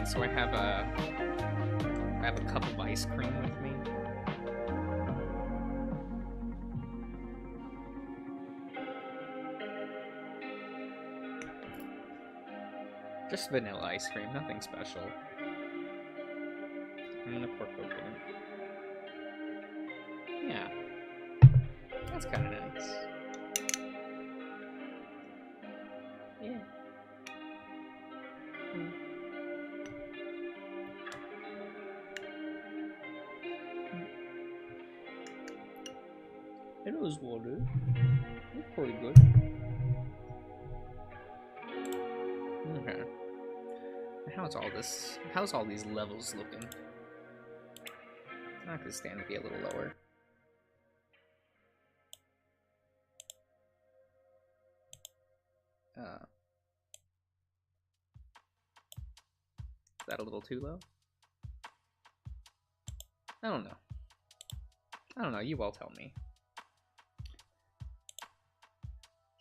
so I have a cup of ice cream with me. Just vanilla ice cream, nothing special. I'm gonna pour Coke in it. Yeah. That's kind of nice. Yeah. It was water. It's pretty good. Okay. How's all these levels looking? It's not gonna stand to be a little lower. Is that a little too low? I don't know. You all tell me.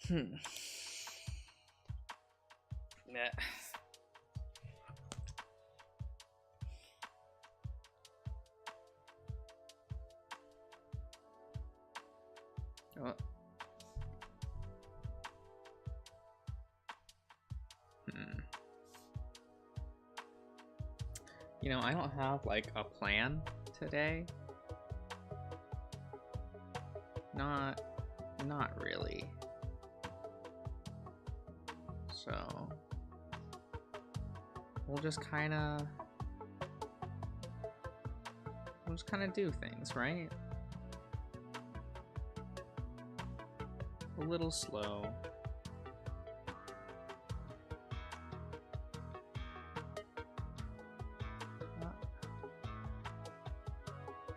Yeah. Oh. You know, I don't have like a plan today. Not really. So we'll just kind of do things, right? A little slow.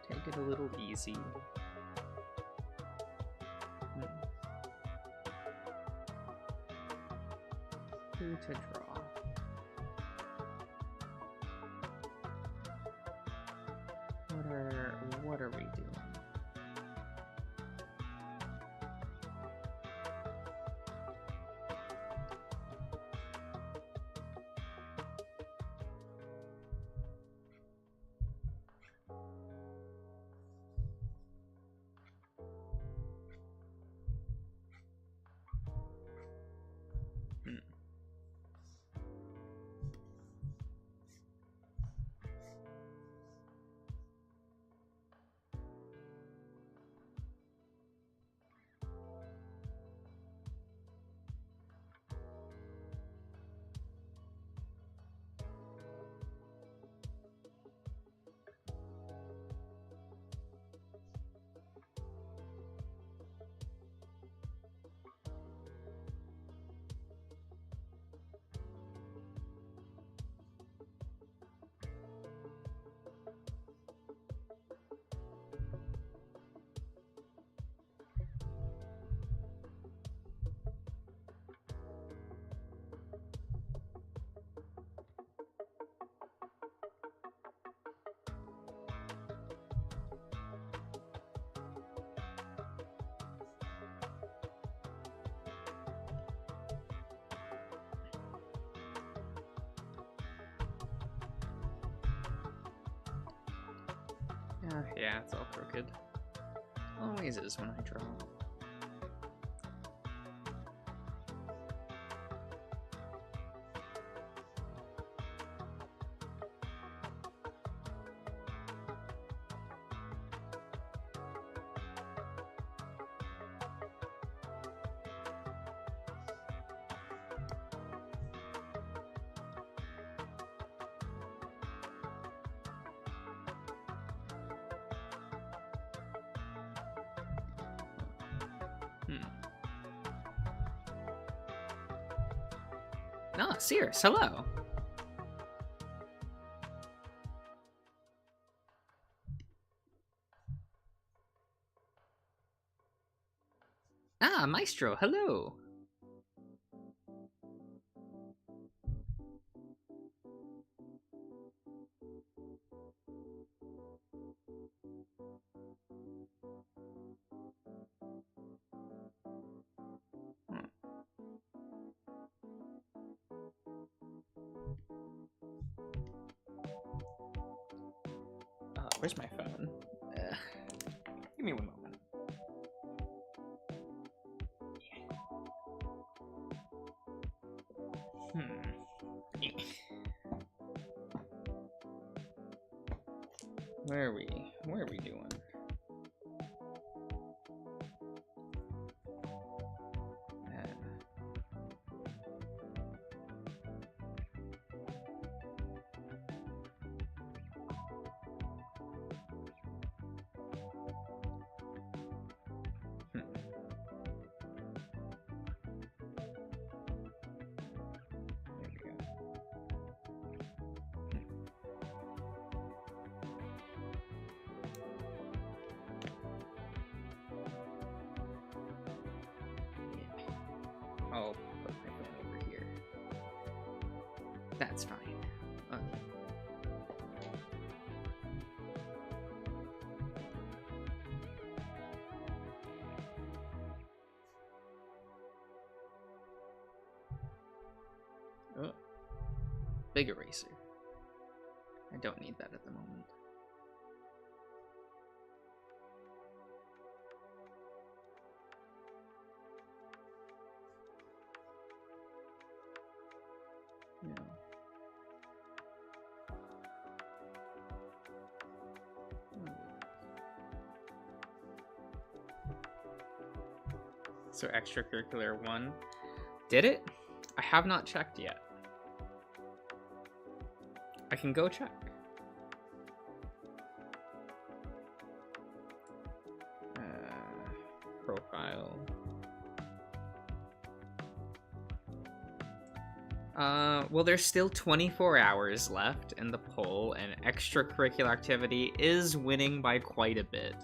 Take it a little easy. Who to draw? What are we doing? Yeah, it's all crooked. Always is when I draw. Ah, Sears, hello. Ah, Maestro, hello. Where's my phone? Give me one moment. Where are we? Where are we doing? I'll put my phone over here. That's fine. Oh. Big eraser. I don't need that at the moment. Yeah. So extracurricular 1. Did it? I have not checked yet. I can go check. Profile. Well, there's still 24 hours left in the poll, and extracurricular activity is winning by quite a bit.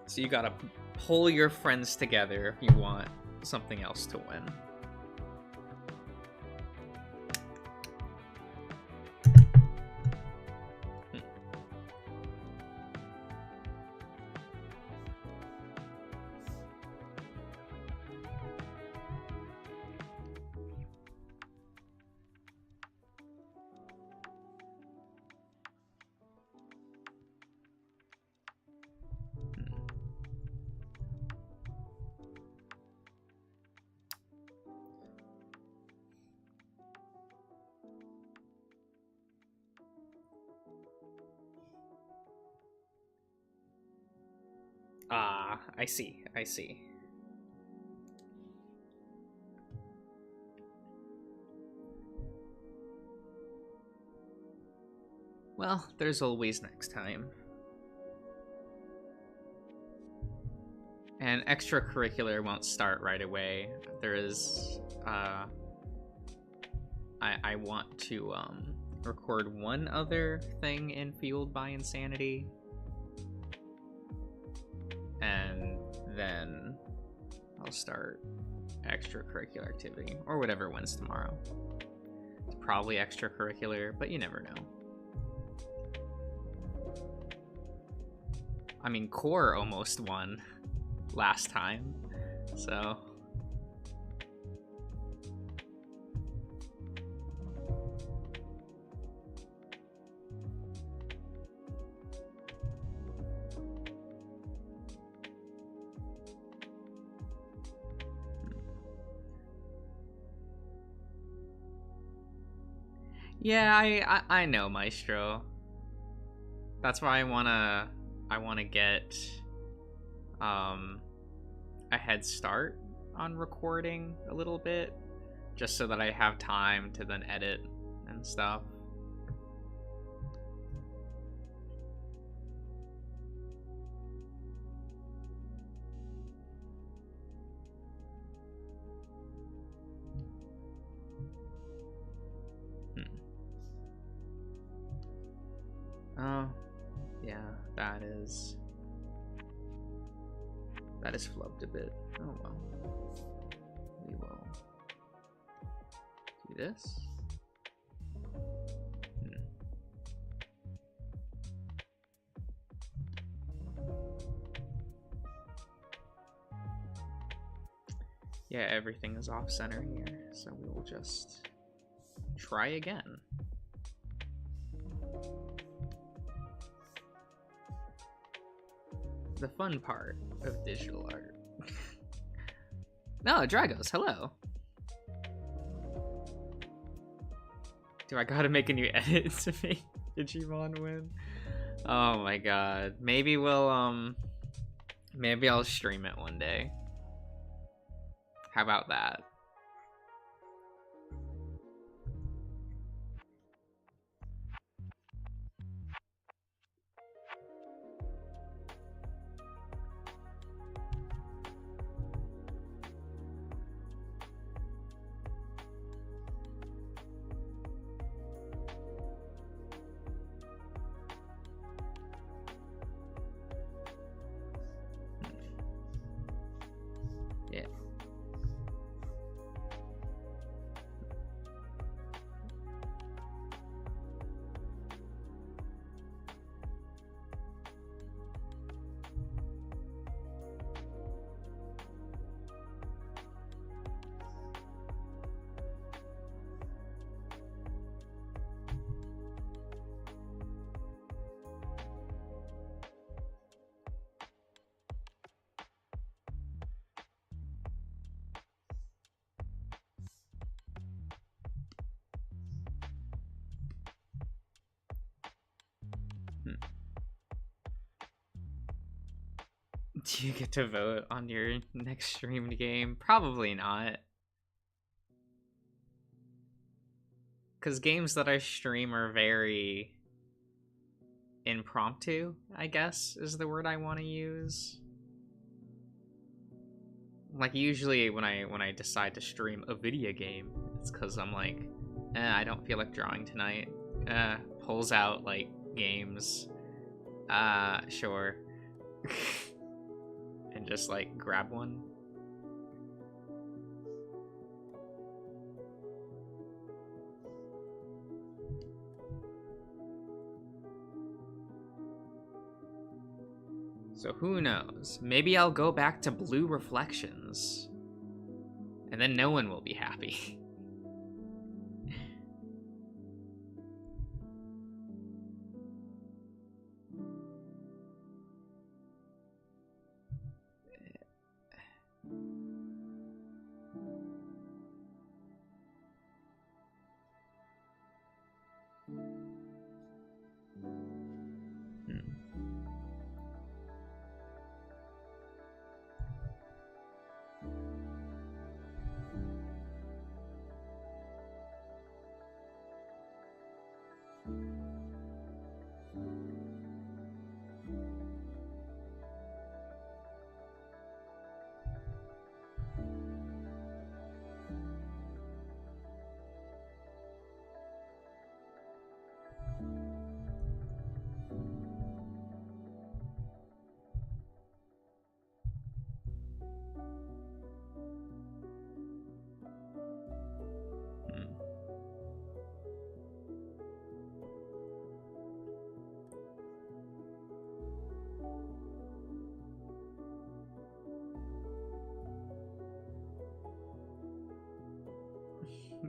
So you gotta pull your friends together if you want something else to win. Ah, I see, I see. Well, there's always next time. And extracurricular won't start right away. There is, I want to, record one other thing in Fueled by Insanity. And then I'll start extracurricular activity, or whatever wins tomorrow. It's probably extracurricular, but you never know. I mean, core almost won last time, so... Yeah, I know, Maestro. That's why I wanna get a head start on recording a little bit, just so that I have time to then edit and stuff. Oh, yeah, that is flubbed a bit. Oh well. We will do this. Yeah, everything is off center here, so we will just try again. The fun part of digital art. No, Dragos, hello. Do I gotta make a new edit to make Digimon win? Oh my god. Maybe we'll, maybe I'll stream it one day. How about that? Yeah. Do you get to vote on your next streamed game? Probably not. Because games that I stream are very impromptu, I guess, is the word I want to use. Like, usually when I decide to stream a video game, it's because I'm like, I don't feel like drawing tonight. Pulls out, like, games. Sure. And just, like, grab one. So who knows? Maybe I'll go back to Blue Reflections. And then no one will be happy.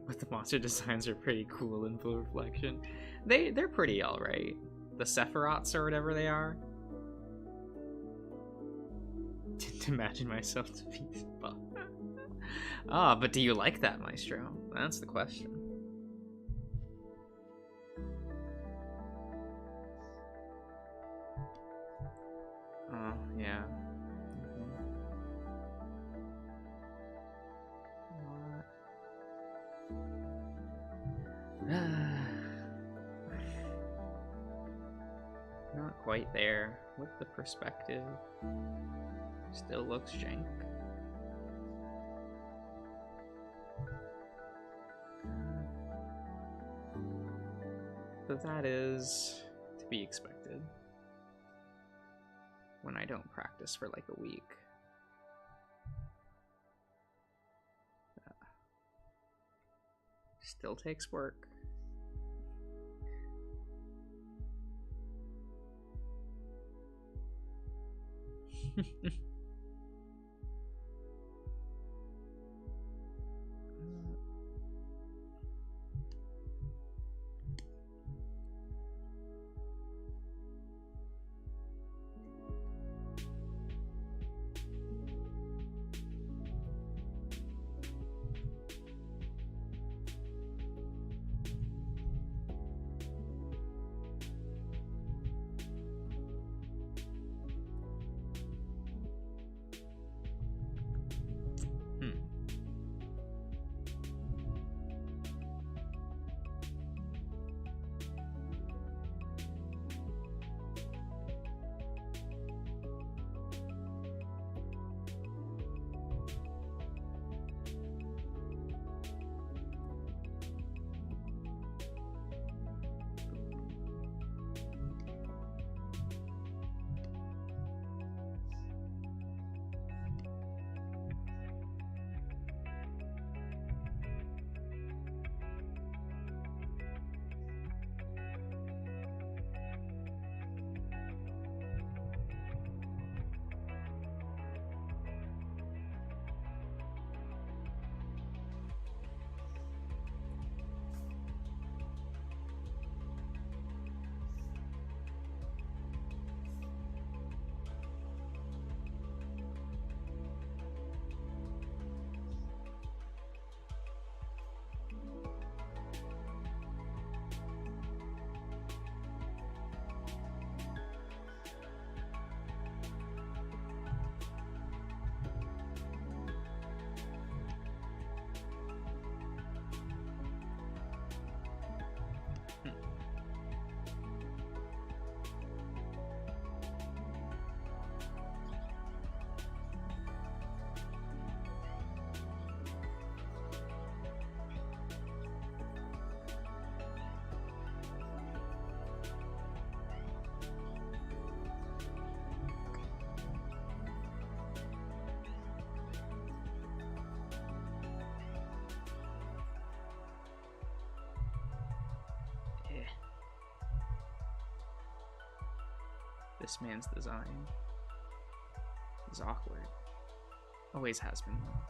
But the monster designs are pretty cool in Blue Reflection. They're pretty alright. The Sephiroths or whatever they are. Didn't imagine myself to be buff. Ah, but do you like that, Maestro? That's the question. Oh, yeah. Not quite there with the perspective. Still looks jank. But that is to be expected when I don't practice for like a week. Still takes work. This man's design is awkward. Always has been, though.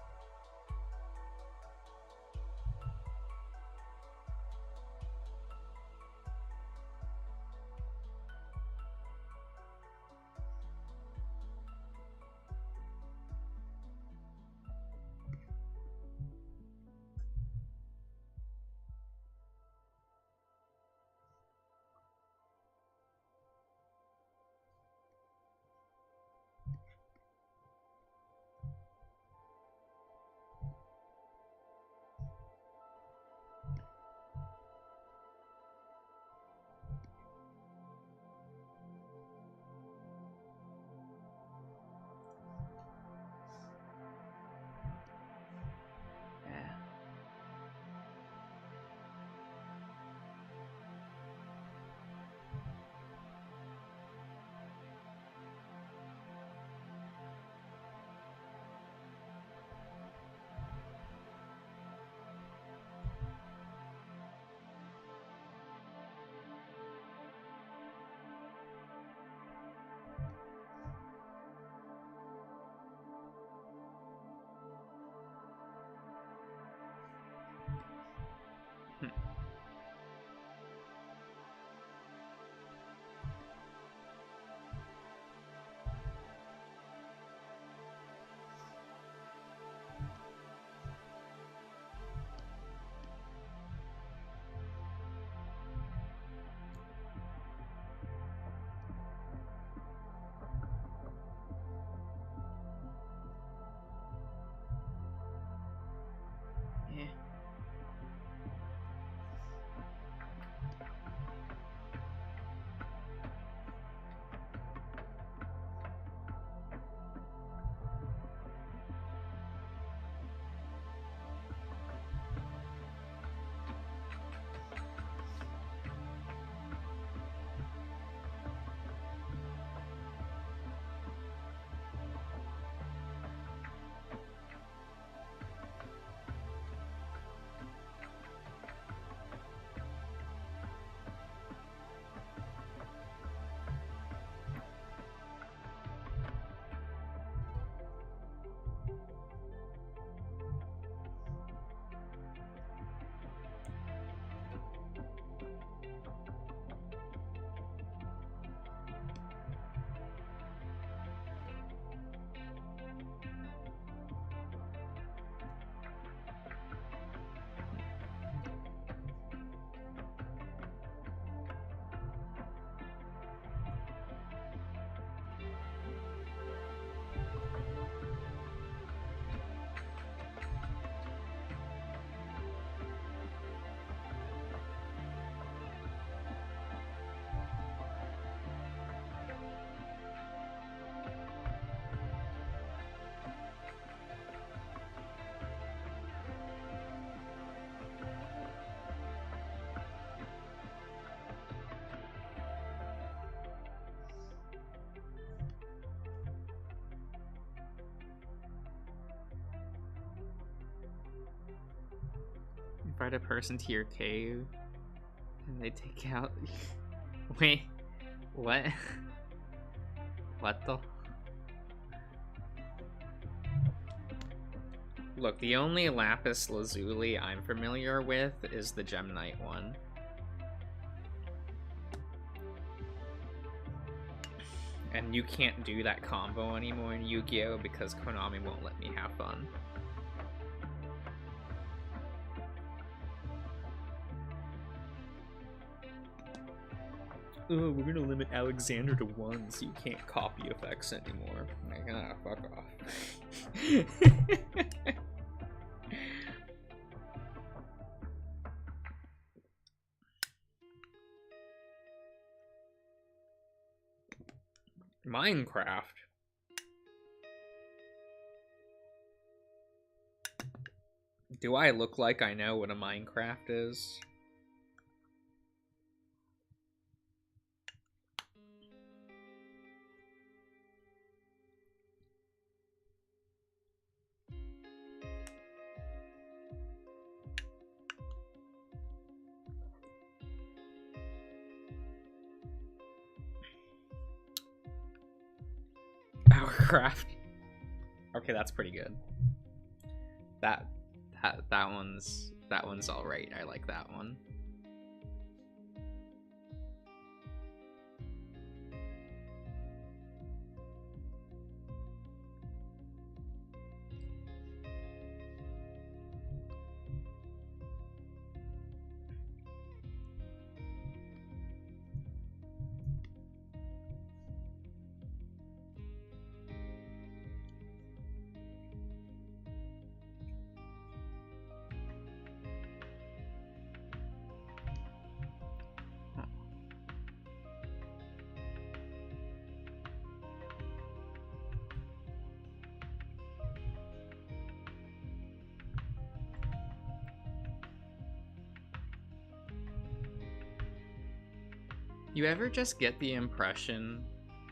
Invite a person to your cave and they take out. Wait, what? What the? Look, the only lapis lazuli I'm familiar with is the Gemnite one. And you can't do that combo anymore in Yu-Gi-Oh! Because Konami won't let me have fun. Oh, we're gonna limit Alexander to 1 so you can't copy effects anymore. Like, ah, fuck off. Minecraft. Do I look like I know what a Minecraft is? Warcraft. Okay, that's pretty good. That one's all right. I like that one. You ever just get the impression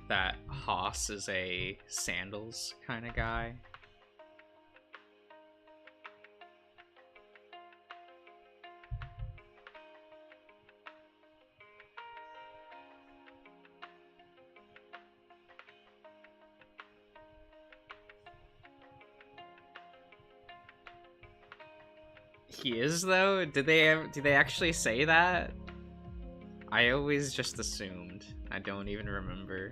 that Haas is a sandals kind of guy? He is, though? Did they actually say that? I always just assumed. I don't even remember.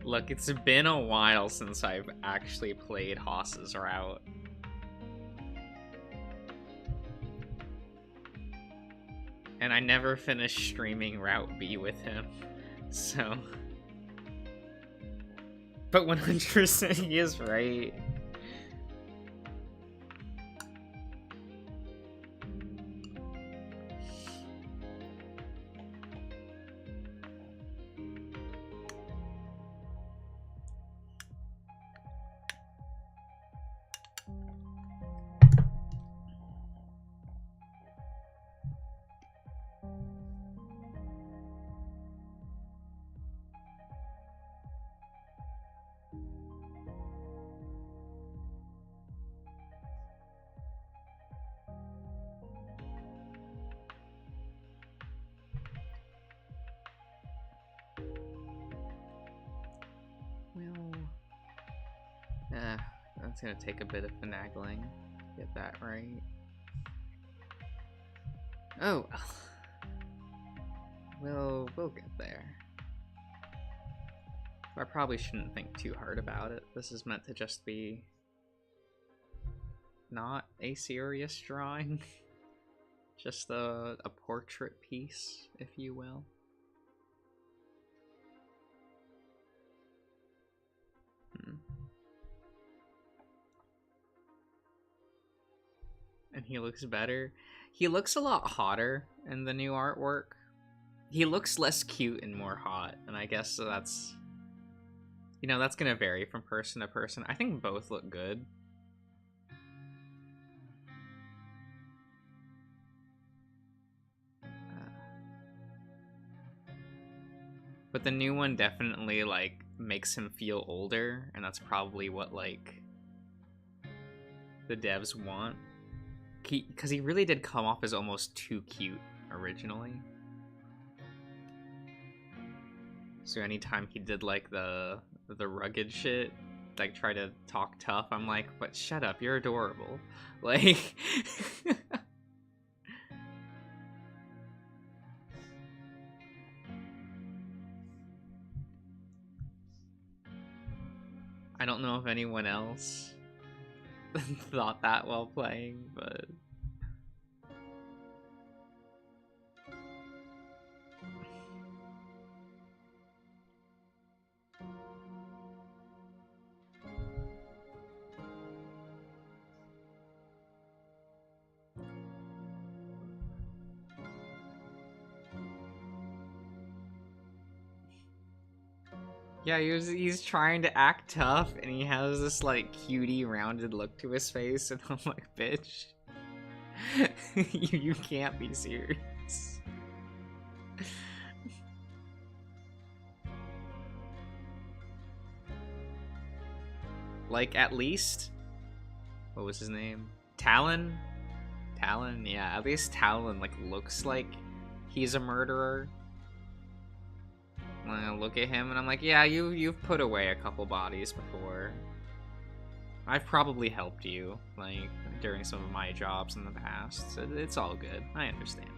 Look, it's been a while since I've actually played Haas's route. And I never finished streaming Route B with him, so... But 100% he is right. That's gonna take a bit of finagling to get that right. Oh, we'll get there. I probably shouldn't think too hard about it. This is meant to just be not a serious drawing, just a portrait piece, if you will. And he looks better. He looks a lot hotter in the new artwork. He looks less cute and more hot, and I guess that's, you know, that's gonna vary from person to person. I think both look good. But the new one definitely, like, makes him feel older, and that's probably what, like, the devs want. Because he really did come off as almost too cute originally. So anytime he did, like, the rugged shit, like, try to talk tough, I'm like, but shut up, you're adorable. Like... I don't know if anyone else thought that while playing, but... Yeah, he's trying to act tough, and he has this, like, cutie, rounded look to his face, and I'm like, bitch. you can't be serious. Like, at least What was his name? Talon? Talon? Yeah, at least Talon, like, looks like he's a murderer. I look at him and I'm like, yeah, you've put away a couple bodies before. I've probably helped you, like, during some of my jobs in the past. So it's all good. I understand.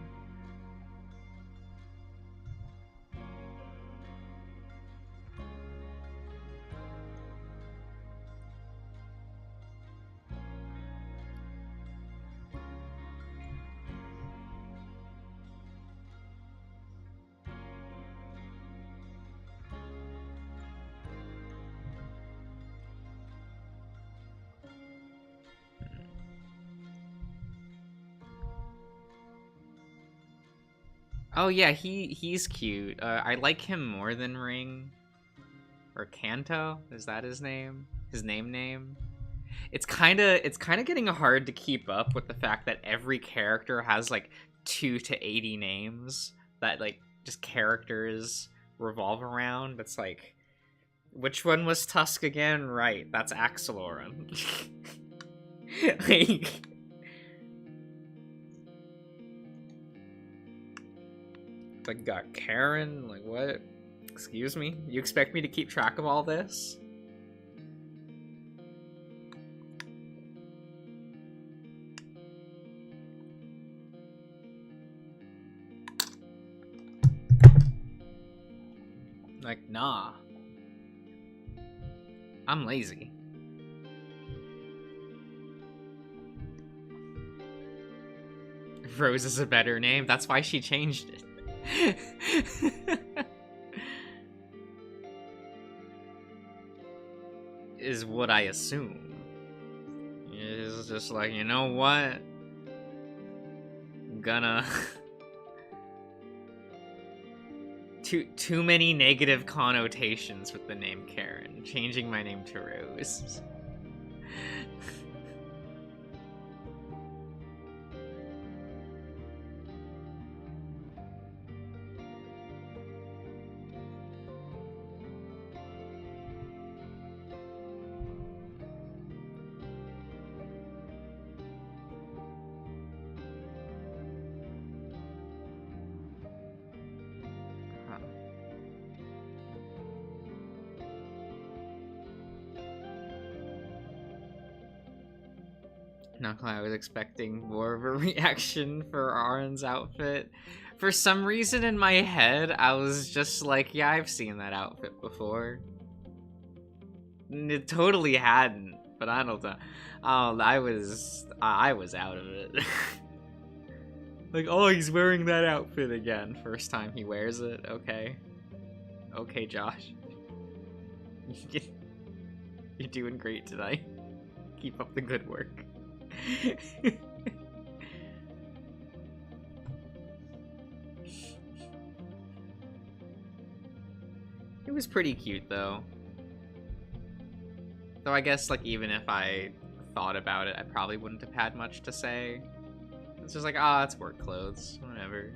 Oh yeah, he's cute. I like him more than Ring. Or Kanto? Is that his name? His name? It's kinda getting hard to keep up with the fact that every character has like 2 to 80 names that like just characters revolve around. It's like, which one was Tusk again? Right, that's Axeloran. like got Karen, like what? Excuse me? You expect me to keep track of all this? Like, nah. I'm lazy. Rose is a better name. That's why she changed it. Is what I assume. It's just like, you know what? I'm gonna... Too many negative connotations with the name Karen. Changing my name to Rose. Not I was expecting more of a reaction for Aron's outfit. For some reason in my head, I was just like, yeah, I've seen that outfit before. It totally hadn't, but I don't know. I was out of it. Like, oh, he's wearing that outfit again. First time he wears it. Okay. Okay, Josh. You're doing great tonight. Keep up the good work. It was pretty cute though. Though I guess like even if I thought about it, I probably wouldn't have had much to say. It's just like, ah, it's work clothes, whatever.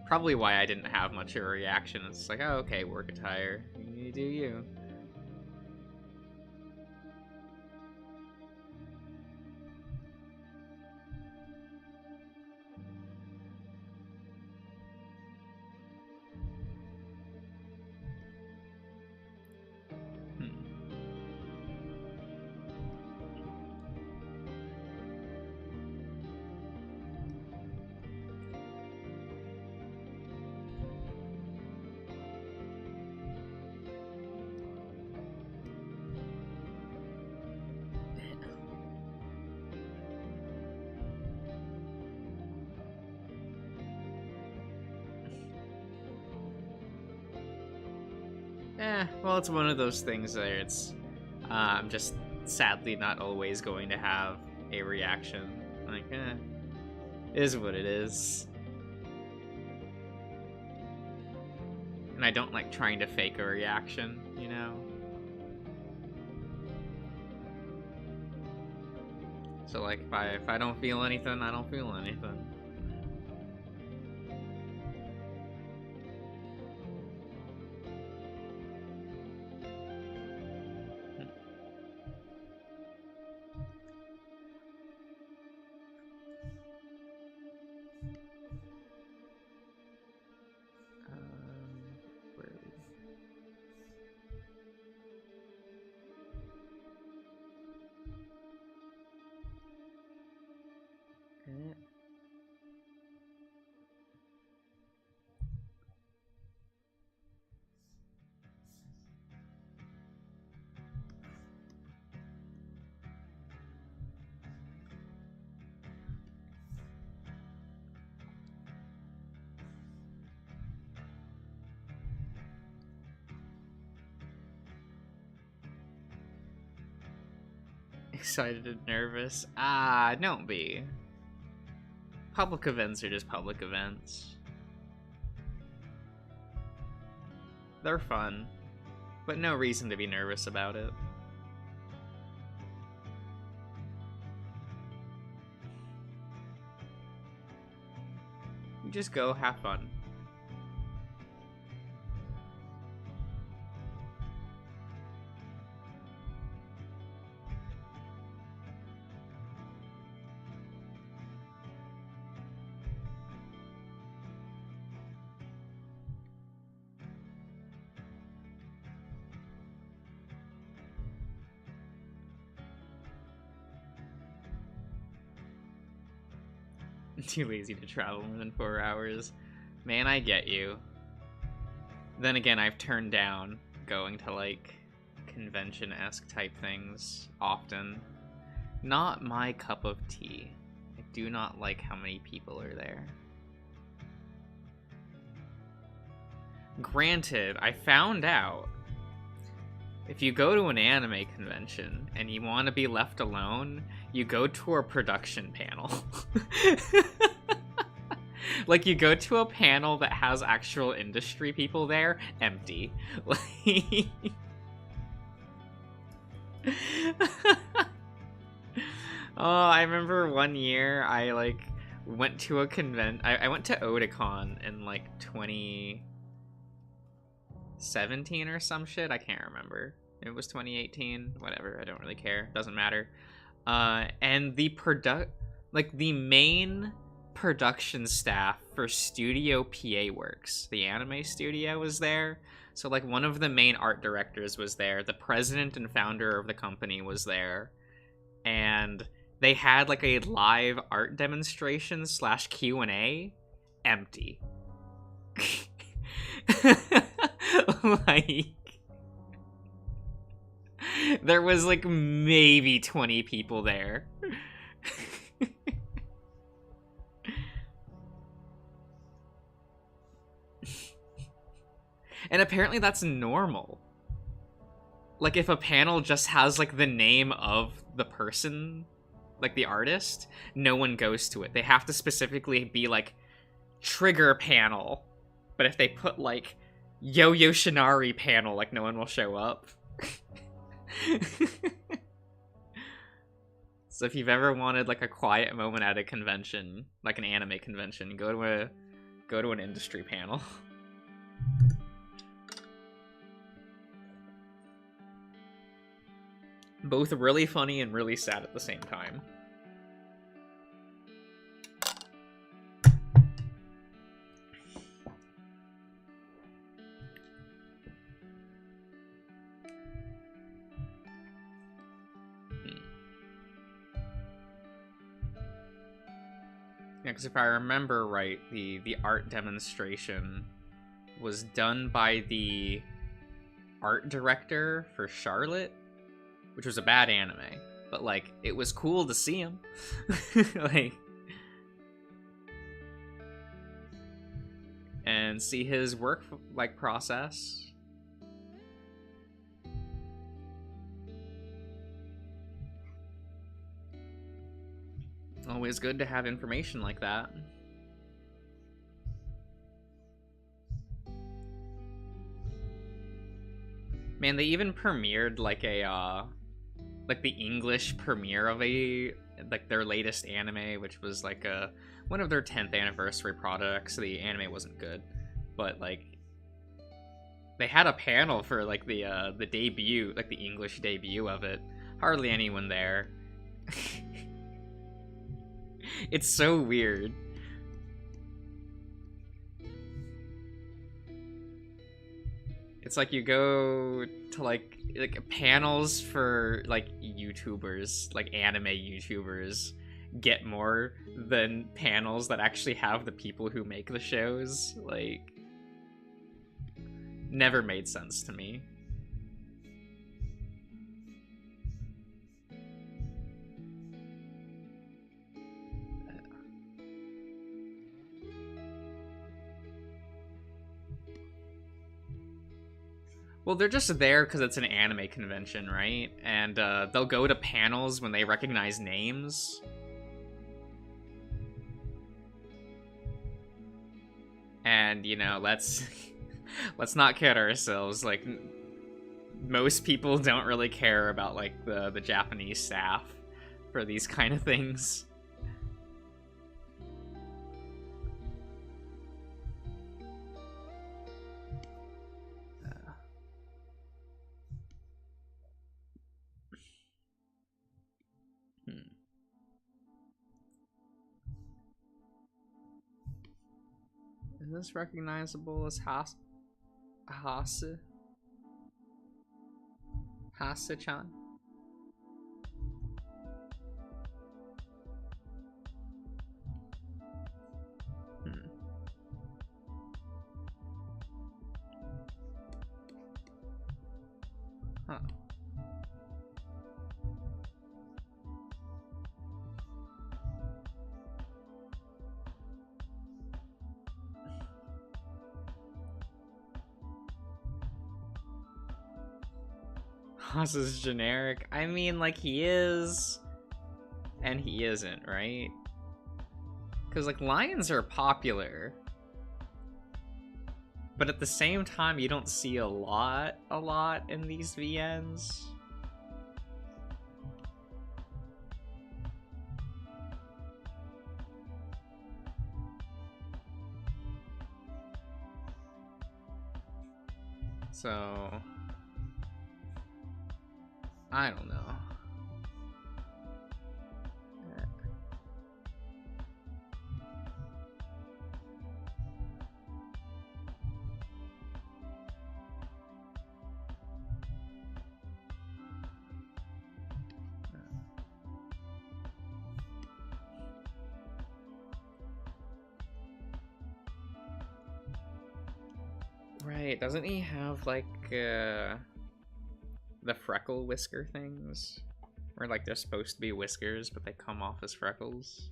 Probably why I didn't have much of a reaction. It's like, oh, okay, work attire. You do you. Well, it's one of those things that it's, I'm just sadly not always going to have a reaction. Like, is what it is. And I don't like trying to fake a reaction, you know? So, like, if I don't feel anything, I don't feel anything. Excited and nervous. Don't be. Public events are just public events. They're fun, but no reason to be nervous about it. You just go, have fun. Too lazy to travel more than 4 hours. Man, I get you. Then again, I've turned down going to, like, convention-esque type things often. Not my cup of tea. I do not like how many people are there. Granted, I found out if you go to an anime convention and you want to be left alone, you go to a production panel. Like, you go to a panel that has actual industry people there, empty. Like... Oh, I remember one year I, like, went to a I went to Otakon in, like, 2017 or some shit. I can't remember. It was 2018. Whatever. I don't really care. Doesn't matter. And the main production staff for Studio PA Works, the anime studio, was there. So, like, one of the main art directors was there. The president and founder of the company was there. And they had, like, a live art demonstration / Q&A. Empty. Like, there was, like, maybe 20 people there. And apparently that's normal. Like, if a panel just has, like, the name of the person, like, the artist, no one goes to it. They have to specifically be, like, trigger panel. But if they put, like, Yo-Yo Shinari panel, like, no one will show up. So if you've ever wanted, like, a quiet moment at a convention, like an anime convention, go to an industry panel. Both really funny and really sad at the same time. Yeah, because if I remember right, the art demonstration was done by the art director for Charlotte, which was a bad anime, but, like, it was cool to see him. Like, and see his work, like, process. Always good to have information like that. Man, they even premiered, like, a, like, the English premiere of like, their latest anime, which was, like, one of their 10th anniversary products. The anime wasn't good, but, like, they had a panel for, like, the debut, like, the English debut of it. Hardly anyone there. It's so weird. It's like you go to, like panels for, like, YouTubers, like, anime YouTubers, get more than panels that actually have the people who make the shows. Like, never made sense to me. Well, they're just there because it's an anime convention, right? And they'll go to panels when they recognize names. And, you know, let's not kid ourselves. Like, most people don't really care about, like, the Japanese staff for these kind of things. Is this recognizable as Hase-chan? Huh. Haas is generic. I mean, like, he is, and he isn't, right? Because, like, lions are popular, but at the same time, you don't see a lot in these VNs. So, I don't know. Right, doesn't he have, like, the freckle whisker things? Where, like, they're supposed to be whiskers, but they come off as freckles?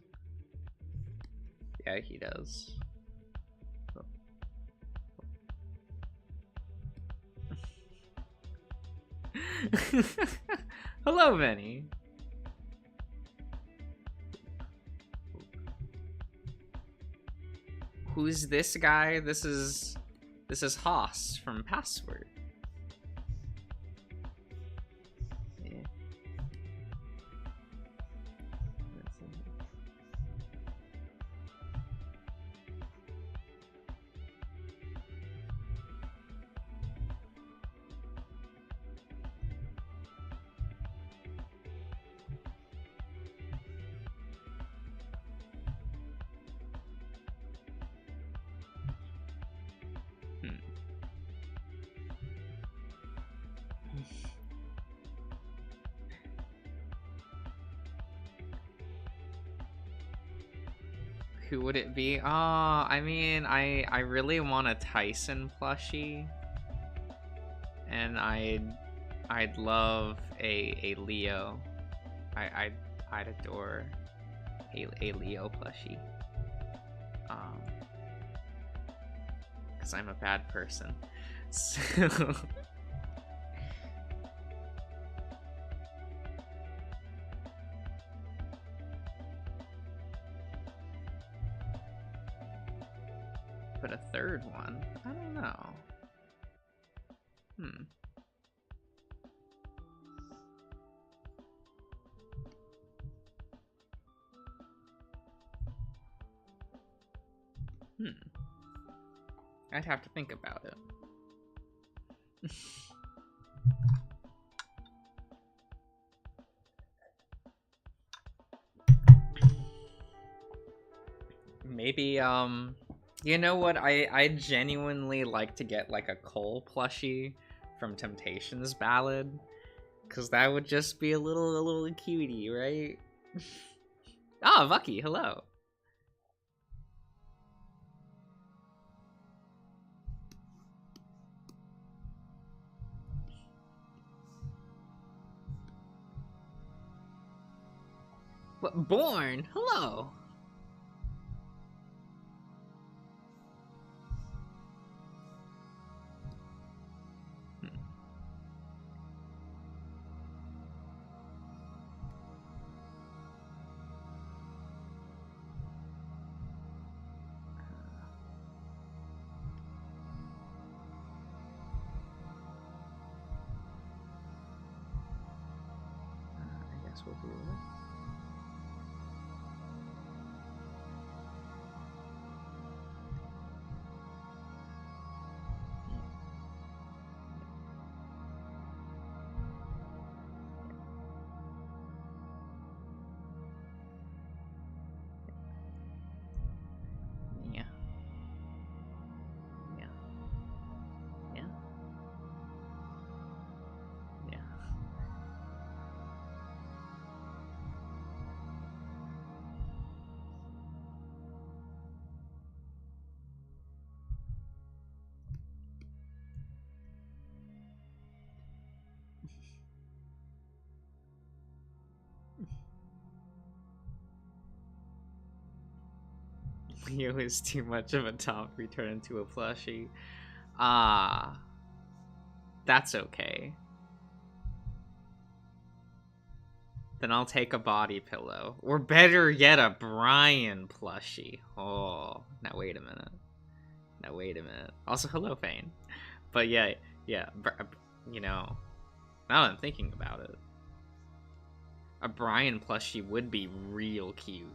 Yeah, he does. Hello, Vinny. Who's this guy? This is Haas from Password. Yeah. Who would it be? Oh, I mean, I really want a Tyson plushie, and I'd love a Leo. I'd adore a Leo plushie. Because I'm a bad person. So. But a third one? I don't know. I'd have to think about it. Maybe, you know what? I genuinely like to get, like, a Cole plushie from Temptations Ballad, because that would just be a little cutie, right? Oh, Vucky, hello. What, Born? Hello. I guess we'll do it. Yeah. Yeah. Yeah. Yeah. Leo is too much of a top return into a plushie. Ah, that's okay. Then I'll take a body pillow. Or better yet, a Brian plushie. Oh, now wait a minute. Now wait a minute. Also, hello, Fane. But yeah, you know, now that I'm thinking about it, a Brian plushie would be real cute.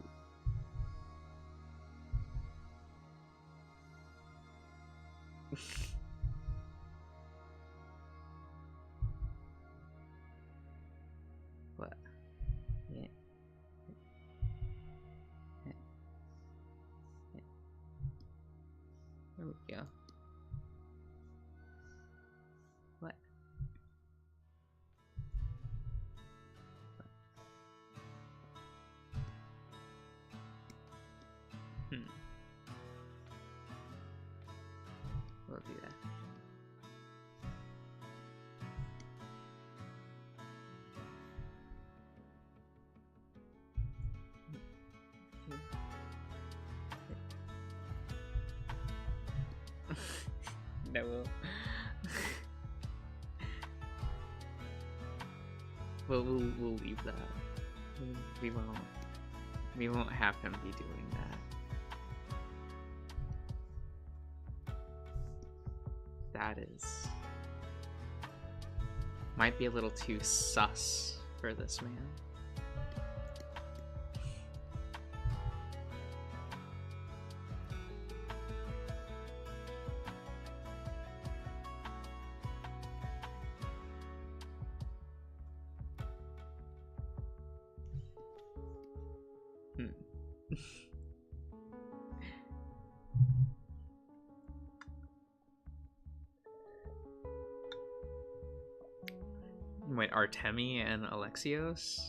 What? Yeah. There we go. What? We'll do that. No, we'll leave that. We won't have him be doing that. That is might be a little too sus for this man. Wait, Artemi and Alexios?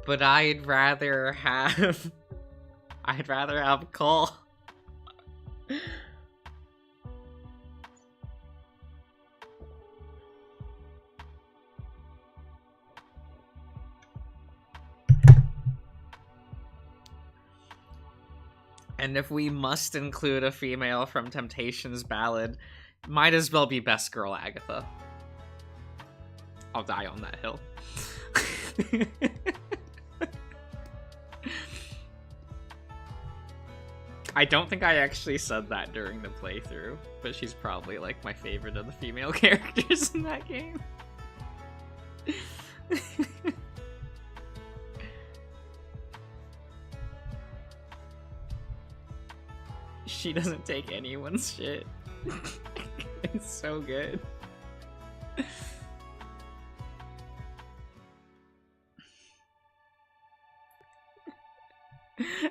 But I'd rather have Cole. And if we must include a female from Temptations Ballad, might as well be Best Girl Agatha. I'll die on that hill. I don't think I actually said that during the playthrough, but she's probably like my favorite of the female characters in that game. She doesn't take anyone's shit. It's so good.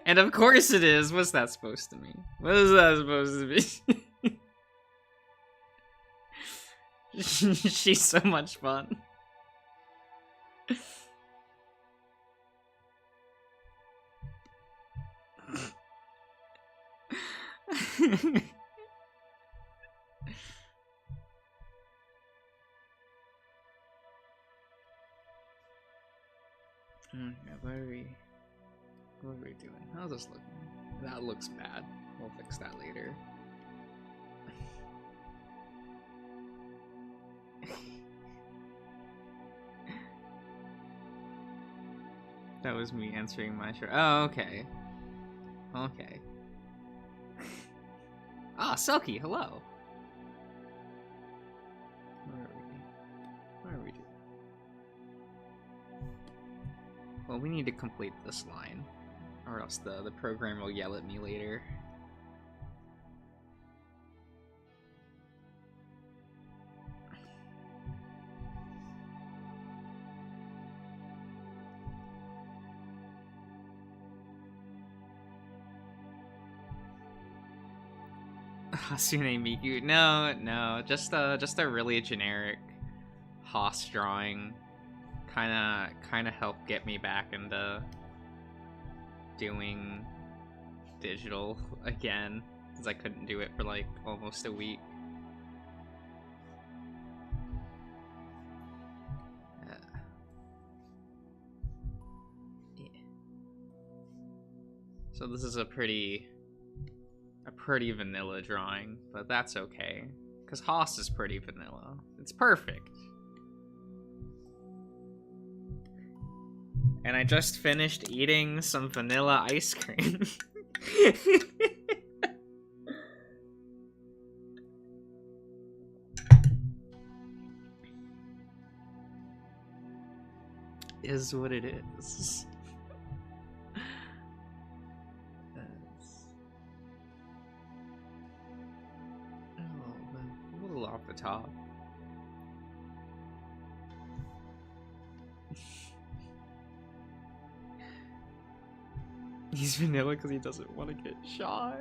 And of course it is. What's that supposed to mean? What is that supposed to be? She's so much fun. What are we doing? How's this looking? That looks bad. We'll fix that later. That was me answering my shirt. Oh, okay. Okay. Ah, Selkie, hello. What are we doing? Well, we need to complete this line, or else the program will yell at me later. Hasune Miku. No, just a really generic Haas drawing. Kinda helped get me back into doing digital again, because I couldn't do it for like almost a week. Yeah. So this is a pretty vanilla drawing, but that's okay, because Haas is pretty vanilla. It's perfect. And I just finished eating some vanilla ice cream. Is what it is. A little off the top. He's vanilla because he doesn't want to get shot.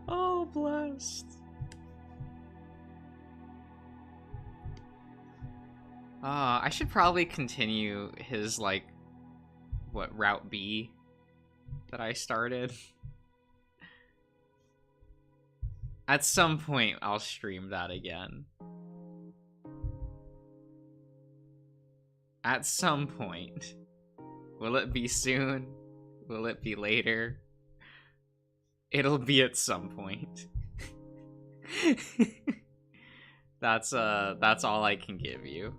Oh, blessed. I should probably continue his, like, what, Route B that I started. At some point, I'll stream that again. At some point. Will it be soon? Will it be later? It'll be at some point. That's all I can give you.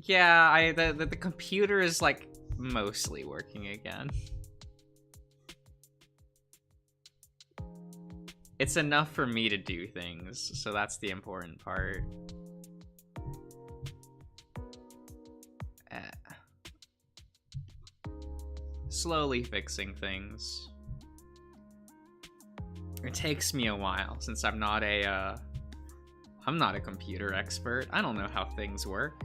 Yeah, the computer is like mostly working again. It's enough for me to do things, so that's the important part. Slowly fixing things. It takes me a while since I'm not a computer expert. I don't know how things work.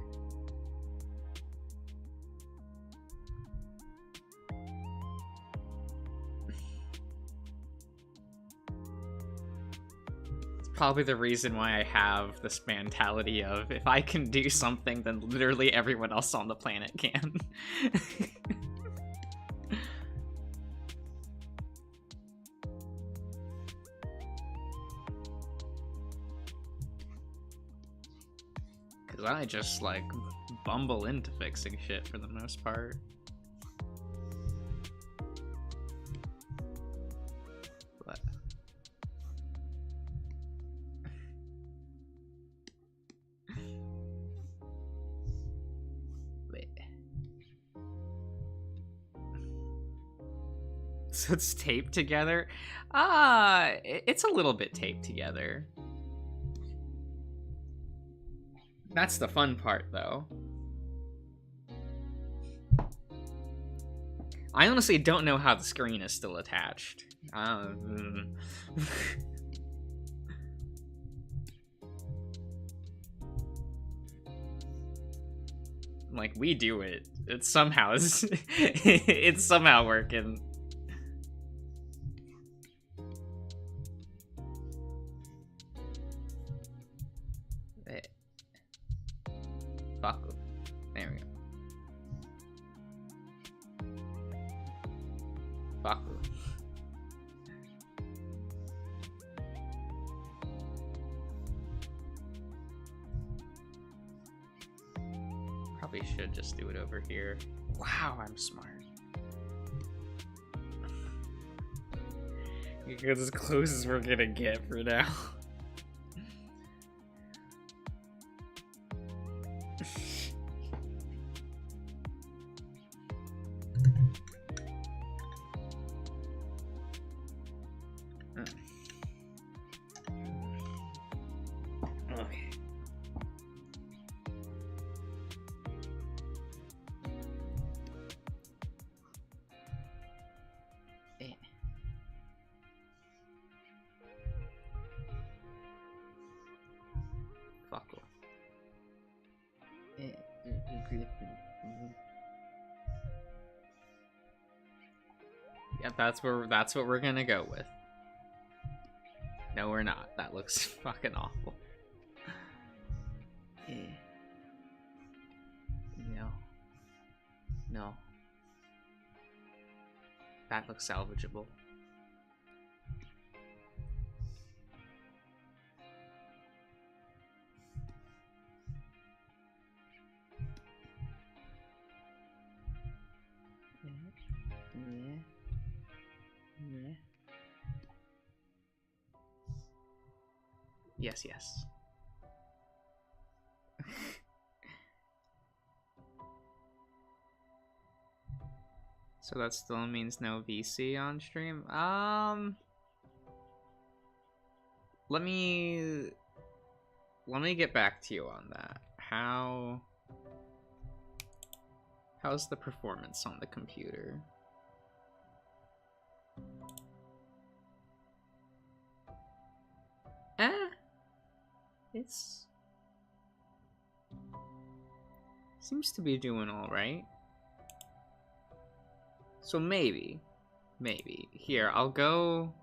Probably the reason why I have this mentality of, if I can do something, then literally everyone else on the planet can. Because I just, like, bumble into fixing shit for the most part. So it's taped together? It's a little bit taped together. That's the fun part, though. I honestly don't know how the screen is still attached. Like, we do it. It's somehow it's somehow working. probably should just do it over here. Wow, I'm smart. Because as close as we're gonna get for now. Okay. Fuck off. Yeah, that's what we're gonna go with. No, we're not. That looks fucking awful. No. No. That looks salvageable. Yes, yes. So that still means no VC on stream? Let me get back to you on that. How's the performance on the computer? It's seems to be doing all right. So maybe here I'll go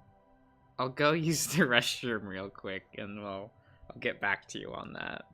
use the restroom real quick, and I'll get back to you on that.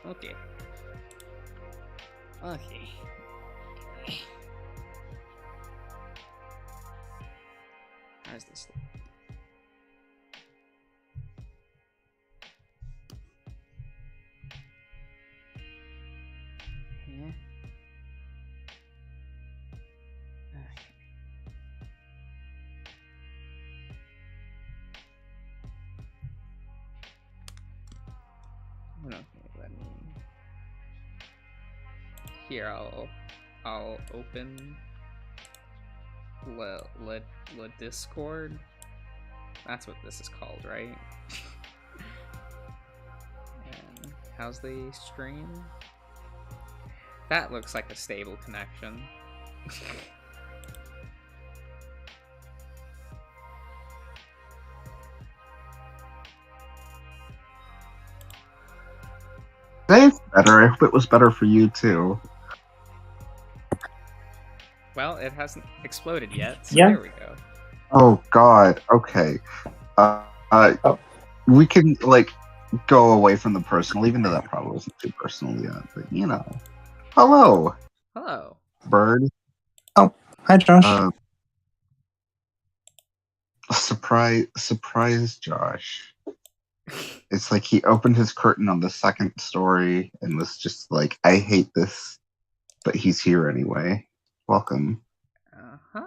Okay. Okay. How's this look? Yeah. Okay, let me. Here, I'll open let Discord. That's what this is called, right? And how's the stream? That looks like a stable connection. It's better. I hope it was better for you too. Well, it hasn't exploded yet, so Yeah. there we go. Oh God. Okay. We can like go away from the personal, even though that probably wasn't too personal yet. But you know, hello, Hello. bird. Hi, Josh. Surprise, Josh. It's like he opened his curtain on the second story and was just like, "I hate this," but he's here anyway. Welcome. Uh-huh.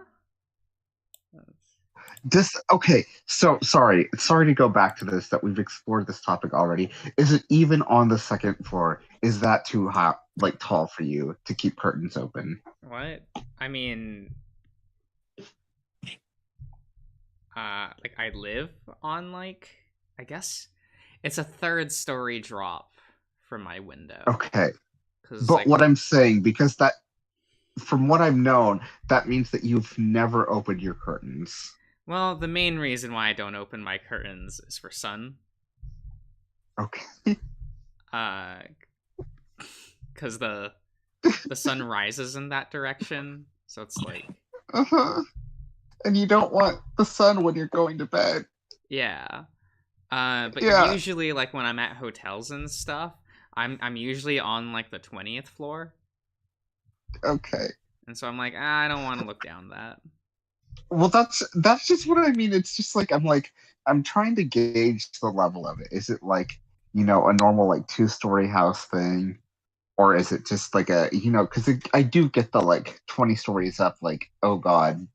Okay, so sorry to go back to this, that we've explored this topic already. Is it even on the second floor? Is that too hot, like tall for you to keep curtains open? What? I mean, like I live on like, I guess it's a third story drop from my window. Okay, Cause but like, what I'm saying, because that, from what I've known, that means that you've never opened your curtains. well, the main reason why I don't open my curtains is for sun. Okay. Cause the sun rises in that direction, so it's like, Uh-huh. And you don't want the sun when you're going to bed. yeah. But Yeah. usually, like when I'm at hotels and stuff, I'm usually on like the 20th floor, Okay. and so I'm like, I don't want to look down that. Well, that's just what I mean. It's just like I'm trying to gauge the level of it. Is it like, you know, a normal like 2-story house thing, or is it just like a, you know, because I do get the like 20 stories up, like, oh God,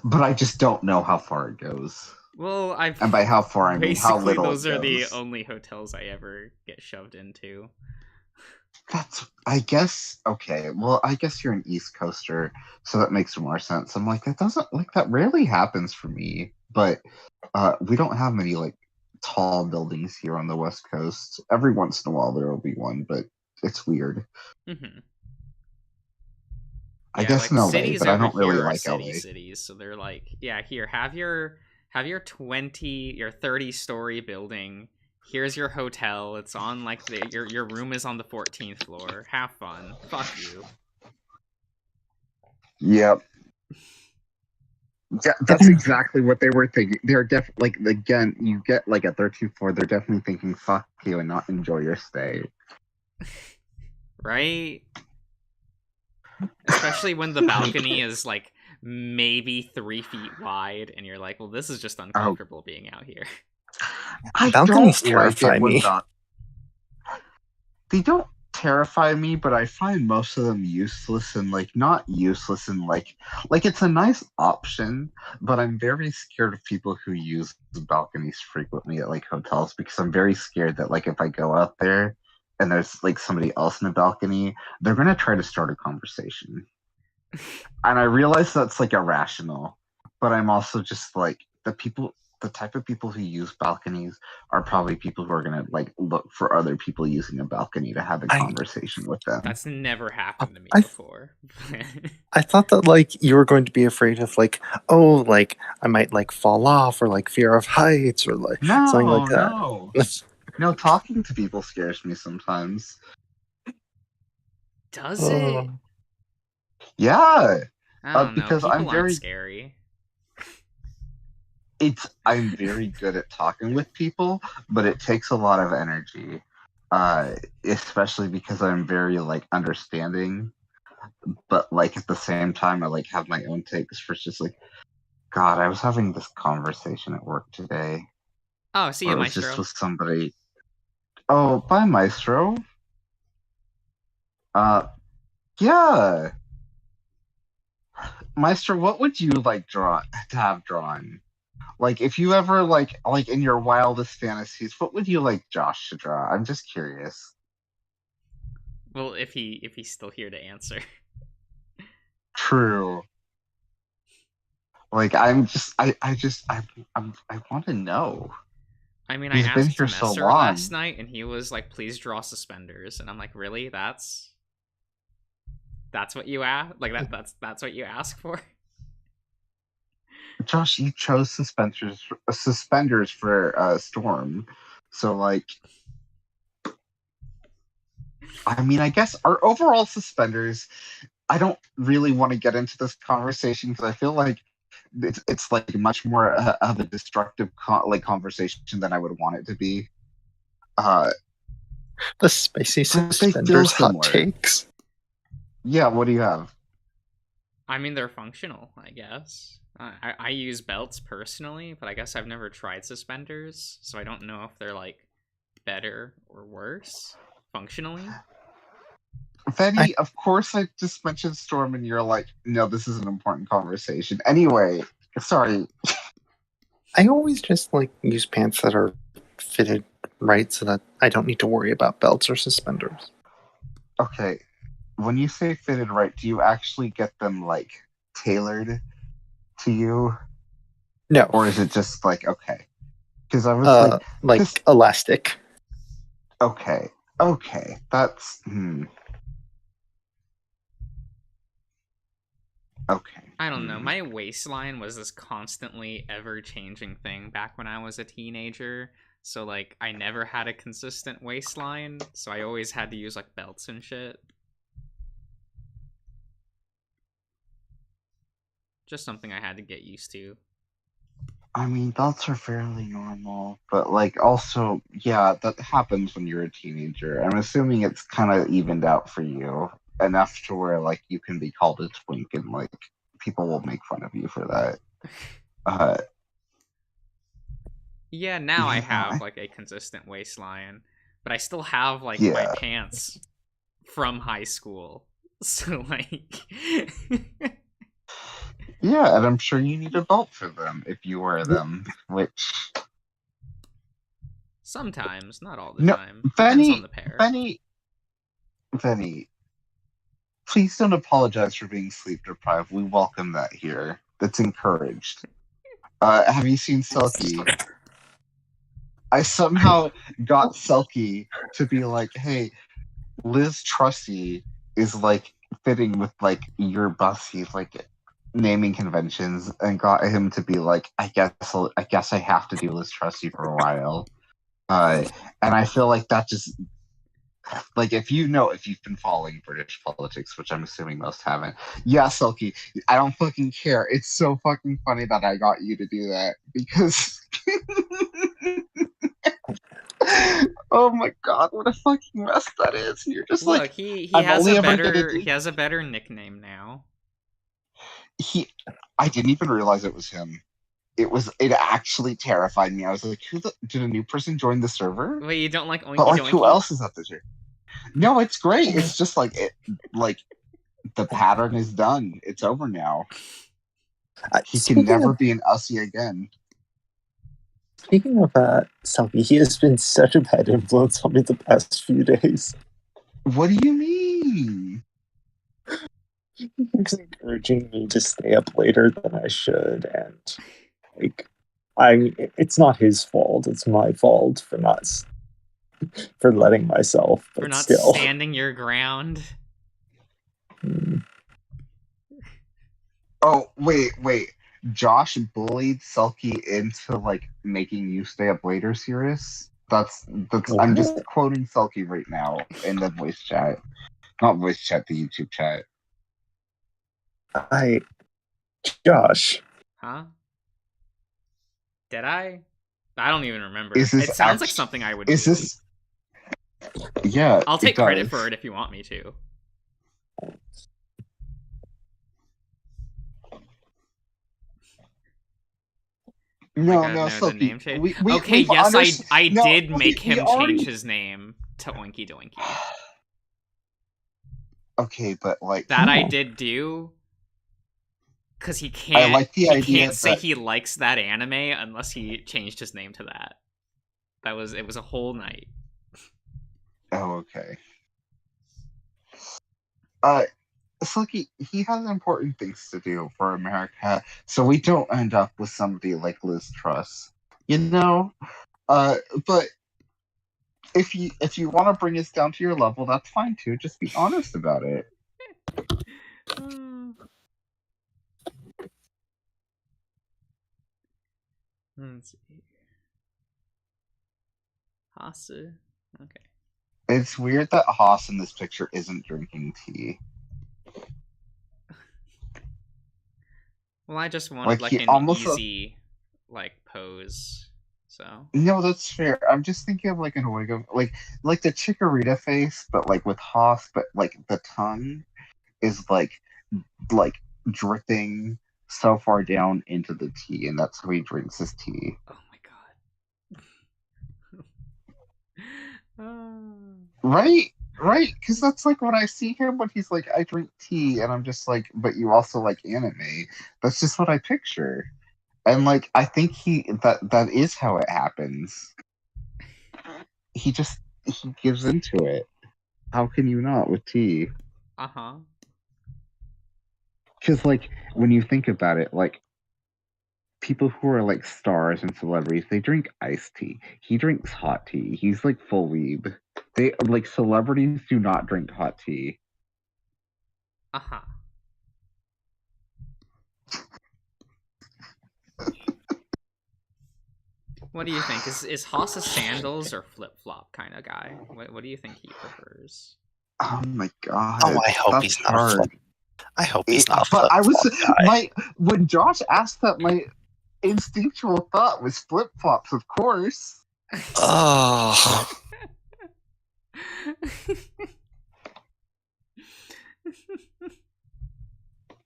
but I just don't know how far it goes. Well, And by how far I mean how basically little those it are the goes. only hotels I ever get shoved into. That's, I guess, okay. Well, I guess you're an East Coaster, so that makes more sense. I'm like, that rarely happens for me. But we don't have many like tall buildings here on the West Coast. Every once in a while there will be one, but it's weird. Mm-hmm. I Yeah, guess like in LA, cities but I over don't really here are like LA. cities, so they're like, yeah, here, have your 30-story building. Here's your hotel. It's on like your room is on the 14th floor. Have fun. Fuck you. Yep. Yeah, that's exactly what they were thinking. They're like, again, you get like a 13th floor, they're definitely thinking fuck you and not enjoy your stay. Right? Especially when the balcony is like maybe 3 feet wide, and you're like, well, this is just uncomfortable being out here. I Balconies don't like terrify it when me. they don't terrify me, but I find most of them useless, and like not useless and like it's a nice option, but I'm very scared of people who use the balconies frequently at like hotels, because I'm very scared that like if I go out there and there's like somebody else in the balcony, they're gonna try to start a conversation. And I realize that's like irrational, but I'm also just like the type of people who use balconies are probably people who are gonna like look for other people using a balcony to have a conversation with them. That's never happened to me I- before. I thought that like you were going to be afraid of like, oh, like I might like fall off, or like fear of heights, or like something like that. No, talking to people scares me sometimes. Does it? Yeah, I don't know. because People I'm aren't very scary. I'm very good at talking with people, but it takes a lot of energy. Especially because I'm very like understanding, but like at the same time I like have my own takes for just like God, I was having this conversation at work today Oh, see where you, it was just Maestro. with somebody. Oh, bye Maestro. Uh yeah. Maestro, what would you like to have drawn? Like if you ever like in your wildest fantasies, what would you like Josh to draw? I'm just curious. Well, if he's still here to answer. True. Like I'm just I want to know. I mean, I He's been asked here so Messer last long. night, and he was like, "Please draw suspenders," and I'm like, "Really? That's what you ask? Like that's what you ask for?" Josh, you chose suspenders for Storm. So like I mean, I guess our overall suspenders, I don't really want to get into this conversation because I feel like it's like much more of a destructive conversation than I would want it to be. Uh, The spicy but they feel suspenders hot similar. takes. Yeah, what do you have? I mean, they're functional, I guess. I use belts personally, but I guess I've never tried suspenders, so I don't know if they're like better or worse functionally. Venny, of course I just mentioned Storm and you're like, no, this is an important conversation. Anyway, sorry. I always just like use pants that are fitted right so that I don't need to worry about belts or suspenders. Okay, when you say fitted right, do you actually get them like tailored to you? No. Or is it just like, okay? Because I was like this, elastic. okay, that's, okay. I don't know. My waistline was this constantly ever changing thing back when I was a teenager. So like I never had a consistent waistline, so I always had to use like belts and shit. Just something I had to get used to. I mean, belts are fairly normal, but like also, yeah, that happens when you're a teenager. I'm assuming it's kind of evened out for you enough to where like you can be called a twink and like people will make fun of you for that. Uh, Yeah, now I have yeah, like a consistent waistline, but I still have like my yeah, pants from high school. So like yeah, and I'm sure you need a belt for them if you wear them. Which sometimes, not all the no, time. Depends on Benny, the pair. Benny, Benny, please don't apologize for being sleep deprived. We welcome that here. That's encouraged. Have you seen Selkie? I somehow got Selkie to be like, hey, Liz Trussy is like fitting with like your Bussy like naming conventions and got him to be like, I guess I have to do Liz Trussy for a while. And I feel like that just like if you've been following British politics, which I'm assuming most haven't, yeah, Selkie, I don't fucking care. It's so fucking funny that I got you to do that because oh my god, what a fucking mess that is. You're just Look, like he I'm has only a ever gonna better do he has a better nickname now. he I didn't even realize it was him. It actually terrified me. I was like, did a new person join the server? Wait, you don't like But Oinky like who Doinky? else is up there? No, it's great. It's just like like the pattern is done. It's over now. He can never be an Ussie again. Speaking of Selkie, he has been such a bad influence on me the past few days. What do you mean? He keeps encouraging me to stay up later than I should, and like, it's not his fault. It's my fault for for letting myself. But For not still, standing your ground. Oh wait. Josh bullied Selkie into like making you stay up later. Serious? That's I'm just What? quoting Selkie right now in the voice chat, not voice chat, the YouTube chat. Josh, Huh? Did I? I don't even remember. Is this It sounds like something I would is do. this? Yeah, I'll take it credit does. for it if you want me to. No, God, no, no, the Silky. name change. We Okay, we've yes, I no, did Silky, make we him already. change his name to Oinky Doinky. Okay, but like That I did do. Because he I can't like the idea can't say that he likes that anime unless he changed his name to that. It was a whole night. oh okay. Silky, he has important things to do for America, so we don't end up with somebody like Liz Truss. You know? But if you want to bring us down to your level, that's fine too. Just be honest about it. Let's see. Hasu. Okay. It's weird that Haas in this picture isn't drinking tea. Well, I just wanted Like like he an almost easy like pose. So no, that's fair. I'm just thinking of like an Oigo, like the Chikorita face, but like with Haas, but like the tongue is like dripping so far down into the tea, and that's how he drinks his tea. oh my god. Right? Right? Because that's like when I see him when he's like, I drink tea, and I'm just like, but you also like anime. That's just what I picture. And like I think that is how it happens. He just he gives into it. How can you not with tea? Uh-huh. Because like when you think about it, like people who are like stars and celebrities, they drink iced tea. He drinks hot tea. He's like full weeb. They like celebrities do not drink hot tea. Uh-huh. What do you think? Is Haas a sandals or flip-flop kind of guy? What do you think he prefers? Oh my god. Oh, I hope that's he's not hard. a flip. I hope he's not a But flip I was guy. when Josh asked that, my instinctual thought was flip flops, of course. Oh,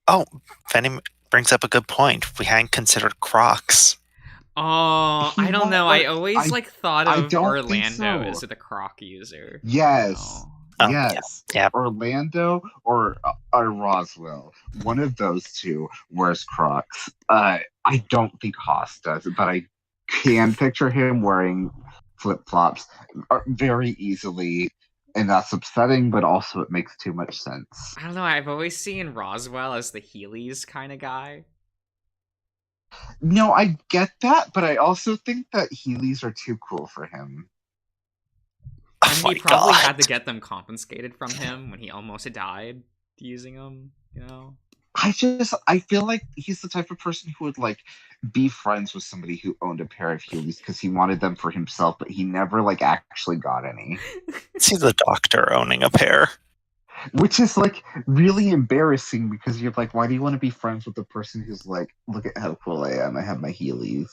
oh, Fanny brings up a good point. We hadn't considered Crocs. Oh, I don't know. I always like thought I of don't think Orlando so. as the Croc user. Yes. Oh, Yes. yeah. Orlando or Roswell. One of those two wears Crocs. I don't think Haas does, but I can picture him wearing flip flops very easily, and that's upsetting, but also it makes too much sense. I don't know. I've always seen Roswell as the Heelys kind of guy. No, I get that, but I also think that Heelys are too cool for him. Oh And my he probably God. had to get them confiscated from him when he almost died using them, you know? I feel like he's the type of person who would like be friends with somebody who owned a pair of Heelys because he wanted them for himself, but he never like actually got any. See the doctor owning a pair. Which is like really embarrassing because you're like, why do you want to be friends with the person who's like, look at how cool I am, I have my Heelys.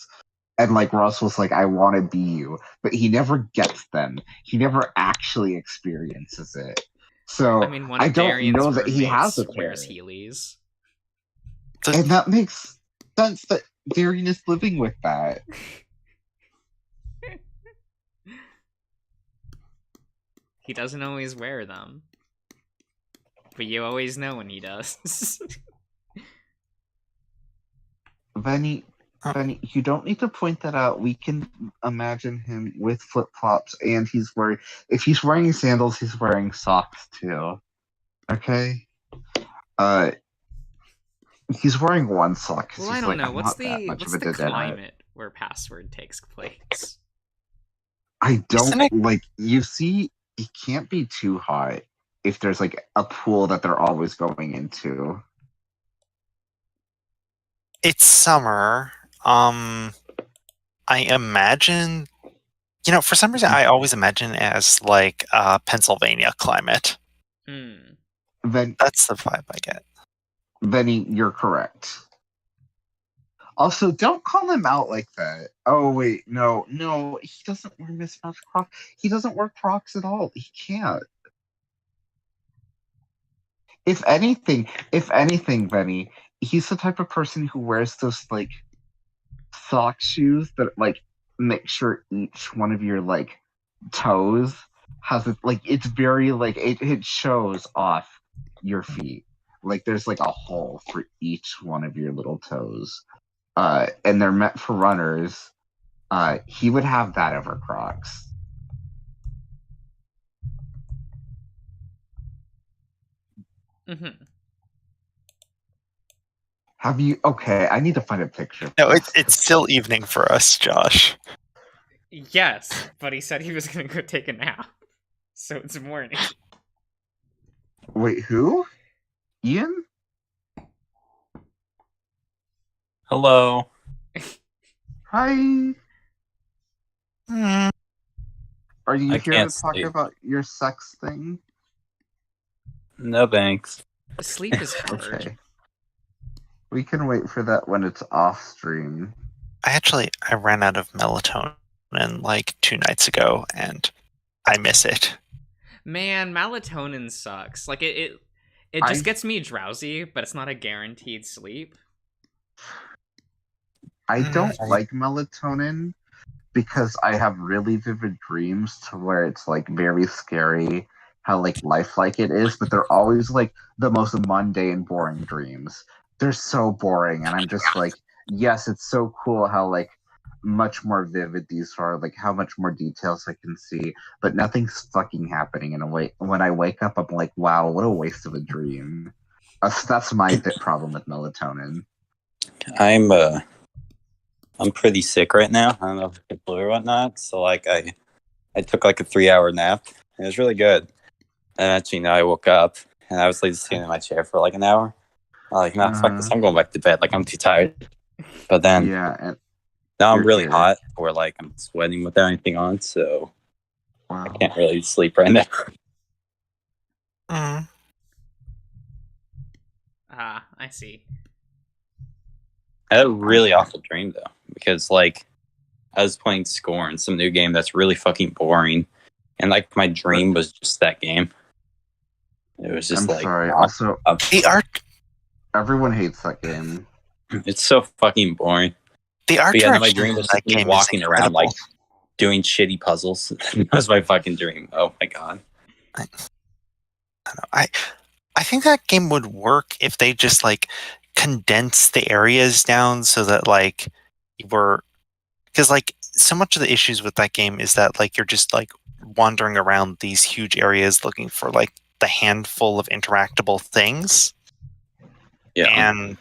And like Ross was like, I want to be you, but he never gets them. He never actually experiences it. So I mean, one I of don't Darian's know that he has roommates a pair. wears Heelys. And that makes sense that Darian is living with that. He doesn't always wear them. But you always know when he does. Benny, you don't need to point that out. We can imagine him with flip flops, and if he's wearing sandals, he's wearing socks too. Okay? He's wearing one sock because Well, I he's don't like, know. I'm What's not that much what's of a the degenerate. climate where Password takes place? I Isn't don't it- like, you see, it can't be too hot if there's like a pool that they're always going into. It's summer. I imagine, for some reason, I always imagine it as like Pennsylvania climate. Then That's the vibe I get. Benny, you're correct. Also, don't call him out like that. Oh wait, no, he doesn't wear mismatched Crocs. He doesn't wear Crocs at all. He can't. If anything, Benny, he's the type of person who wears those like sock shoes that like make sure each one of your like toes has it like it's very like it shows off your feet. Like there's like a hole for each one of your little toes. And they're meant for runners. He would have that over Crocs. Mm-hmm. Have you? Okay, I need to find a picture. Of No, this. it's still evening for us, Josh. Yes, but he said he was gonna go take a nap, so it's morning. Wait, who? Ian? Hello. Hi. Hmm. Are you I here can't to talk sleep. about your sex thing? No thanks. Sleep is hard. Okay. We can wait for that when it's off stream. I ran out of melatonin like 2 nights ago, and I miss it. Man, melatonin sucks. Like it just gets me drowsy, but it's not a guaranteed sleep. I don't like melatonin because I have really vivid dreams to where it's like very scary how like lifelike it is, but they're always like the most mundane, boring dreams. They're so boring, and I'm just like, yes, it's so cool how like much more vivid these are, like how much more details I can see, but nothing's fucking happening in a way. When I wake up, I'm like, wow, what a waste of a dream. That's my problem with melatonin. I'm pretty sick right now. I don't know if it's the flu or whatnot. So like I took like a 3-hour nap. And it was really good. And actually now I woke up and I was like sitting in my chair for like an hour. I'm like, nah, fuck this. I'm going back to bed. Like I'm too tired. But then Yeah, and now I'm you're really here. hot or like I'm sweating without anything on, so wow. I can't really sleep right now. Mm. Ah, I see. I had a really awful dream though, because like I was playing Scorn, some new game that's really fucking boring, and like my dream was just that game. It was just I'm like sorry. Also, The art everyone hates that game. it's so fucking boring. the art But yeah, then my direction dream in was that just me game is walking around like incredible. doing shitty puzzles. That was my fucking dream. Oh my god. I think that game would work if they just like condense the areas down so that like you were, because like so much of the issues with that game is that like you're just like wandering around these huge areas looking for like the handful of interactable things. Yeah. And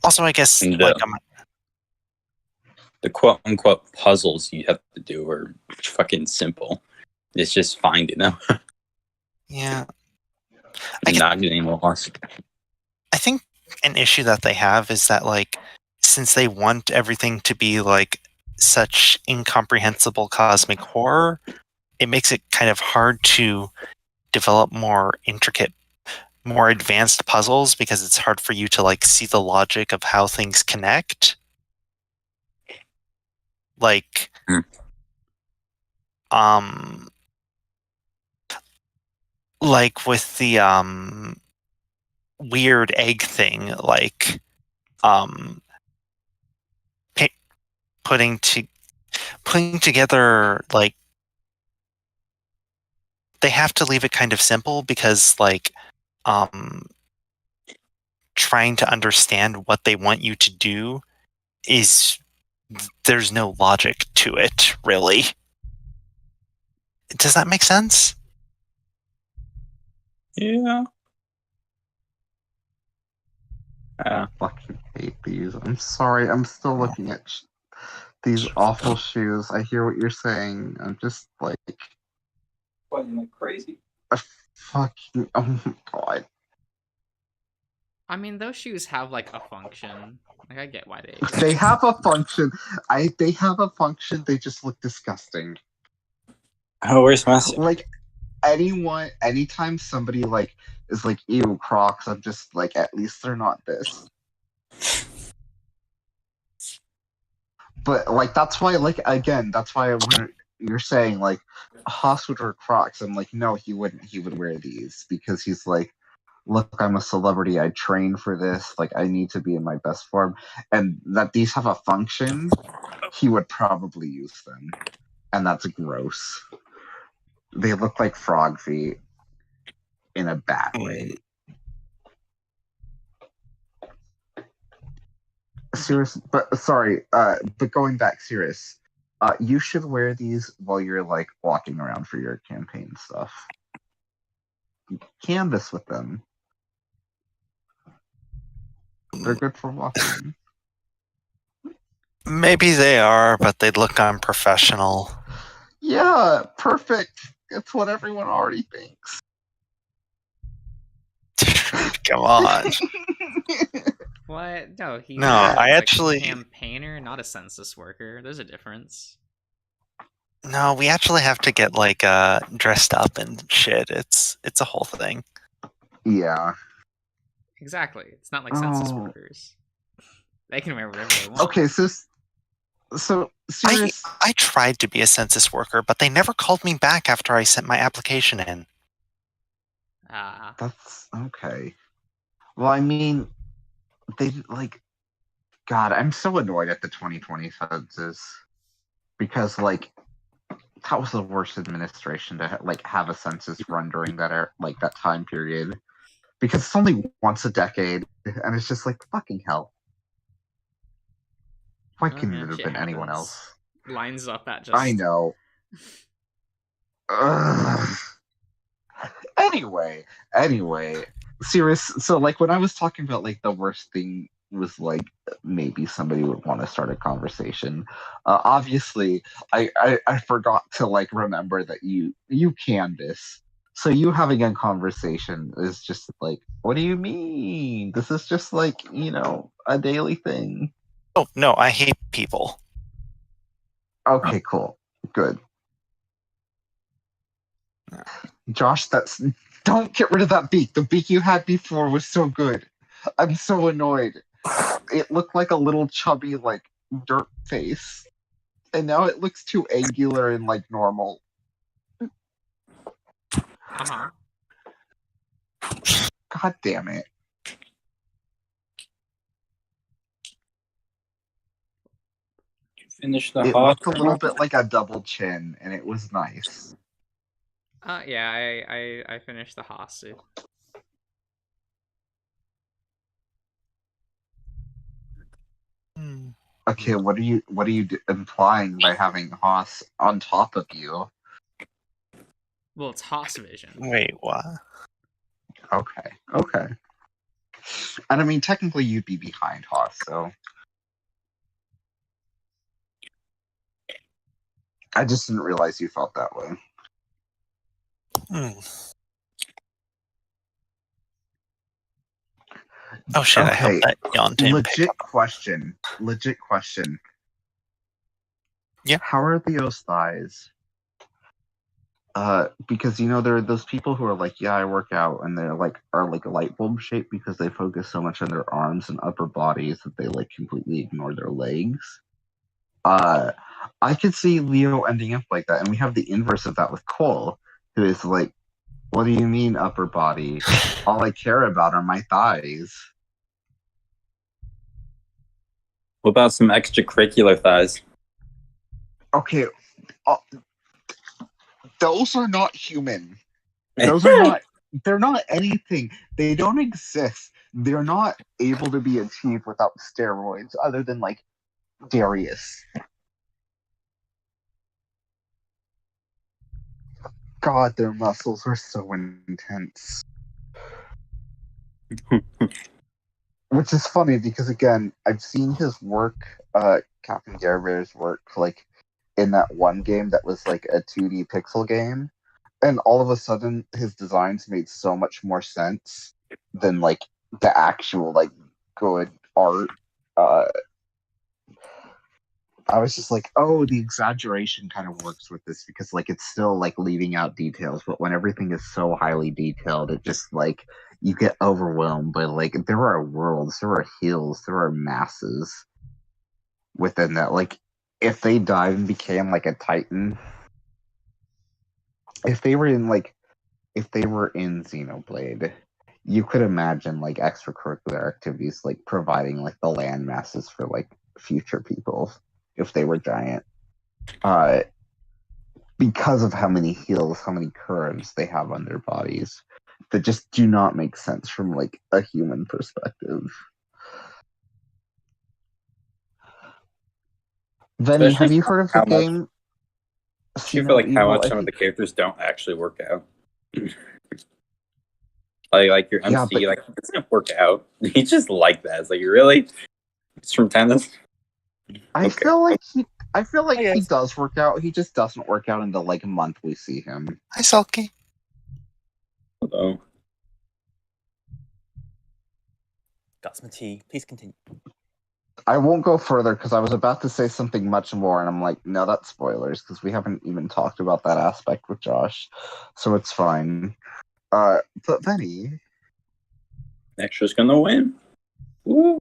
also I guess And like the quote unquote puzzles you have to do are fucking simple. It's just finding them yeah, and not getting lost. I think an issue that they have is that like since they want everything to be like such incomprehensible cosmic horror, it makes it kind of hard to develop more intricate, more advanced puzzles because it's hard for you to like see the logic of how things connect. Like like with the weird egg thing, like putting together, like they have to leave it kind of simple because like trying to understand what they want you to do is there's no logic to it, really. Does that make sense? Yeah. I fucking hate these. I'm sorry. I'm still looking at these awful shoes. I hear what you're saying. I'm just like, Fucking crazy. fucking. Oh my god. I mean, those shoes have like a function. Like I get why they exist. They have a function. They have a function. They just look disgusting. Oh, where's my Like anytime somebody like is like, ew, Crocs, I'm just like, at least they're not this. But like that's why, like again, that's why when you're saying like Haas would wear Crocs, I'm like, no, he wouldn't. He would wear these because he's like, look, I'm a celebrity. I train for this. Like I need to be in my best form, and that these have a function. He would probably use them, and that's gross. They look like frog feet in a bad way. Serious, but sorry, but going back serious, you should wear these while you're like walking around for your campaign stuff. Canvas with them. They're good for walking. Maybe they are, but they'd look unprofessional. Yeah, perfect. It's what everyone already thinks. Come on. What? No, he's No, a, I he's actually- a campaigner, not a census worker. There's a difference. No, we actually have to get like dressed up and shit. It's a whole thing. Yeah. Exactly. It's not like census Oh. workers. They can wear whatever they want. Okay, so serious. I tried to be a census worker, but they never called me back after I sent my application in. Ah. That's okay. Well, I mean, they like. God, I'm so annoyed at the 2020 census because like that was the worst administration to like have a census run during that that time period because it's only once a decade and it's just like fucking hell. Why Oh, couldn't yeah, it have shit been anyone happens. else? Lines up at just. I know. Ugh. Anyway, serious. So like when I was talking about like the worst thing was like maybe somebody would want to start a conversation. Obviously, I forgot to like remember that you canvas. So you having a conversation is just like, what do you mean? This is just like a daily thing. Oh no, I hate people. Okay, cool, good. Josh, don't get rid of that beak. The beak you had before was so good. I'm so annoyed. It looked like a little chubby like dirt face, and now it looks too angular and like normal. Uh-huh. God damn it! Finish the It hot. looked a little bit like a double chin, and it was nice. Yeah, I finished the Hasu. Okay, what are you implying by having Haas on top of you? Well, it's Haas vision. Wait, what? Okay. And I mean, technically, you'd be behind Haas, so I just didn't realize you felt that way. Oh shit! I hope Okay. that yawn didn't pick Legit up. question. Yeah. How are Theo's thighs? Because there are those people who are like, yeah, I work out, and they're like are like a light bulb shape because they focus so much on their arms and upper bodies that they like completely ignore their legs. I could see Leo ending up like that, and we have the inverse of that with Cole, who is like, what do you mean upper body? All I care about are my thighs. What about some extracurricular thighs? Okay, those are not human. Those are not. They're not anything. They don't exist. They're not able to be achieved without steroids, other than like Darius. God, their muscles are so intense. Which is funny because again, I've seen his work, Captain Garebear's work, like in that one game that was like a 2D pixel game, and all of a sudden his designs made so much more sense than like the actual like good art. I was just like, oh, the exaggeration kind of works with this because like it's still like leaving out details, but when everything is so highly detailed, it just like you get overwhelmed by like there are worlds, there are hills, there are masses within that. Like if they died and became like a Titan, if they were in Xenoblade, you could imagine like extracurricular activities like providing like the land masses for like future people if they were giant. Because of how many heals, how many currents they have on their bodies that just do not make sense from like a human perspective. Venny, have Especially you heard of the how much game do you See feel No like how Evil? much some of the characters don't actually work out? like your Yeah, MC, but like it doesn't work out. He's just like that. It's like you really it's from tennis. I Okay. feel like Hi, he guys. does work out. He just doesn't work out in the like month we see him. Hi, Sulky. Hello. Got some tea. Please continue. I won't go further because I was about to say something much more, and I'm like, no, that's spoilers because we haven't even talked about that aspect with Josh, so it's fine. But Venny, Extra's gonna win. Woo.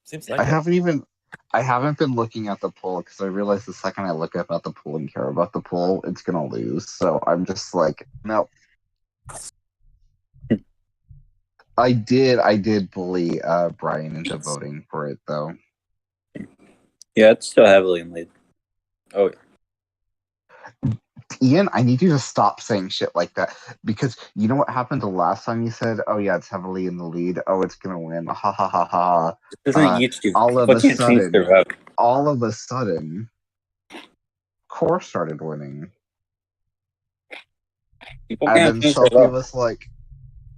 Seems I like it. haven't been looking at the poll because I realized the second I look up at the poll and care about the poll, it's gonna lose. So I'm just like, no. I did bully Brian into voting for it though. Yeah, it's still heavily in lead. Oh, Ian, I need you to stop saying shit like that because you know what happened the last time you said, "Oh yeah, it's heavily in the lead. Oh, it's gonna win." Ha ha ha ha. this isn't YouTube. All of What a can't change their sudden, Core started winning, People and can't then change their Sophie vote. was like,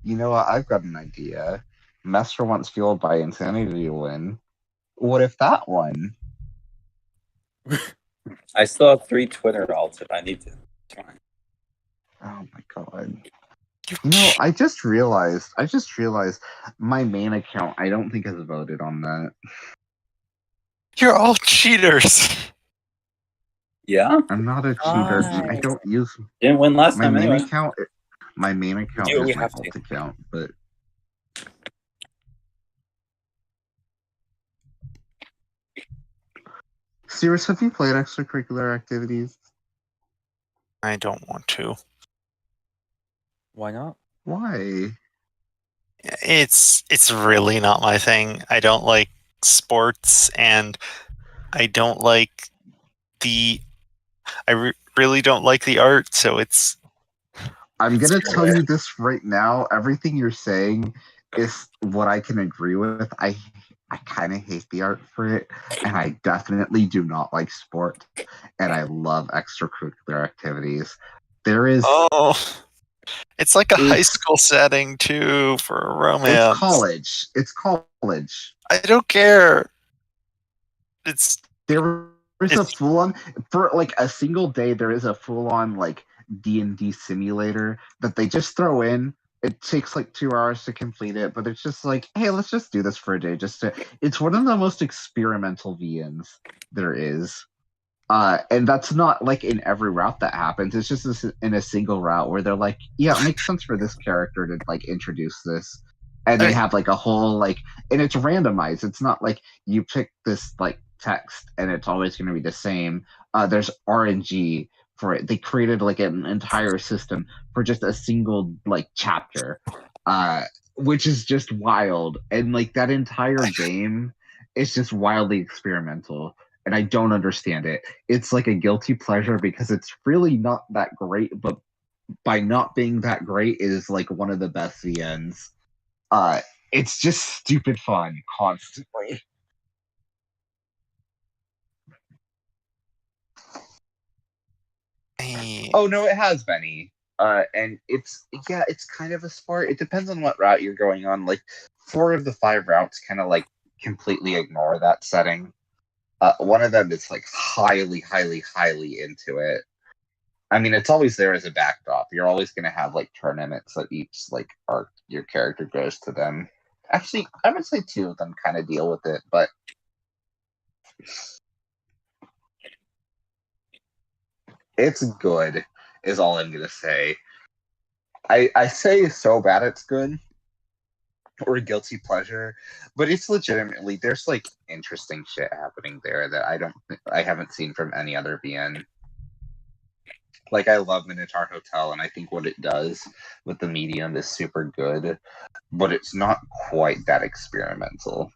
"You know what? I've got an idea. Messer wants Fueled by Insanity to win. What if that won?" I still have 3 Twitter alts if I need to. It's fine. Oh my god. You know, I just realized my main account I don't think has voted on that. You're all cheaters. Yeah, I'm not a cheater. I Guys. don't use didn't win last my time main anyway. account. My main account do what we is my have to. alt account, but Sirius, have you played extracurricular activities? I don't want to. Why not? Why? It's really not my thing. I don't like sports, and I don't like the. Really don't like the art. So it's. I'm It's gonna tell rare. you this right now. Everything you're saying is what I can agree with. I kind of hate the art for it, and I definitely do not like sport, and I love extracurricular activities. There is Oh, it's like a high it's school setting too for a it's romance. college. It's college. I don't care. It's There is a It's- full on for like a single day. There is a full on like D&D simulator that they just throw in. It takes like 2 hours to complete it, but it's just like, hey, let's just do this for a day. It's one of the most experimental VNs there is. And that's not like in every route that happens. It's just in a single route where they're like, yeah, it makes sense for this character to like introduce this. And they I- have like a whole like, and it's randomized. It's not like you pick this like text and it's always going to be the same. There's RNG for it. They created like an entire system for just a single like chapter, which is just wild. And like that entire game is just wildly experimental. And I don't understand it. It's like a guilty pleasure because it's really not that great, but by not being that great, it is like one of the best VNs. It's just stupid fun constantly. Oh no, it has Benny. And it's kind of a sport. It depends on what route you're going on. Like 4 of the 5 routes kind of like completely ignore that setting. One of them is like highly, highly, highly into it. I mean, it's always there as a backdrop. You're always going to have like tournaments that each like arc your character goes to them. Actually, I would say 2 of them kind of deal with it, but it's good. Is all I'm going to say. I say so bad it's good or a guilty pleasure, but it's legitimately there's like interesting shit happening there that I haven't seen from any other VN. Like I love Minotaur Hotel, and I think what it does with the medium is super good, but it's not quite that experimental.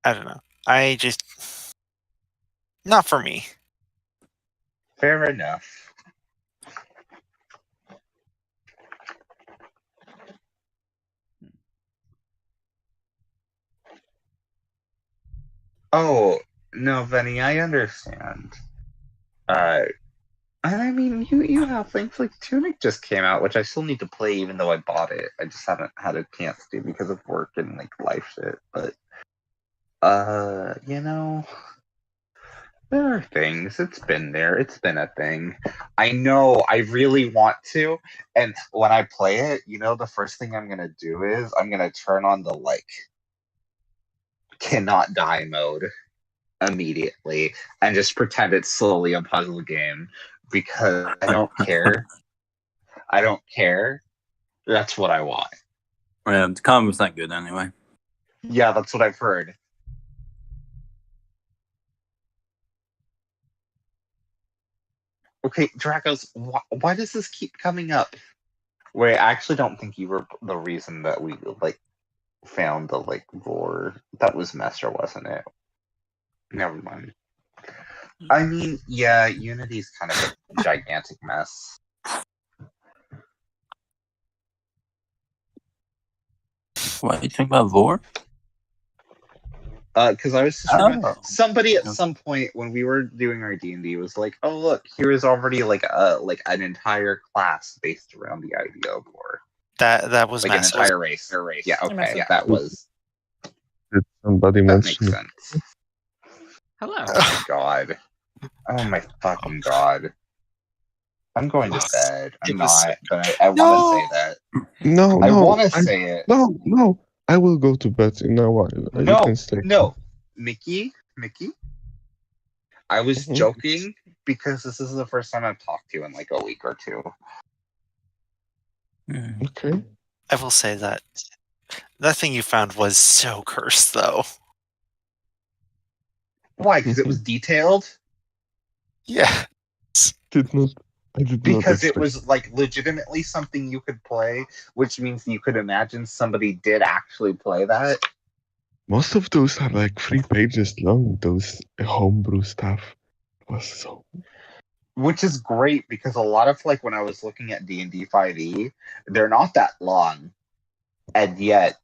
I don't know. I just not for me. Fair enough. Oh, no, Venny, I understand. And I mean, you have things like Tunic just came out, which I still need to play, even though I bought it. I just haven't had a chance to because of work and like life shit. But you know, there are things. It's been there. It's been a thing. I know. I really want to, and when I play it, you know, the first thing I'm gonna do is I'm gonna turn on the like cannot die mode immediately and just pretend it's slowly a puzzle game because I don't care. I don't care. That's what I want. Yeah, the combo's not good anyway. Yeah, that's what I've heard. Okay, Dracos, why does this keep coming up? Wait, I actually don't think you were the reason that we like found the like lore. That was Messer, wasn't it? Never mind. I mean, yeah, Unity's kind of a gigantic mess. What, you think about lore? Because I was just Oh. somebody at some point when we were doing our D&D was like, "Oh look, here is already like an entire class based around the idea of lore, That was like an massive. entire race." Yeah, okay, Massive. yeah, that Did somebody makes mention it? sense. Hello. Oh my god! Oh my fucking god! I'm going to bed. I'm It was- not, but I want to say that. No, I no, want to say it. no. I will go to bed in a while. You No, can stay. no, Mickey. I was Mhm. joking because this is the first time I've talked to you in like a week or two. Hmm. Okay. I will say that thing you found was so cursed, though. Why? Because it was detailed? Yeah. Did not. I did not Because it expect. was like legitimately something you could play, which means you could imagine somebody did actually play that. Most of those are like 3 pages long. Those homebrew stuff was so. Which is great because a lot of like when I was looking at D&D 5e, they're not that long. And yet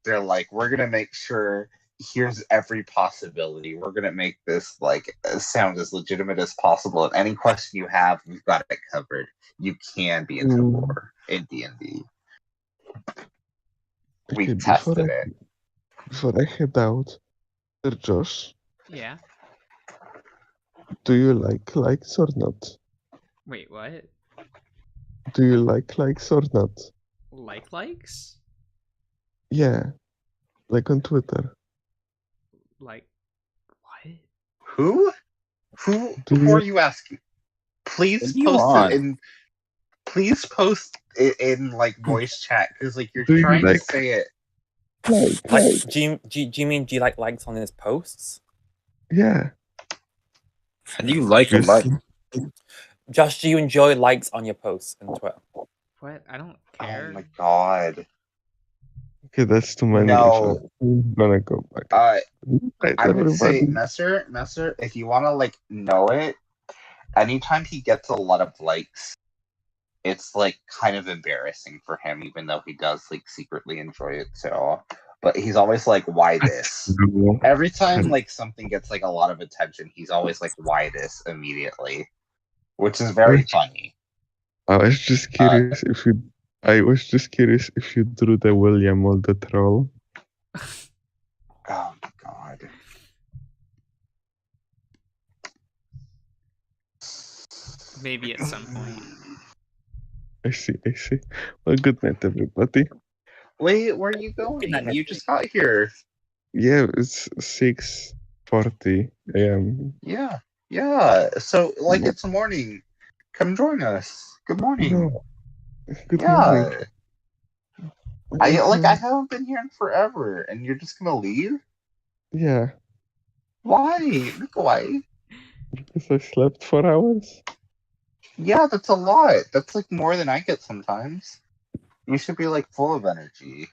they're like, we're gonna make sure here's every possibility. We're gonna make this like sound as legitimate as possible. And any question you have, we've got it covered. You can be into lore in D&D. We Okay, tested it. before I head out, Josh, Yeah. do you like likes or not? Wait, what? Do you like likes or not? Likes? Yeah, like on Twitter. Like what? Who Do who you? are you asking? Please What do you post want? it in. Please post it in like voice chat because like you're Do you trying like- to say it. Like, do you mean do you like likes on his posts? Yeah. How do you like or like? Josh, do you enjoy likes on your posts on Twitter? What? I don't Oh care. my god. Okay, that's too many. No. I'm gonna go back. Right, I would say everybody. Messer, if you want to like know it, anytime he gets a lot of likes, it's like kind of embarrassing for him, even though he does like secretly enjoy it too. But he's always like, "Why this?" Every time like something gets like a lot of attention, he's always like, "Why this?" immediately, which is very funny. I was just curious if you. I was just curious if you drew the William or the troll. Oh my god. Maybe at some point. I see. Well, good night, everybody. Wait, where are you going? night, You Messi. just got here. Yeah, it's 6:40 a.m. Yeah. So like it's morning. Come join us. Good morning. No. Good Yeah. morning. I haven't been here in forever, and you're just gonna leave? Yeah, Why? Why? because I slept 4 hours. Yeah, that's a lot. That's like more than I get sometimes. You should be like full of energy.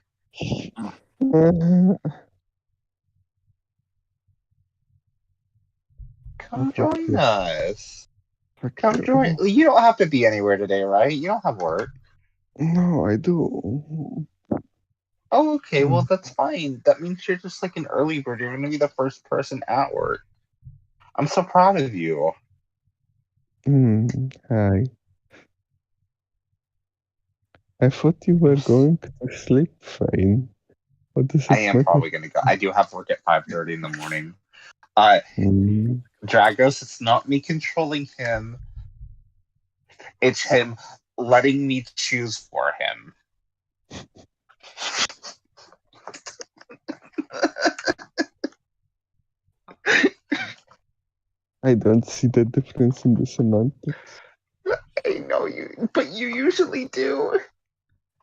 Come Fuck join you. us. Fuck Come you. join. You don't have to be anywhere today, right? You don't have work. No, I do. Oh, okay. Well, that's fine. That means you're just like an early bird. You're gonna be the first person at work. I'm so proud of you. Hi. I thought you were going to sleep fine. What does I it am matter? probably gonna go. I do have work at 5:30 in the morning. Mm, Dragos, it's not me controlling him. It's him letting me choose for him. I don't see the difference in the semantics. I know you, but you usually do.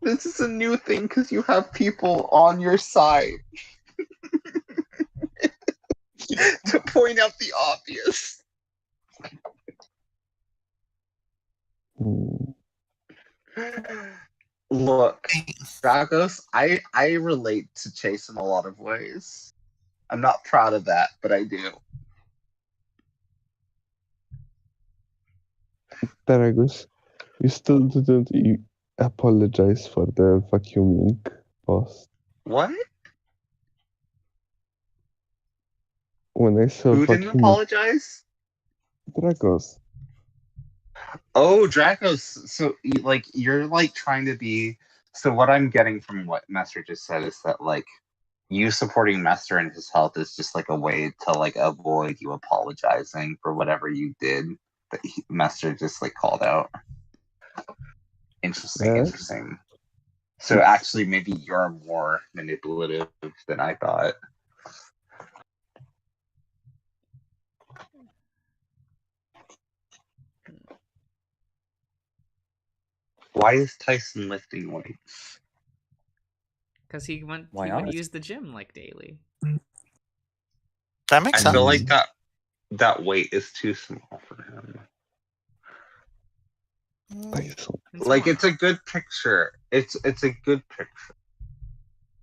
This is a new thing because you have people on your side to point out the obvious. Mm, Look, Dragos, I relate to Chase in a lot of ways. I'm not proud of that, but I do. Taragus, you still didn't apologize for the vacuuming post. What? When I saw Who didn't vacuuming apologize? Dragos, Oh, Dracos. So, you're like trying to be. So, what I'm getting from what Messer just said is that, like, you supporting Messer and his health is just like a way to, like, avoid you apologizing for whatever you did that Messer just, like, called out. Interesting, yeah? interesting. So, actually, maybe you're more manipulative than I thought. Why is Tyson lifting weights? Because he Why would not? use the gym like daily. That makes I sense. feel like that weight is too small for him. Tyson. Like, why? it's a good picture. It's a good picture.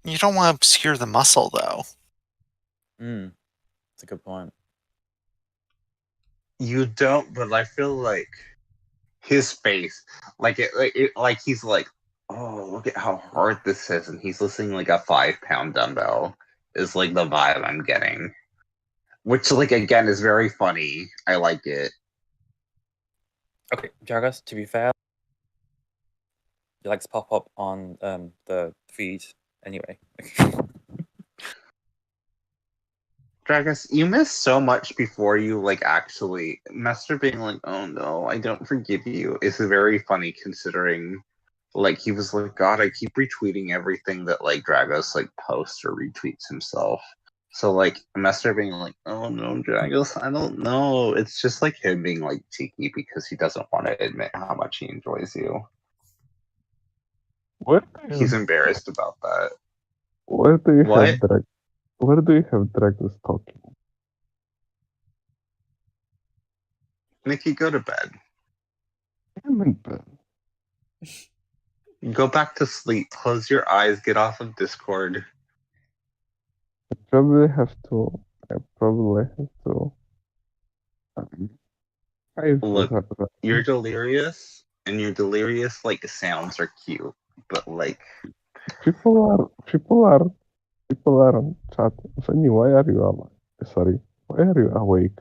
You don't want to obscure the muscle, though. That's a good point. You don't, but I feel like his face, like he's like, oh, look at how hard this is, and he's listening like a 5 pound dumbbell is like the vibe I'm getting, which like again is very funny. I like it. Okay, Jargus, to be fair, you like to pop up on the feed anyway. Dragus, you missed so much before you like actually Master being like, oh no, I don't forgive you is very funny considering like he was like, God, I keep retweeting everything that like Dragos like posts or retweets himself. So like Master being like, oh no, Dragos, I don't know. It's just like him being like cheeky because he doesn't want to admit how much he enjoys you. He's embarrassed about that. Where do you What? have Where do you have Dragos talking? Nikki, go to bed. I'm in bed. Go back to sleep. Close your eyes. Get off of Discord. I probably have to. Look, you're delirious, and your delirious like sounds are cute, but like People are on chat. Fanny, why are you sorry? Why are you awake?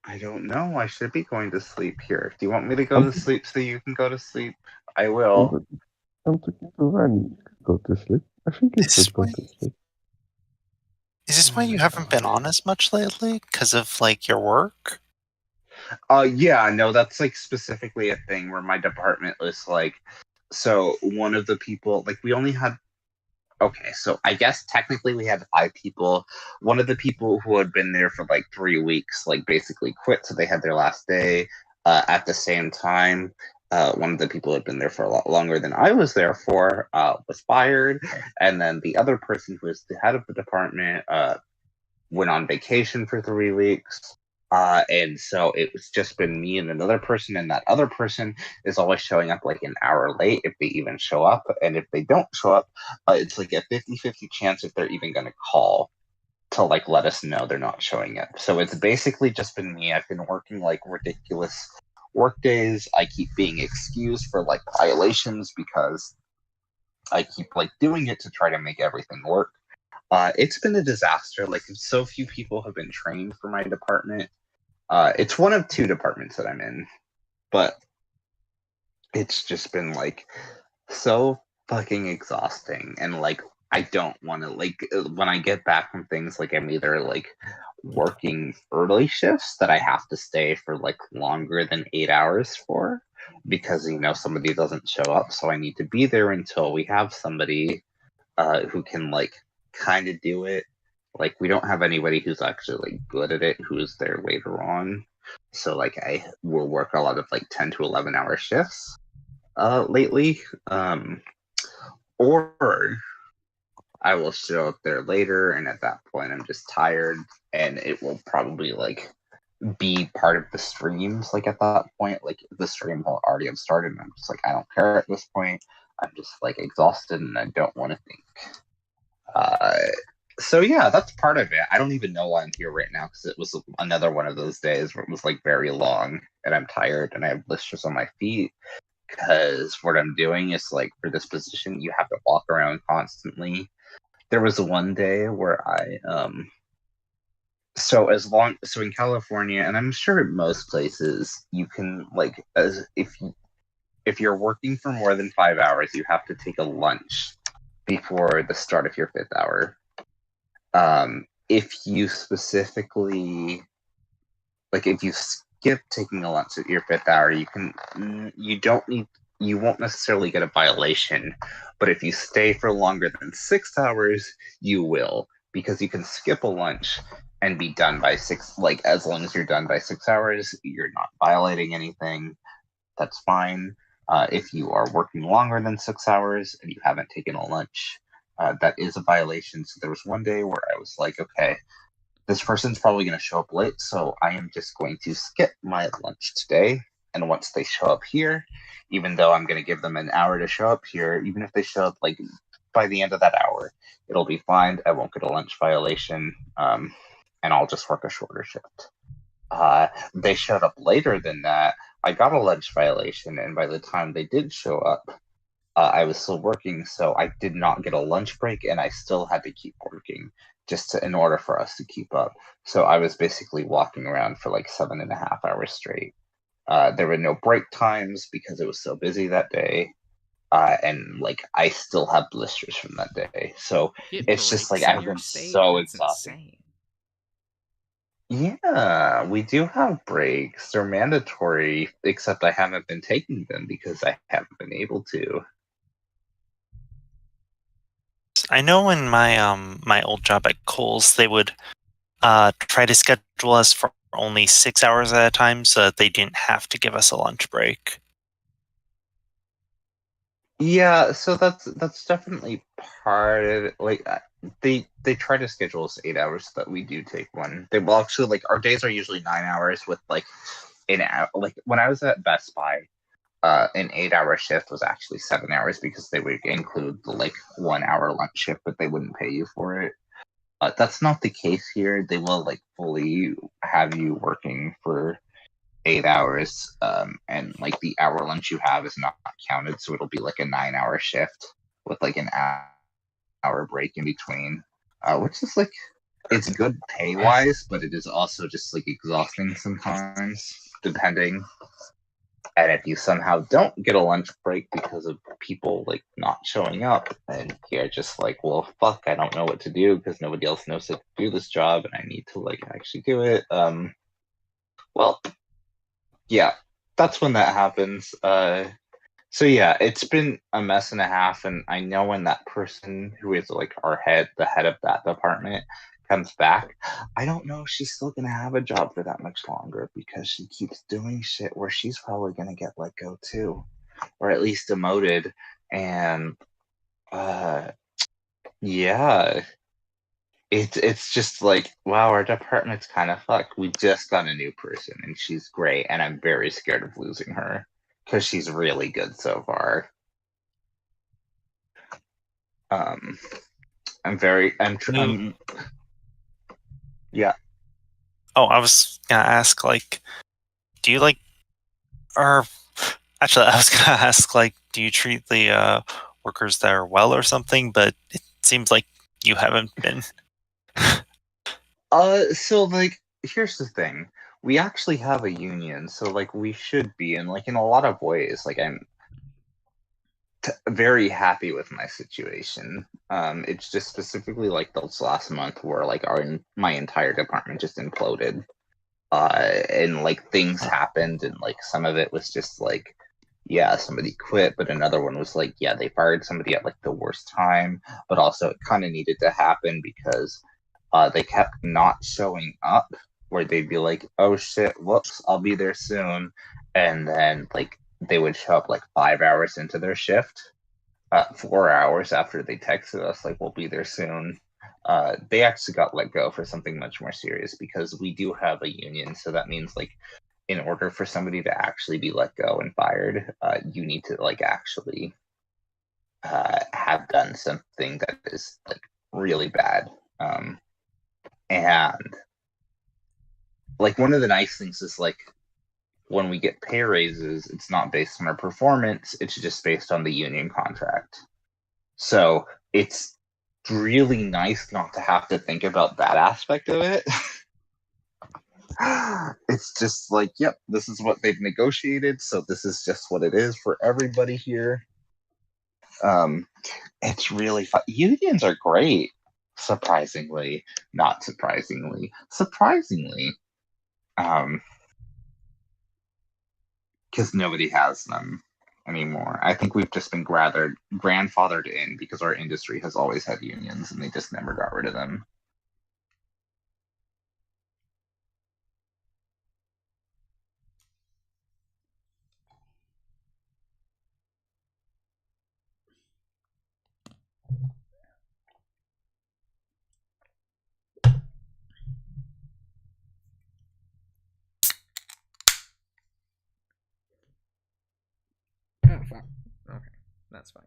I don't know. I should be going to sleep here. Do you want me to go to sleep so you can go to sleep? I will. I'm talking to Fanny. Go to sleep. I think you should go to sleep. Is this why you haven't been on as much lately? Because of like your work? Yeah, no, that's like specifically a thing where my department was like, so one of the people, like, we only had, okay, so I guess technically we had 5 people. One of the people who had been there for like 3 weeks, like, basically quit, so they had their last day. At the same time, one of the people who had been there for a lot longer than I was there for was fired, and then the other person who was the head of the department went on vacation for 3 weeks. And so it was just been me and another person, and that other person is always showing up like an hour late if they even show up. And if they don't show up, it's like a 50-50 chance if they're even going to call to like let us know they're not showing up. So it's basically just been me. I've been working like ridiculous work days. I keep being excused for like violations because I keep like doing it to try to make everything work. It's been a disaster. Like so few people have been trained for my department. It's one of 2 departments that I'm in, but it's just been like so fucking exhausting. And like I don't want to like when I get back from things, like I'm either like working early shifts that I have to stay for like longer than 8 hours for because somebody doesn't show up, so I need to be there until we have somebody who can like kind of do it. Like we don't have anybody who's actually like good at it who's there later on. So like I will work a lot of like 10 to 11 hour shifts lately. Or I will show up there later, and at that point I'm just tired, and it will probably like be part of the streams. Like at that point, like the stream will already have started, and I'm just like I don't care at this point. I'm just like exhausted, and I don't want to think. So yeah, that's part of it. I don't even know why I'm here right now because it was another one of those days where it was like very long, and I'm tired, and I have blisters on my feet. Because what I'm doing is like for this position, you have to walk around constantly. There was one day where I so in California, and I'm sure in most places, you can like as if you're working for more than 5 hours, you have to take a lunch before the start of your 5th hour. If you specifically like if you skip taking a lunch at your 5th hour, you won't necessarily get a violation, but if you stay for longer than 6 hours, you will, because you can skip a lunch and be done by 6, like as long as you're done by 6 hours, you're not violating anything. That's fine. If you are working longer than 6 hours and you haven't taken a lunch, that is a violation. So there was one day where I was like, okay, this person's probably going to show up late, so I am just going to skip my lunch today. And once they show up here, even though I'm going to give them an hour to show up here, even if they show up like by the end of that hour, it'll be fine. I won't get a lunch violation, and I'll just work a shorter shift. They showed up later than that. I got a lunch violation, and by the time they did show up, I was still working, so I did not get a lunch break, and I still had to keep working in order for us to keep up. So I was basically walking around for like 7.5 hours straight. There were no break times because it was so busy that day. And like I still have blisters from that day. So it's just like I've been so exhausted. Insane. Yeah, we do have breaks. They're mandatory, except I haven't been taking them because I haven't been able to. I know in my old job at Kohl's, they would try to schedule us for only 6 hours at a time so that they didn't have to give us a lunch break. Yeah, so that's definitely part of it. Like they try to schedule us 8 hours so that we do take one. They will actually like our days are usually 9 hours with like an hour. Like when I was at Best Buy, an 8 hour shift was actually 7 hours because they would include the like 1 hour lunch shift, but they wouldn't pay you for it. That's not the case here. They will like fully have you working for 8 hours, and like the hour lunch you have is not counted, so it'll be like a 9 hour shift with like an hour break in between, which is like it's good pay wise, but it is also just like exhausting sometimes, depending. And if you somehow don't get a lunch break because of people like not showing up, then you're just like, well, fuck, I don't know what to do because nobody else knows how to do this job, and I need to like actually do it. Well, yeah, that's when that happens. So yeah, it's been a mess and a half, and I know when that person who is like the head of that department, comes back, I don't know if she's still gonna have a job for that much longer because she keeps doing shit where she's probably gonna get let go too, or at least demoted. And yeah, it's just like, wow, our department's kind of fucked. We just got a new person and she's great, and I'm very scared of losing her because she's really good so far. Yeah. Oh, I was gonna ask, like, do you like, or actually, I was gonna ask, like, do you treat the workers there well or something? But it seems like you haven't been. So like, here's the thing. We actually have a union, so like we should be, and like in a lot of ways, like I'm very happy with my situation. It's just specifically like this last month where like my entire department just imploded. And like things happened, and like some of it was just like, yeah, somebody quit, but another one was like, yeah, they fired somebody at like the worst time, but also it kind of needed to happen because they kept not showing up, where they'd be like, oh shit, whoops, I'll be there soon, and then like they would show up like 5 hours into their shift, 4 hours after they texted us like, we'll be there soon. They actually got let go for something much more serious because we do have a union, so that means like in order for somebody to actually be let go and fired, you need to like actually have done something that is like really bad. And like one of the nice things is like when we get pay raises, it's not based on our performance, it's just based on the union contract. So it's really nice not to have to think about that aspect of it. It's just like, yep, this is what they've negotiated, so this is just what it is for everybody here. It's really fun. Unions are great, surprisingly, not surprisingly, because nobody has them anymore. I think we've just been grandfathered in because our industry has always had unions and they just never got rid of them. Oh, fuck. Okay, that's fine.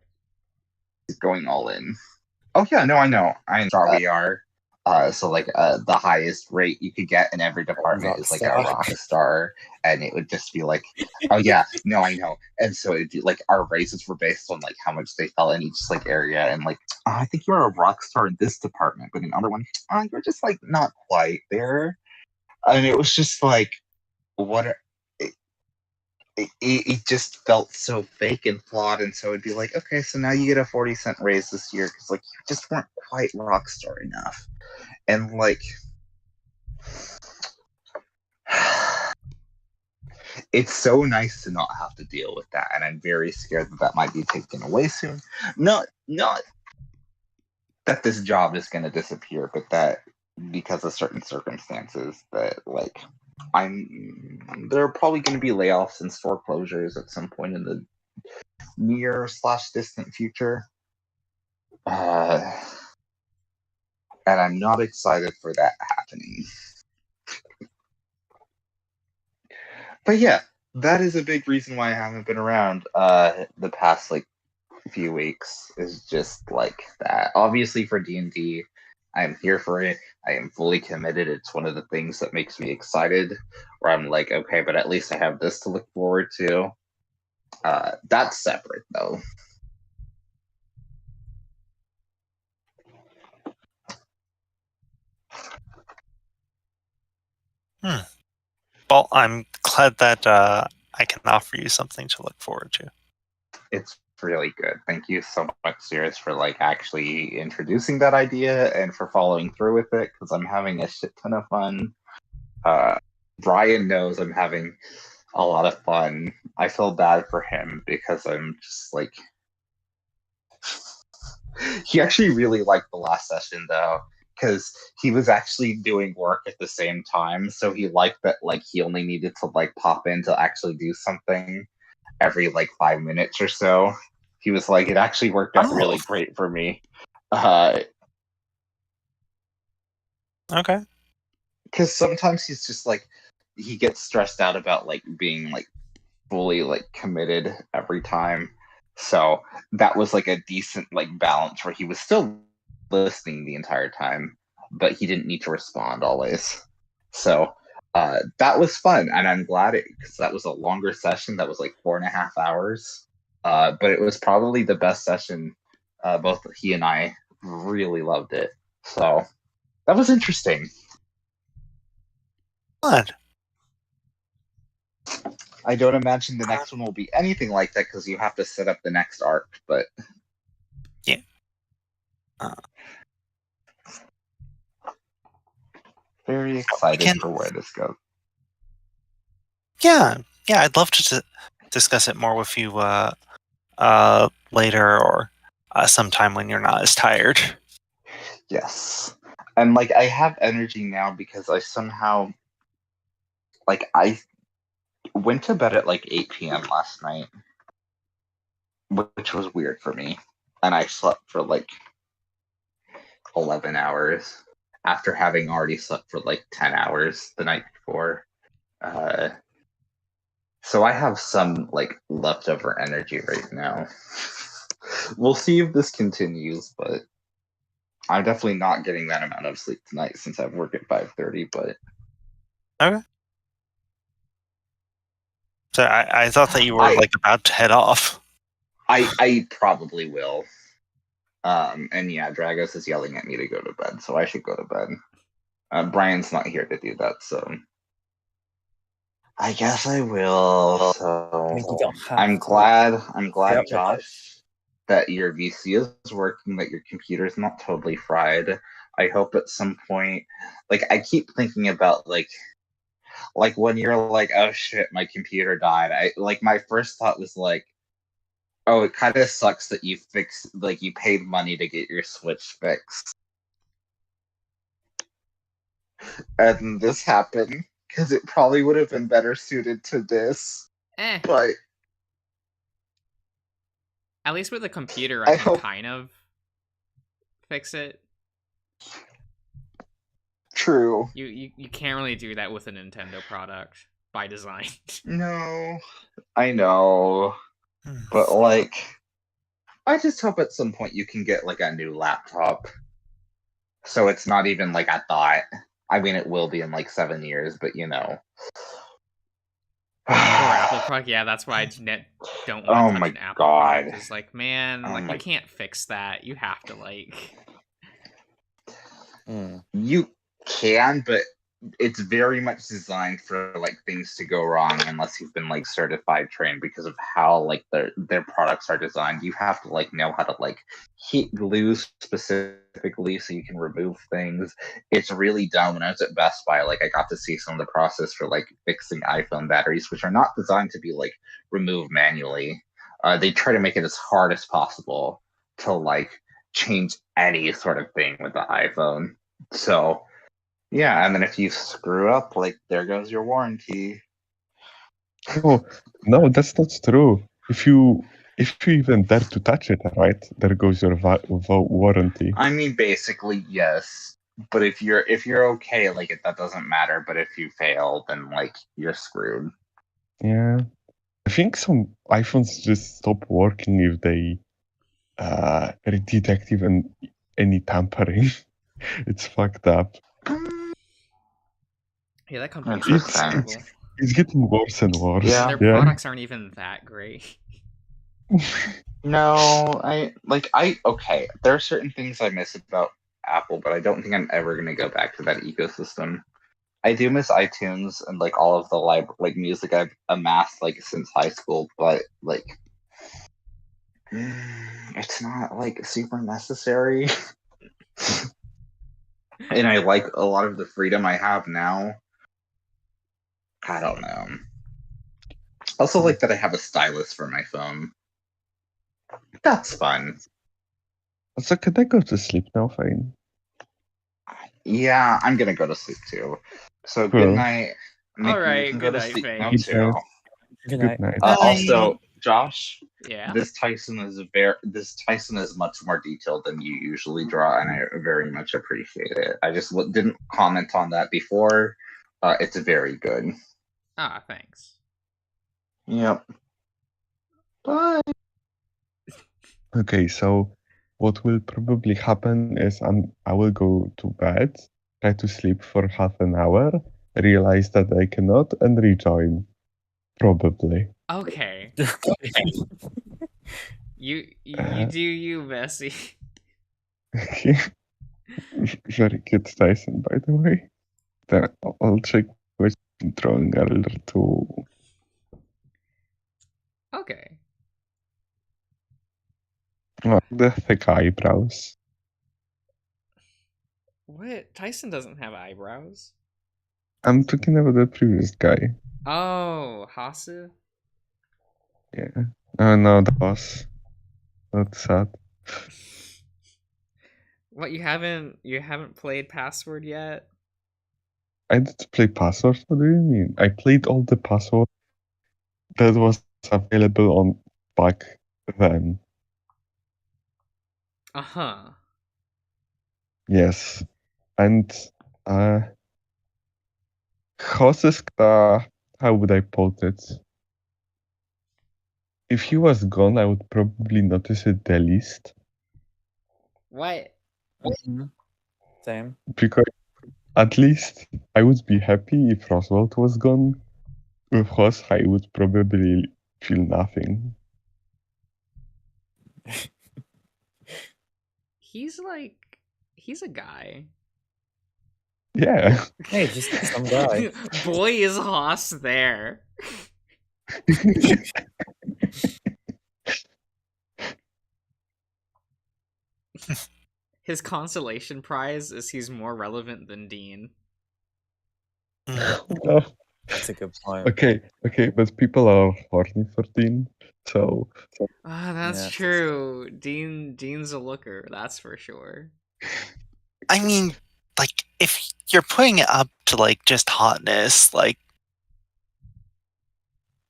Going all in. Oh yeah, no, I know. We are. So like the highest rate you could get in every department is like a rock star, and it would just be like, oh yeah, no, I know. And so it'd be like our raises were based on like how much they fell in each like area, and like, oh, I think you're a rock star in this department, but in other one, you're just like not quite there. And it was just like, what? It just felt so fake and flawed, and so it'd be like, okay, so now you get a 40-cent raise this year because like you just weren't quite rock star enough. And like, it's so nice to not have to deal with that, and I'm very scared that that might be taken away soon. Not that this job is going to disappear, but that because of certain circumstances that like there are probably going to be layoffs and store closures at some point in the near/distant future. And I'm not excited for that happening. But yeah, that is a big reason why I haven't been around the past like few weeks, is just like that. Obviously for D&D, I'm here for it. I am fully committed. It's one of the things that makes me excited, where I'm like, okay, but at least I have this to look forward to. That's separate though. Well, I'm glad that I can offer you something to look forward to. It's really good. Thank you so much, Sirius, for like actually introducing that idea and for following through with it, because I'm having a shit ton of fun. Brian knows I'm having a lot of fun. I feel bad for him because I'm just like, he actually really liked the last session though. because he was actually doing work at the same time. So he liked that like he only needed to like pop in to actually do something every like 5 minutes or so. He was like, it actually worked out really great for me. Okay. Because sometimes he's just like he gets stressed out about like being like fully like committed every time. So that was like a decent like balance where he was still listening the entire time, but he didn't need to respond always. So that was fun, and I'm glad it because that was a longer session. That was like 4.5 hours, but it was probably the best session. Both he and I really loved it. So that was interesting. Good. I don't imagine the next one will be anything like that because you have to set up the next arc, but Yeah. very excited for where this goes. Yeah, I'd love to discuss it more with you later or sometime when you're not as tired. Yes. And like I have energy now because I somehow like I went to bed at like 8 p.m. last night, which was weird for me. And I slept for like 11 hours after having already slept for like 10 hours the night before. So I have some like leftover energy right now. We'll see if this continues, but I'm definitely not getting that amount of sleep tonight since I work at 5:30, but Okay. So I thought that you were like about to head off. I probably will. And yeah, Dragos is yelling at me to go to bed, so I should go to bed. Brian's not here to do that, so I guess I will. I mean, you So don't have I'm to. glad, Yep. Josh, that your VC is working, that your computer's not totally fried. I hope at some point, like I keep thinking about like when you're like, oh shit, my computer died. I like my first thought was like, oh, it kind of sucks that you paid money to get your Switch fixed. And this happened because it probably would have been better suited to this. But at least with a computer, I I can hope- kind of fix it. True. You can't really do that with a Nintendo product by design. No, I know. But like, I just hope at some point you can get like a new laptop. So it's not even like I thought. I mean, it will be in like 7 years, but you know. Or Apple product, yeah, that's why I don't want to touch an Apple product. It's like, man, you can't fix that. You have to like. You can, but it's very much designed for like things to go wrong unless you've been like certified trained because of how like their products are designed. You have to like know how to like heat glue specifically so you can remove things. It's really dumb. When I was at Best Buy, like I got to see some of the process for like fixing iPhone batteries, which are not designed to be like removed manually. They try to make it as hard as possible to like change any sort of thing with the iPhone. So yeah, and then if you screw up, like there goes your warranty. No, that's not true. If you even dare to touch it, right, there goes your warranty. I mean, basically yes, but if you're okay, like that doesn't matter. But if you fail, then like you're screwed. Yeah, I think some iPhones just stop working if they detect even any tampering. It's fucked up. Yeah, that company's It's getting worse and worse. Yeah, their products aren't even that great. No, okay. There are certain things I miss about Apple, but I don't think I'm ever gonna go back to that ecosystem. I do miss iTunes and like all of the music I've amassed like since high school, but like it's not like super necessary. And I like a lot of the freedom I have now. I don't know. Also like that I have a stylus for my phone. That's fun. So can I go to sleep now, Fine? Yeah, I'm gonna go to sleep too. So Cool. good night. Mickey, you Alright, can good go to night, sleep now Fang. too. Good Good night. night. Also, Josh, Yeah. this Tyson is much more detailed than you usually draw, and I very much appreciate it. I just didn't comment on that before. It's very good. Ah, thanks. Yep. Bye. Okay, so what will probably happen is I will go to bed, try to sleep for half an hour, realize that I cannot, and rejoin. Probably. Okay. You Uh, do you, Bessie. Very good, Tyson, by the way. Then I'll check which drawing earlier to. Okay. Oh, the thick eyebrows. What? Tyson doesn't have eyebrows. I'm talking about the previous guy. Oh, Hasu? Yeah. Oh no, that's sad. What, you haven't played Password yet? I did play Password. What do you mean? I played all the Password that was available on back then. Uh-huh. Yes. And how would I put it? If he was gone, I would probably notice it the least. What? Mhm. Same. Because at least I would be happy if Roswell was gone. With Hoss, I would probably feel nothing. He's a guy. Yeah. Hey, just some guy. Boy, is Haas there. His consolation prize is he's more relevant than Dean. No. That's a good point. Okay, but people are horny for Dean, so Ah, that's Yeah. true. Dean's a looker, that's for sure. I mean, like, if you're putting it up to, like, just hotness, like,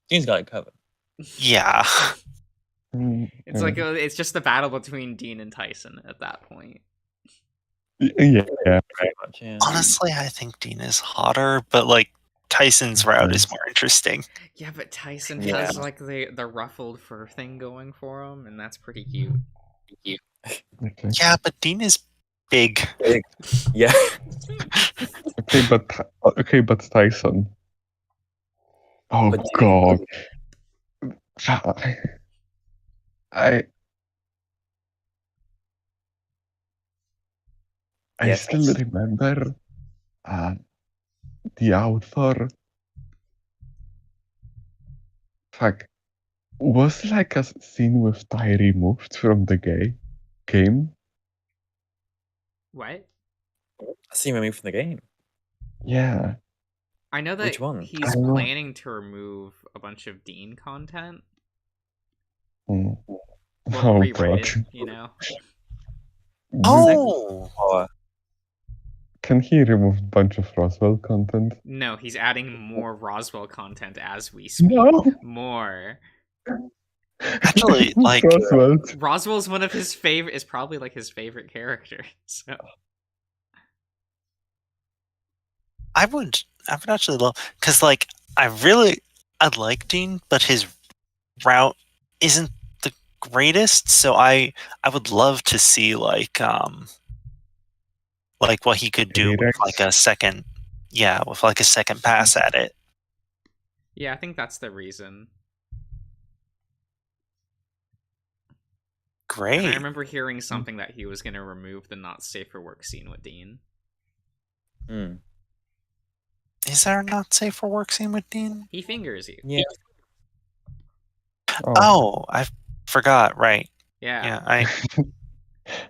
Dean's got it covered. yeah. It's like it's just the battle between Dean and Tyson at that point. yeah. Pretty much, yeah. Honestly, I think Dean is hotter, but, like, Tyson's route is more interesting. Yeah, but Tyson Yeah. has like the ruffled fur thing going for him, and that's pretty cute. Okay. Yeah, but Dean is big. Yeah. Okay, but Tyson. Oh But God. I Yes. still remember the author. Fuck. Was like a scene with Ty removed from the game? What? I see him removed from the game. Yeah. I know that Which one? he's I don't know. planning to remove a bunch of Dean content. Mm. Or Oh, rewrite God. it, you know? Oh! Can he remove a bunch of Roswell content? No, he's adding more Roswell content as we speak. No. More. Actually, like, Roswell. Roswell's one of his favorite, is probably like his favorite character. So I would actually love, because, like, I like Dean, but his route isn't the greatest, so I would love to see, like what he could do with, Rex? like, a second pass at it. yeah, I think that's the reason. Great. And I remember hearing something that he was going to remove the not safe for work scene with Dean. Hmm. Is there a not safe for work scene with Dean? He fingers you. Yeah. Oh, I forgot. Right. Yeah. Yeah.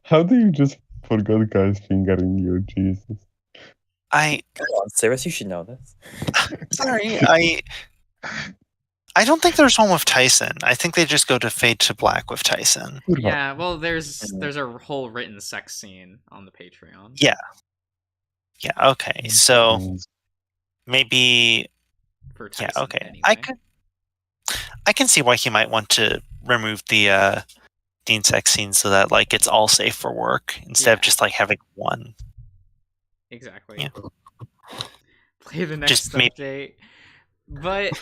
How do you just forget guys fingering you? Jesus. I Come on, Cyrus, you should know this. sorry. I don't think there's one with Tyson. I think they just go to Fade to Black with Tyson. Yeah, well, there's a whole written sex scene on the Patreon. Yeah. Yeah. Okay. So Mm, maybe. For Yeah. Tyson, Okay. anyway. I can see why he might want to remove the insect scene so that like it's all safe for work instead of Yeah. just like having one. Exactly. Yeah. Play the next Just maybe. update. But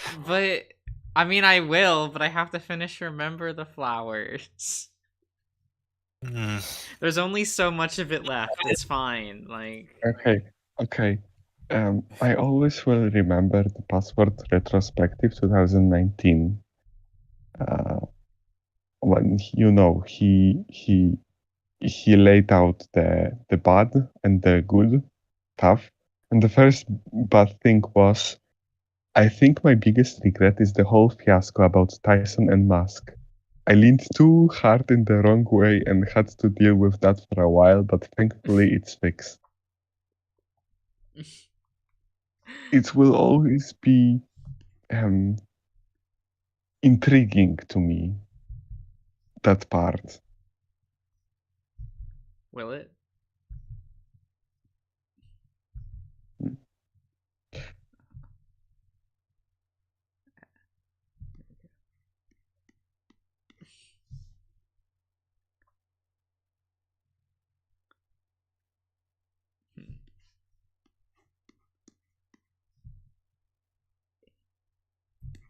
I mean I will, but I have to finish Remember the Flowers. There's only so much of it left. It's fine. Like okay. I always will remember the password retrospective 2019. When he laid out the bad and the good stuff, and the first bad thing was, I think my biggest regret is the whole fiasco about Tyson and Musk. I leaned too hard in the wrong way and had to deal with that for a while, but thankfully it's fixed. It will always be intriguing to me, that part. will it?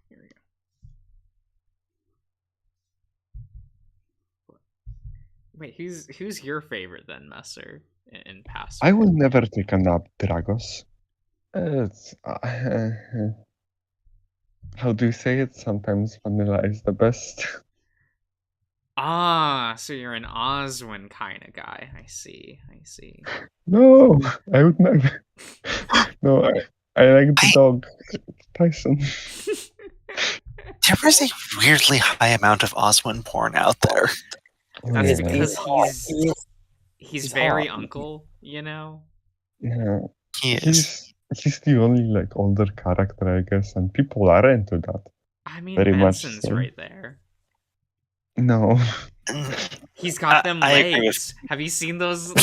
Here we go. Wait, who's your favorite then, Messer, in Password? I will never take a nap, Dragos. It's, how do you say it? Sometimes vanilla is the best. Ah, so you're an Oswin kind of guy. I see. No, I would never. No, I like the dog, Tyson. There is a weirdly high amount of Oswin porn out there. That's Yeah. because he's very hot. uncle, you know? Yeah, He is. he's the only like older character, I guess, and people are into that. I mean, Very much Benson's so. right there. No. He's got them I agree legs. Have you seen those?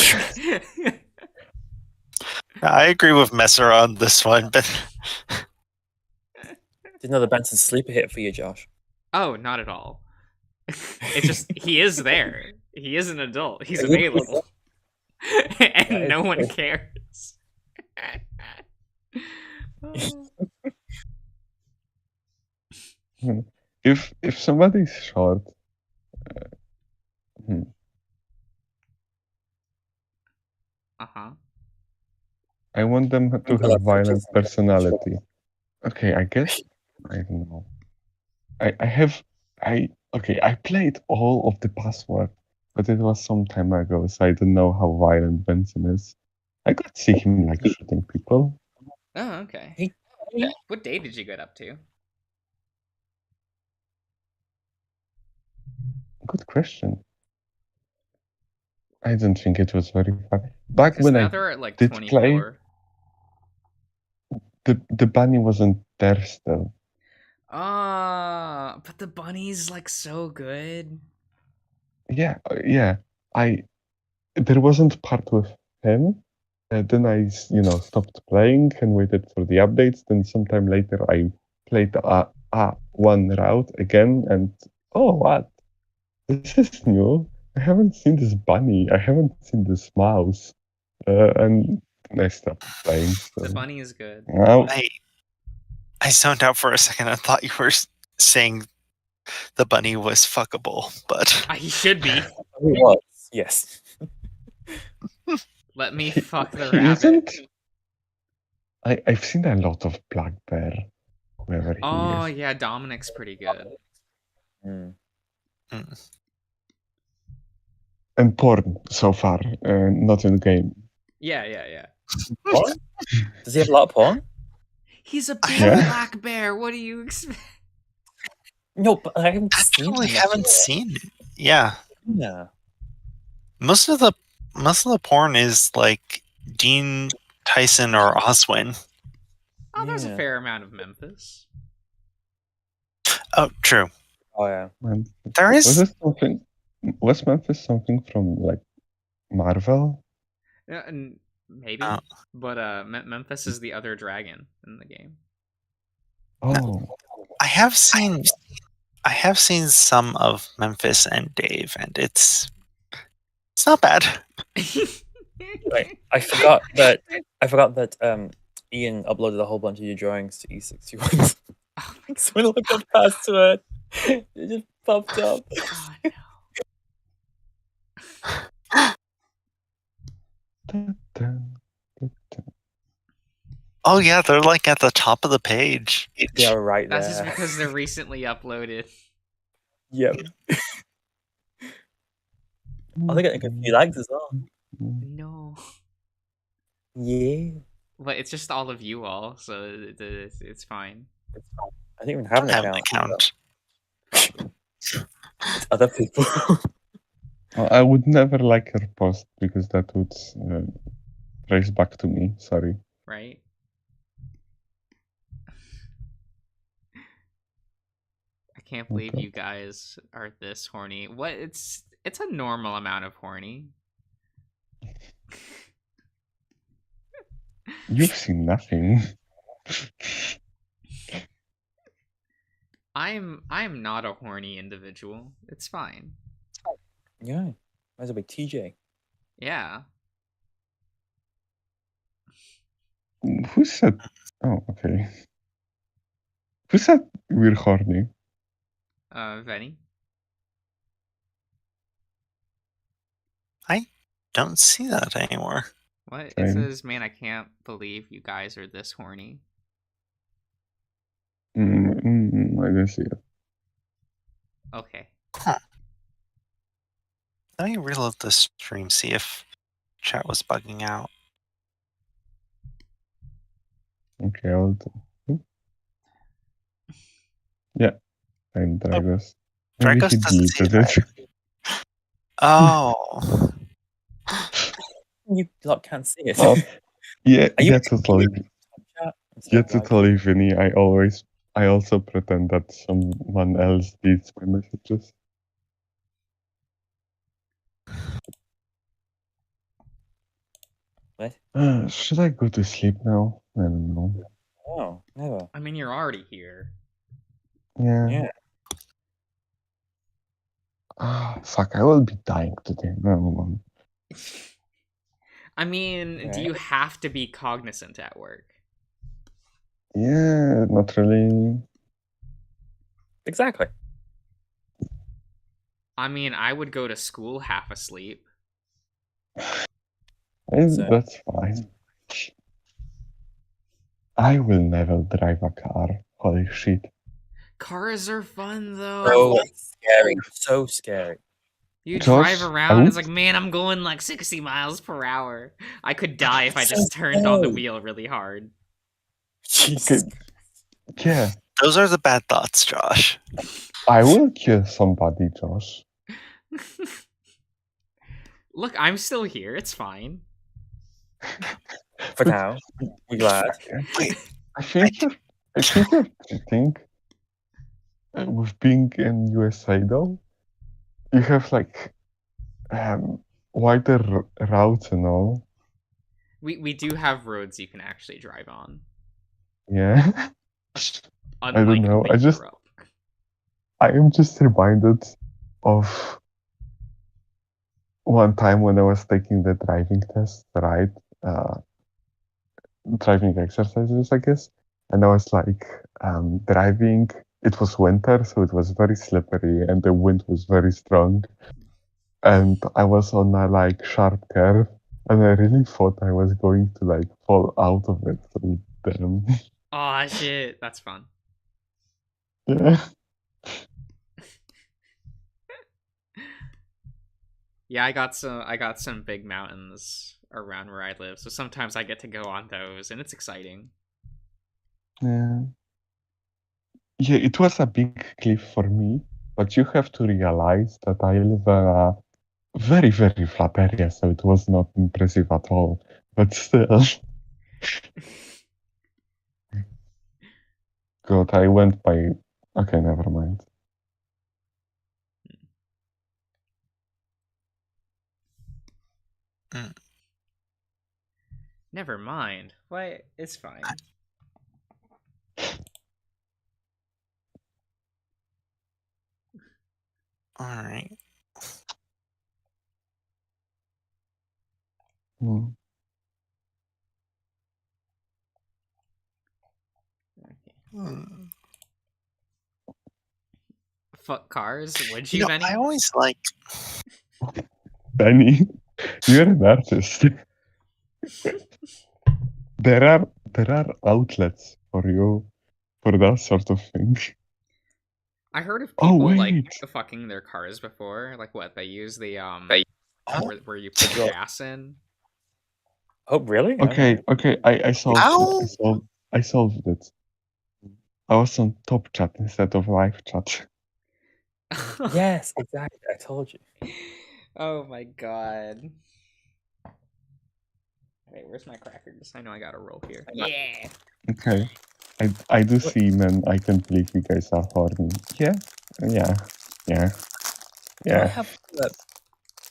I agree with Messer on this one, but Didn't know the Benson sleeper hit for you, Josh. Oh, not at all. It's just he is there. He is an adult. He's available. And no one cares. If somebody's short, I want them to have violent personality. Okay, I guess I don't know. I played all of the Password, but it was some time ago, so I don't know how violent Benson is. I could see him like shooting people. Oh, okay. What day did you get up to? Good question. I don't think it was very far. Back Because when now I they're at like did 24. play, the bunny wasn't there still. But the bunny's like so good. Yeah. There wasn't part with him. Then I, stopped playing and waited for the updates. Then sometime later I played one route again, and oh, what? This is new. I haven't seen this bunny. I haven't seen this mouse. And I stopped playing. So. The bunny is good. Now, I zoned out for a second. I thought you were saying the bunny was fuckable, but He should be. He was, yes. Let me fuck the he rabbit. isn't. I've seen a lot of Black Bear, whoever he Oh is. yeah, Dominic's pretty good. And porn so far, not in game. Yeah. What? Does he have a lot of porn? He's a big Yeah. black bear. What do you expect? No, but I haven't actually seen haven't seen it. Yeah. Yeah. Most of the porn is like Dean, Tyson, or Oswin. Oh, there's a Yeah. fair amount of Memphis. Oh, true. Oh yeah. There is. Was Memphis something from like Marvel? And maybe. Oh. But Memphis is the other dragon in the game. Oh, I have seen some of Memphis and Dave, and it's not bad. Wait, I forgot that Ian uploaded a whole bunch of your drawings to E61. Oh my So when I looked up password, it just popped up. Oh no. dun, dun, dun, dun. Oh yeah, they're like at the top of the page. They are right That's just there. because they're recently uploaded. Yep. Oh, they're getting a few likes as well. No. Yeah. But it's just all of you all, so it's fine. It's fine. I don't even I have don't an have an account. account. It's other people. I would never like her post because that would trace back to me. Sorry. Right? I can't believe you guys are this horny. What? It's a normal amount of horny. You've seen nothing. I'm not a horny individual. It's fine. Yeah. Might as well be TJ. Yeah. Who said? Oh, okay. Who said we're horny? Venny. Don't see that anymore. What? It Same. says, man, I can't believe you guys are this horny. I didn't see it. Okay. Let me reload the stream, see if chat was bugging out. Okay, I'll do. Yeah, and Dragos. Maybe Dragos he doesn't see deleted it. it. Oh. You lot can't see it. Oh, yeah, Are you yeah, totally. chat instead Yeah, of live? totally, Vinny. I also pretend that someone else reads my messages. What? Should I go to sleep now? I don't know. Oh, never. I mean, you're already here. Yeah. Yeah. Fuck, I will be dying today. No. I mean, do Right. you have to be cognizant at work? Yeah, not really. Exactly. I mean, I would go to school half asleep. So- That's fine. I will never drive a car. Holy shit. Cars are fun, though. So scary. So scary. You Josh, drive I around, it's would- like, man, I'm going like 60 miles per hour. I could die if I So just turned on the scary. wheel really hard. Jesus. Yeah, Those are the bad thoughts, Josh. I will kill somebody, Josh. Look, I'm still here. It's fine. For now. We're glad. I think you're cheating with being in USA though. You have like wider routes and all. We do have roads you can actually drive on. Yeah. Unlike I don't know. Europe. I am just reminded of one time when I was taking the driving test, right? Driving exercises, I guess. And I was like driving. It was winter, so it was very slippery, and the wind was very strong. And I was on a like sharp curve, and I really thought I was going to like fall out of it. So damn. Aw, shit. That's fun. Yeah. Yeah, I got some big mountains around where I live, so sometimes I get to go on those, and it's exciting. Yeah. Yeah, it was a big cliff for me, but you have to realize that I live in a very, very flat area, so it was not impressive at all. But still. God, I went by. Okay, never mind. Never mind. What? It's fine. All right. Hmm. Hmm. Fuck cars. Would You you, know, Benny? I always like. Benny, you're an artist. There are outlets for you for that sort of thing. I heard of Oh people like wait. fucking their cars before. Like what? They use the Oh, where you put Well- gas in. Oh, really? Okay, I solved Ow! it. I solved it. I was on top chat instead of live chat. Yes, exactly. I told you. Oh my god. Wait, where's my crackers? I know I got a roll here. Yeah. Okay. I do see, man. I can't believe you guys are horny. Yeah. Do I Yeah. have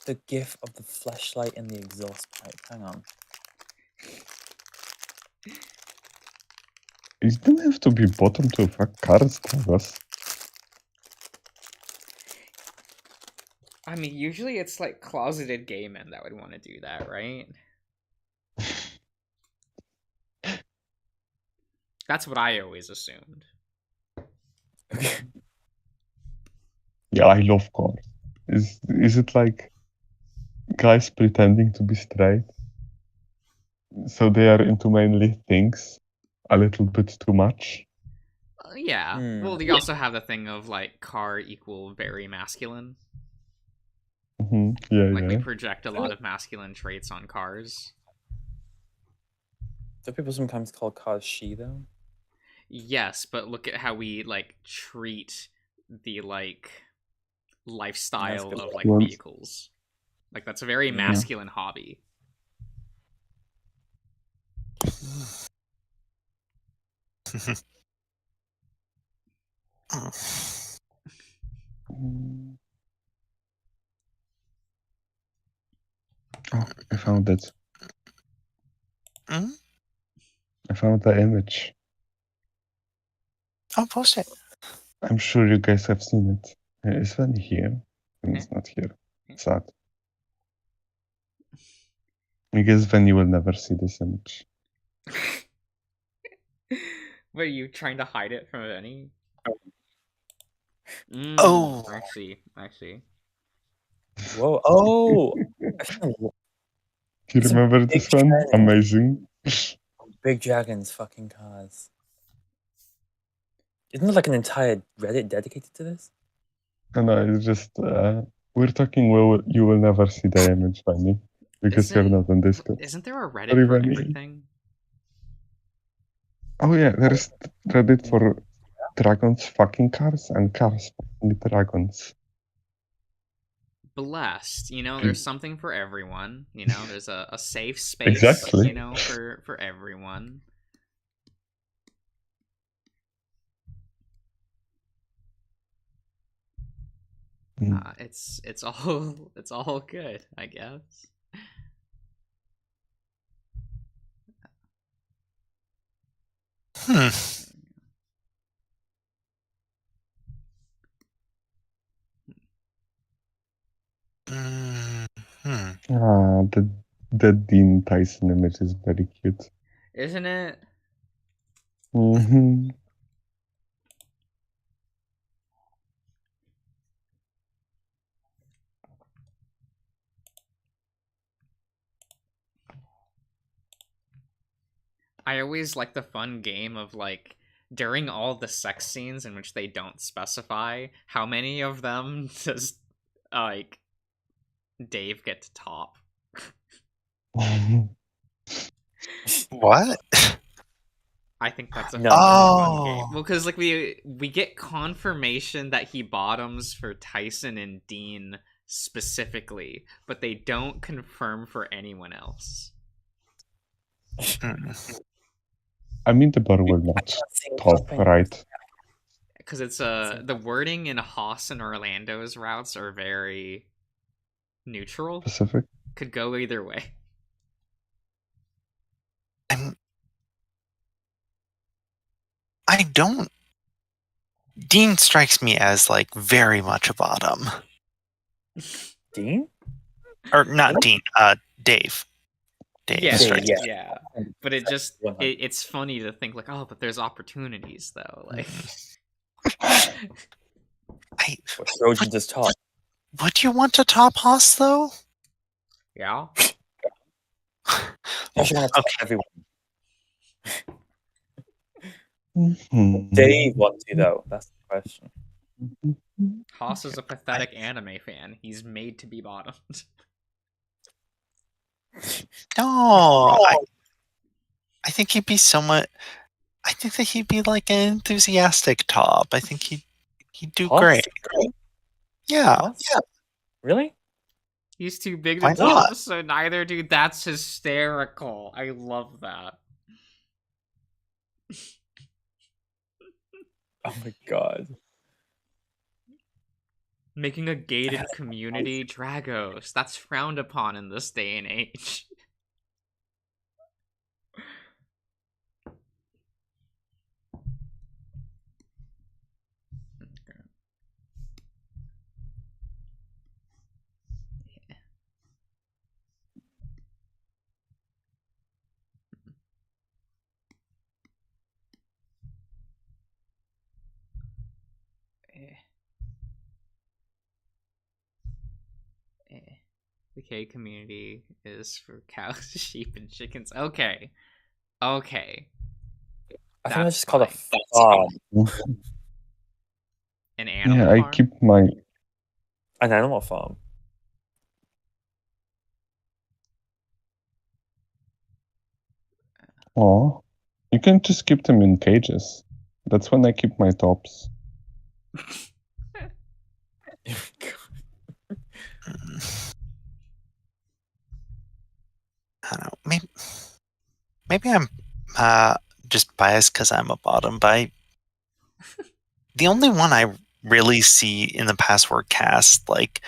the gif of the flashlight and the exhaust pipe? Hang on. It doesn't have to be bottom to fuck cars, Travis. I mean, usually it's like closeted gay men that would want to do that, right? That's what I always assumed. Yeah, I love cars. Is it like guys pretending to be straight? So they are into mainly things a little bit too much. Yeah. Well, you also have the thing of like car equal very masculine. Yeah, Like we yeah. project a lot of masculine traits on cars. Do people sometimes call cars she though? Yes, but look at how we like treat the like lifestyle Masculine. of like Once- vehicles. Like that's a very Yeah. masculine hobby. Mm. Oh, I found it. Hmm? I found the image. Oh, post it. I'm sure you guys have seen it. Is Vanny here? And it's not here. Sad. I guess Vanny will never see this image. What are you trying to hide it from any? Oh. I see. I see. Whoa! Oh, I found Do you It's a remember big this one? trend. Amazing. big dragons, fucking cars. Isn't there like an entire Reddit dedicated to this? No, it's just we're talking. You will never see the image, Vanny, because you're Isn't- not on Discord. Isn't there a Reddit Sorry, for Vanny. everything? Oh yeah, there is Reddit for dragons fucking cars and cars fucking dragons. Blessed. You know, there's something for everyone. You know, there's a safe space, Exactly. you know, for everyone. It's all it's all good, I guess. Hmm. Hmm. The Dean Tyson image is very cute. Isn't it? Mm-hmm. I always like the fun game of like during all the sex scenes in which they don't specify how many of them does like Dave get to top. What? I think that's a No. fun game. Oh. Well, because like we get confirmation that he bottoms for Tyson and Dean specifically, but they don't confirm for anyone else. I mean, the bar will not top, right? Because it's the wording in Haas and Orlando's routes are very neutral. Specific. Could go either way. I don't. Dean strikes me as like very much a bottom. Dean? Or not Dean, Dave. Dave Yeah, strikes me. yeah. But it's funny to think like, oh, but there's opportunities though. Like, What Trojan just taught. Would you want to top Haas though? yeah. I should want to tell everyone. Mhm. Dave wants to though. That's the question. Haas is a pathetic anime fan. He's made to be bottomed. No, I think he'd be somewhat. I think that he'd be like an enthusiastic top. I think he'd do Haas? great. Yeah, Haas? Really? He's too big to Why top, not? so neither dude. That's hysterical. I love that. Oh my god. Making a gated community, Dragos. That's frowned upon in this day and age. The K community is for cows, sheep, and chickens. Okay. Okay. I think that's That's just called a fine. farm. An animal Yeah, I farm? keep my. An animal farm. Oh, you can just keep them in cages. That's when I keep my tops. I don't know. Maybe I'm just biased because I'm a bottom. But the only one I really see in the password cast like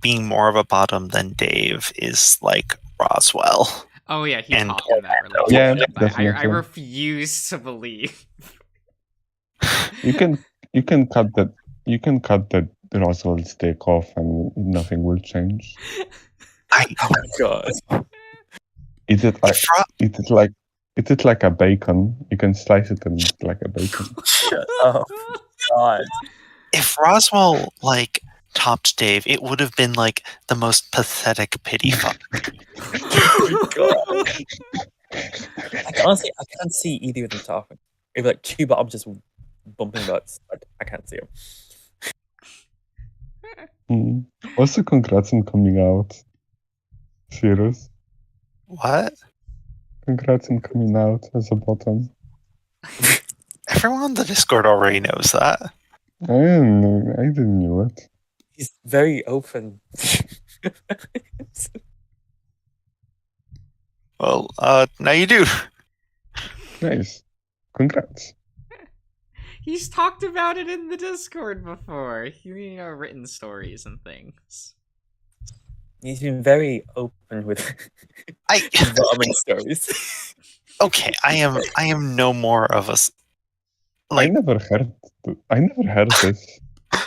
being more of a bottom than Dave is like Roswell. Oh yeah, he And- talked in that Yeah, relationship. I definitely. refuse to believe. You can cut that. You can cut the Roswell stick off, and nothing will change. Oh my god. Eat it like a bacon. You can slice it and eat like a bacon. Shut up. God. If Roswell like topped Dave, it would have been like the most pathetic pity fuck. God. Honestly, I can't see either of them talking. It'd be like two bottoms just bumping butts. I can't see them. Also, congrats on coming out. Serious. What? Congrats on coming out as a bottom. Everyone on the Discord already knows that. I didn't know it. He's very open. Well, now you do. Nice. Congrats. He's talked about it in the Discord before. Written stories and things. He's been very open with bottoming stories. Okay, I am no more of a. I never heard this.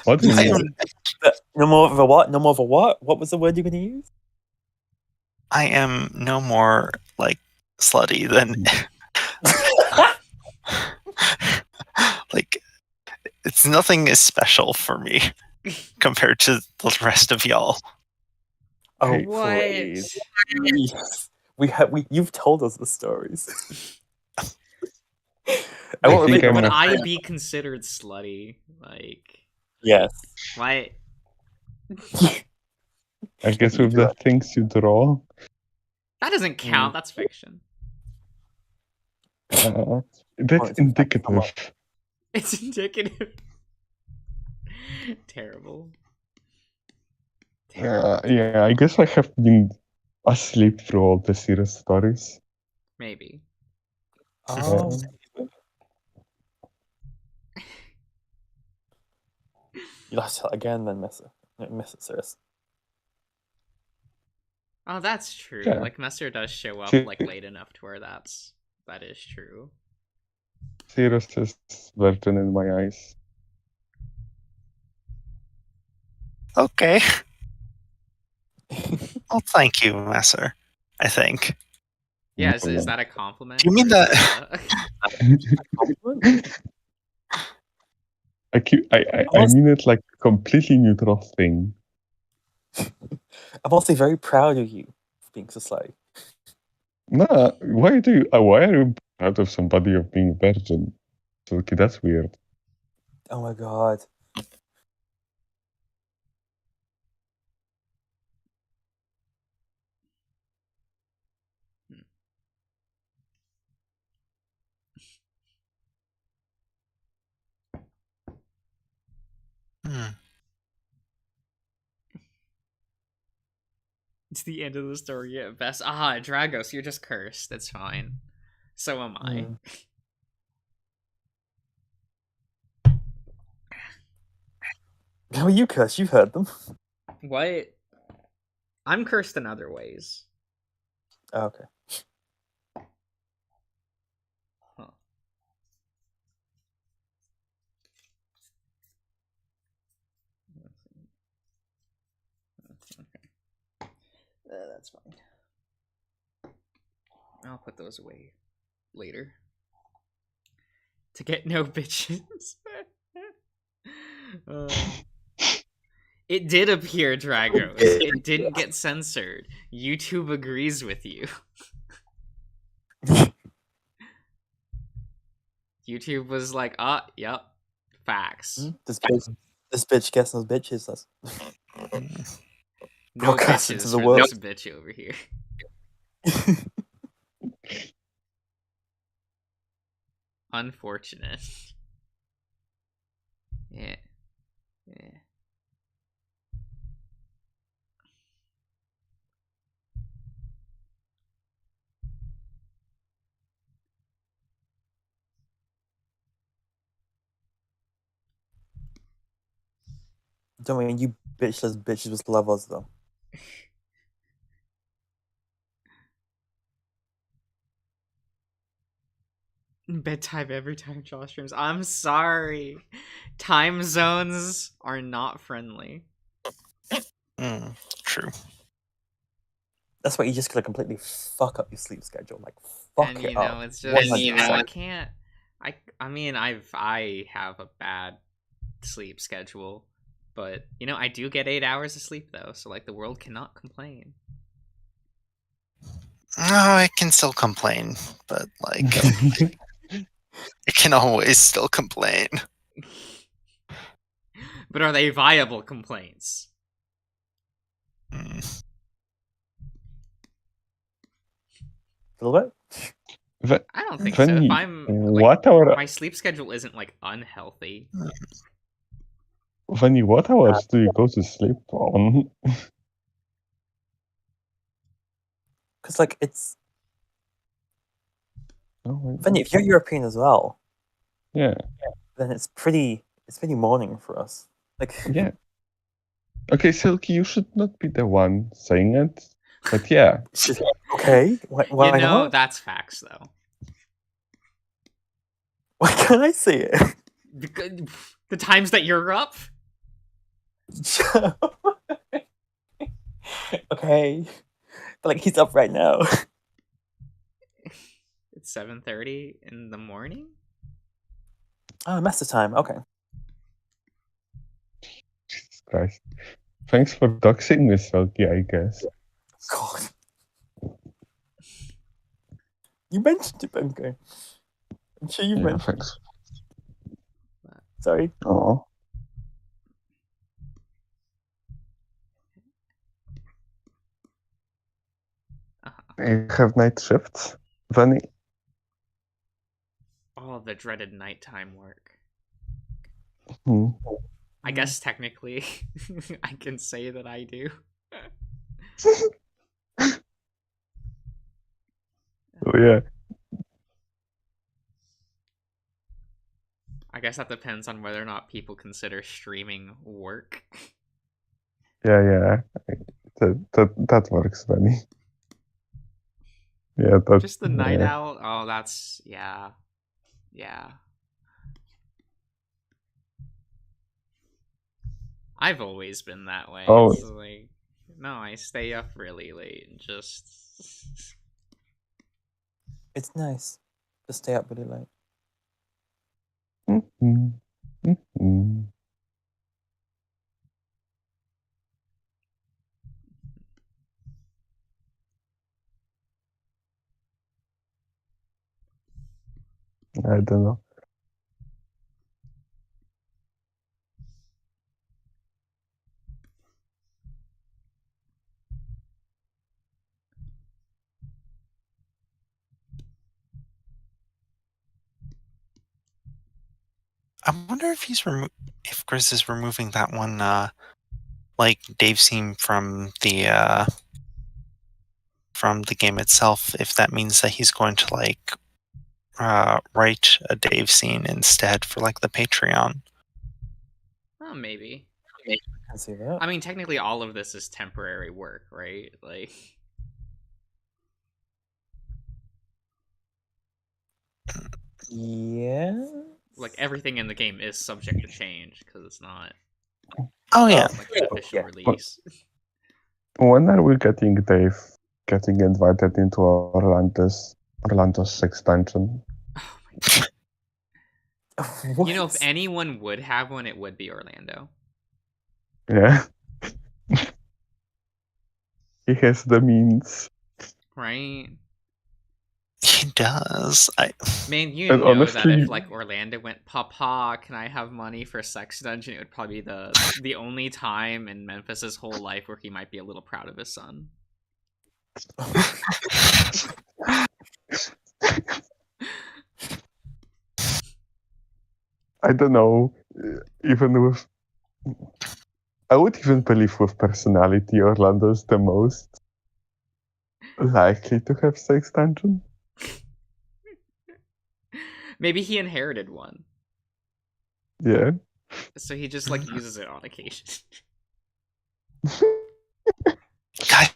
What do you mean? No more of a what? No more of a what? What was the word you were going to use? I am no more like slutty than like it's nothing is special for me compared to the rest of y'all. Oh, What? please. You've told us the stories. I think Would I'm I be considered slutty? Like, Yes. what? I guess with the things you draw. That doesn't count. That's fiction. That's indicative. It's indicative. Terrible. Yeah, I guess I have been asleep through all the serious stories. Maybe. Oh. You'll have to tell again then, miss it, serious. Oh, that's true. Yeah. Like Messer does show up See- like late enough to where that is true. Cirrus is virgin in my eyes. Okay. Well, thank you, Messer. I think. Yeah, is that a compliment? Do you mean or is that- I mean it like a completely neutral thing. I'm also very proud of you for being so slow. Nah, why are you proud of somebody of being a virgin? Silky, that's weird. Oh my god. Hmm. It's the end of the story at best. Ah, Dragos, you're just cursed. That's fine. So am I. Mm. How are you cursed? You've heard them. What? I'm cursed in other ways. Oh, okay. Huh. Okay. That's fine. I'll put those away later. To get no bitches. It did appear, Dragos. It didn't get censored. YouTube agrees with you. YouTube was like, yep, facts. This bitch gets those bitches. That's... No Broadcast bitches into the for world. this bitch over here. Unfortunate. Yeah. Don't mean you bitchless bitches with lovers though. Bedtime every time Josh streams. I'm sorry. Time zones are not friendly. True. That's why you just gotta completely fuck up your sleep schedule. Like fuck And it you know, up. it's just 100%. I can't. I mean, I have a bad sleep schedule, but you know, I do get 8 hours of sleep though, so like the world cannot complain. No, I can still complain, but like I can always still complain. But are they viable complaints? Mm. A little bit? I don't think so. If I'm like, what hour? my sleep schedule isn't like unhealthy. Vanny, what hours do you go to sleep on? Because like it's Oh my Vinny, if you're European as well, Yeah, then it's pretty morning for us. Like yeah. Okay, Silky, you should not be the one saying it, but yeah. okay, why You know, not? that's facts though. Why can't I say it? Because the times that you're up. Okay, but like he's up right now. It's 7:30 in the morning. Oh, master time. Okay. Jesus Christ. Thanks for doxing me, Silky, I guess. God. You mentioned it, okay. I'm sure you Yeah, mentioned thanks. it. Sorry. Oh. You have night shifts, Vanny? Oh, the dreaded nighttime work. Hmm. I guess technically, I can say that I do. Oh, yeah. I guess that depends on whether or not people consider streaming work. Yeah, yeah. That works, Benny. Yeah, that, Just the night yeah. owl. Oh, that's yeah. I've always been that way. Oh. It's like, no, I stay up really late and just. It's nice to stay up really late. Mhm. Mhm. I don't know. I wonder if if Grizz is removing that one, like Dave scene from the game itself. If that means that he's going to like write a Dave scene instead for like the Patreon. Oh, maybe. I can see that. I mean, technically, all of this is temporary work, right? Like. Yeah. Like everything in the game is subject to change because it's not. Oh yeah. Like an official Yeah. release. When are we getting Dave getting invited into Orlando's expansion? Oh my god. What? You know, if anyone would have one, it would be Orlando. Yeah. He has the means. Right? He does. Man, you And know that honestly- if like Orlando went, Papa, can I have money for Sex Dungeon? It would probably be the only time in Memphis's whole life where he might be a little proud of his son. I don't know. Even with, I would even believe with personality, Orlando's the most likely to have sex dungeon. Maybe he inherited one, Yeah. so he just like uses it on occasion. God,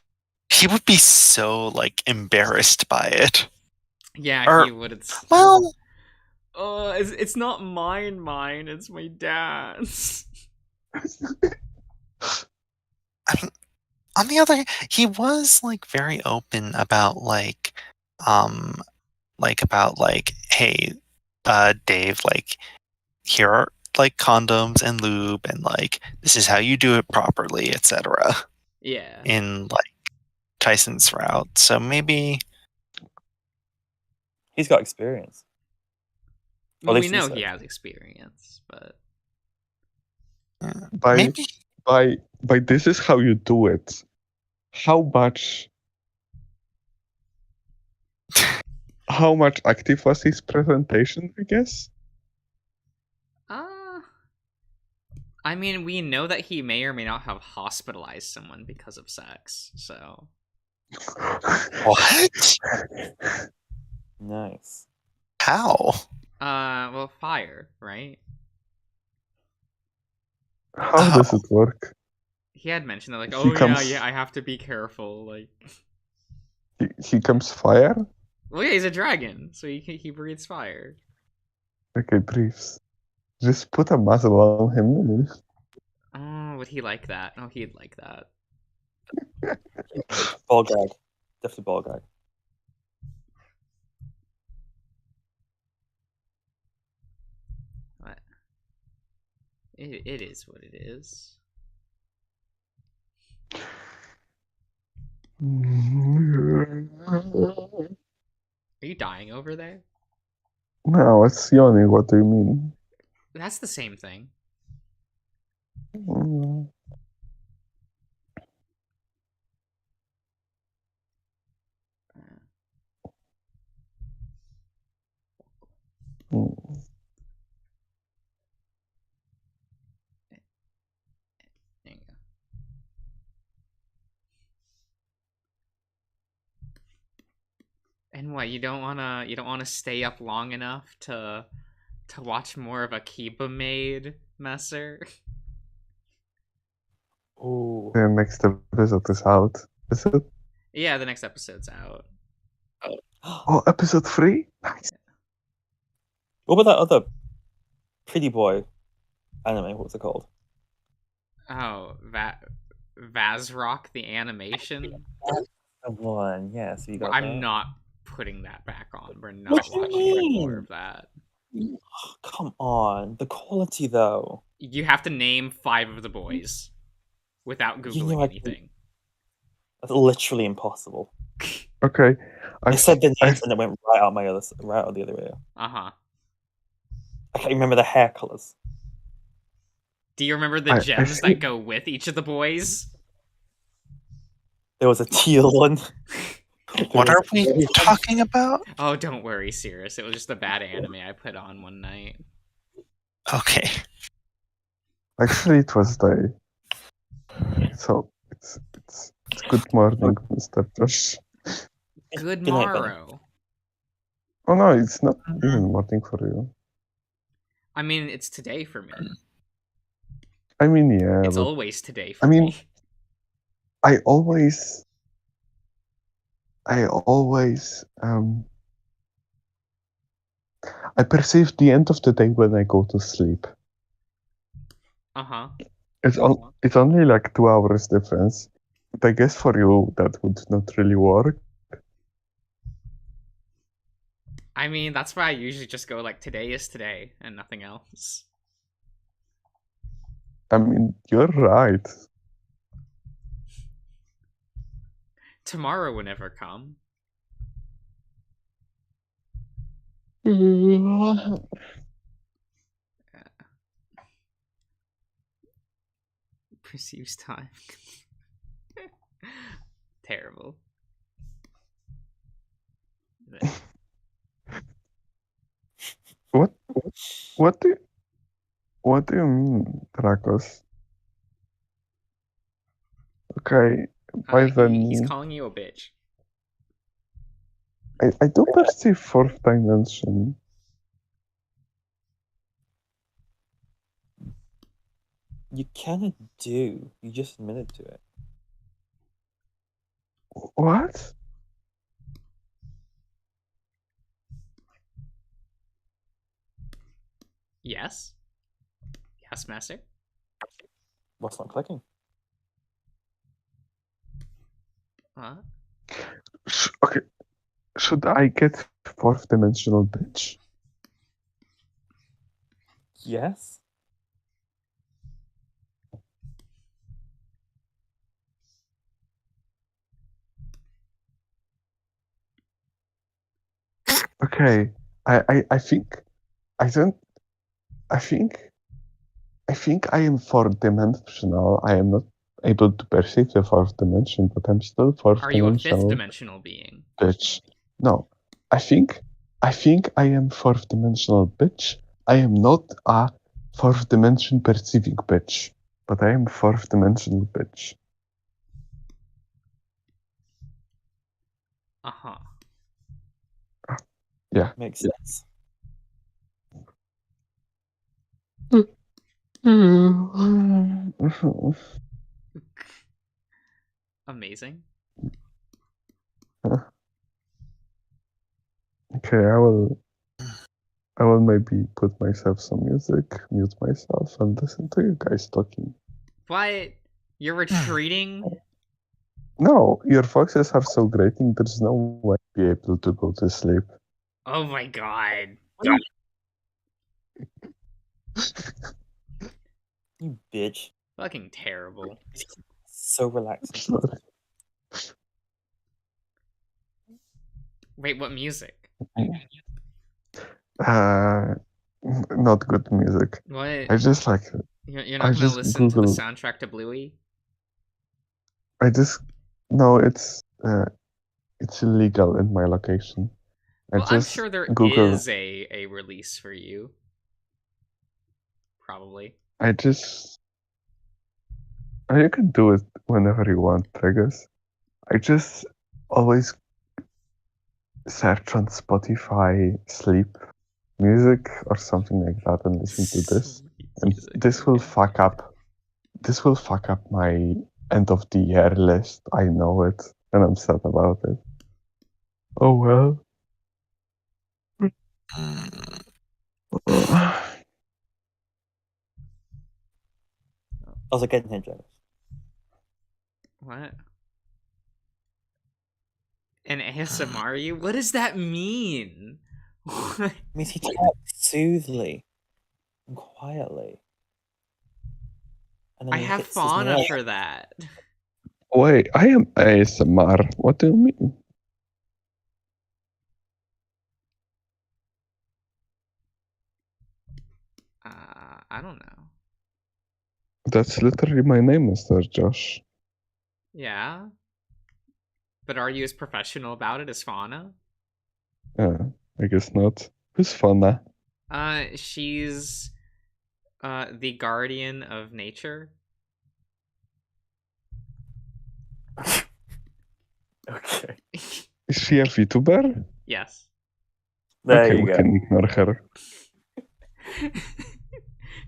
he would be so like embarrassed by it. Yeah, he would. Well, it's not mine. It's my dad's. I mean, on the other hand, he was like very open about hey, Dave, like here are like condoms and lube and like this is how you do it properly, etc. Yeah. In like Tyson's route. So maybe He's got experience. Well, at we least he know said. he has experience, but maybe by this is how you do it. How much active was his presentation, I guess? I mean, we know that he may or may not have hospitalized someone because of sex, so. What? Nice. How? Well, fire, right? How does it work? He had mentioned that, like, He oh comes- yeah, I have to be careful, like. He comes fire? Well, yeah, he's a dragon, so he breathes fire. Okay, briefs. Just put a muzzle on him. Oh, would he like that? Oh, he'd like that. Ball gag. Definitely ball gag. What? It is what it is. Are you dying over there? No, it's yawning. What do you mean? That's the same thing. Mm. Mm. There you go. And what, you don't wanna stay up long enough to watch more of a Kiba made Messer? Ooh. The next episode is out. Is it? Yeah, the next episode's out. Oh, episode 3? Nice. What about that other pretty boy anime? What's it called? Oh, Vazrock the animation. The one, yeah. So you got I'm that. not putting that back on. We're not What do you watching any more mean? of that. Come on, the quality though. You have to name 5 of the boys without You googling know I can- anything. That's literally impossible. Okay. I said the names and it went right out the other ear. Uh-huh. I can't remember the hair colors. Do you remember the I gems think- that go with each of the boys? There was a teal one. What are we talking about? Oh, don't worry, Cirrus. It was just a bad anime I put on one night. Okay. Actually, it was day. So, it's good morning, Mr. Josh. Good Good night, Benny. morrow. Oh no, it's not even morning for you. I mean, it's today for me. I mean, yeah, It's but always today for I mean- me. I always I perceive the end of the day when I go to sleep. Uh-huh. It's only like 2 hours difference. But I guess for you that would not really work. I mean, that's why I usually just go like, today is today, and nothing else. I mean, you're right. Tomorrow will never come. Perceives time. Terrible. What do you mean, Dracos? Okay, by then He's calling you a bitch. I do perceive 4th dimension. You kind of do. You just admitted to it. What? Yes? Yes, master? What's not clicking? Huh? Okay, should I get 4th dimensional bitch? Yes. Okay, I think I don't. I think I am 4th dimensional. I am not able to perceive the 4th dimension, but I'm still 4th Are you a 5th dimensional dimensional being? bitch. No, I think I am 4th dimensional bitch. I am not a 4th dimension perceiving bitch, but I am 4th dimensional bitch. Uh-huh. Yeah. Makes sense. Amazing. Okay, I will maybe put myself some music, mute myself, and listen to you guys talking. What? You're retreating? No, your voices are so grating, there's no way to be able to go to sleep. Oh my god. You bitch. Fucking terrible. So relaxing. Sorry. Wait, what music? Not good music. What? I just like You're I not gonna just listen to the Google- soundtrack to Bluey? no, it's illegal in my location. Well, I'm just sure there is Google. a release for you. Probably. You can do it whenever you want, I guess. I just always search on Spotify sleep music or something like that and listen to this. Sweet And music, this will okay. fuck up this will fuck up my end of the year list. I know it, and I'm sad about it. Oh well. How's it getting here, James? What? An ASMR you? What does that mean? What? It means he talks soothly and quietly. And then I he have hits his fauna nail. for that. Wait, I am ASMR. What do you mean? I don't know. That's literally my name, MrJosh. Yeah. But are you as professional about it as Fauna? I guess not. Who's Fauna? She's the guardian of nature. Okay. Is she a VTuber? Yes. There Okay, you we go. can ignore her.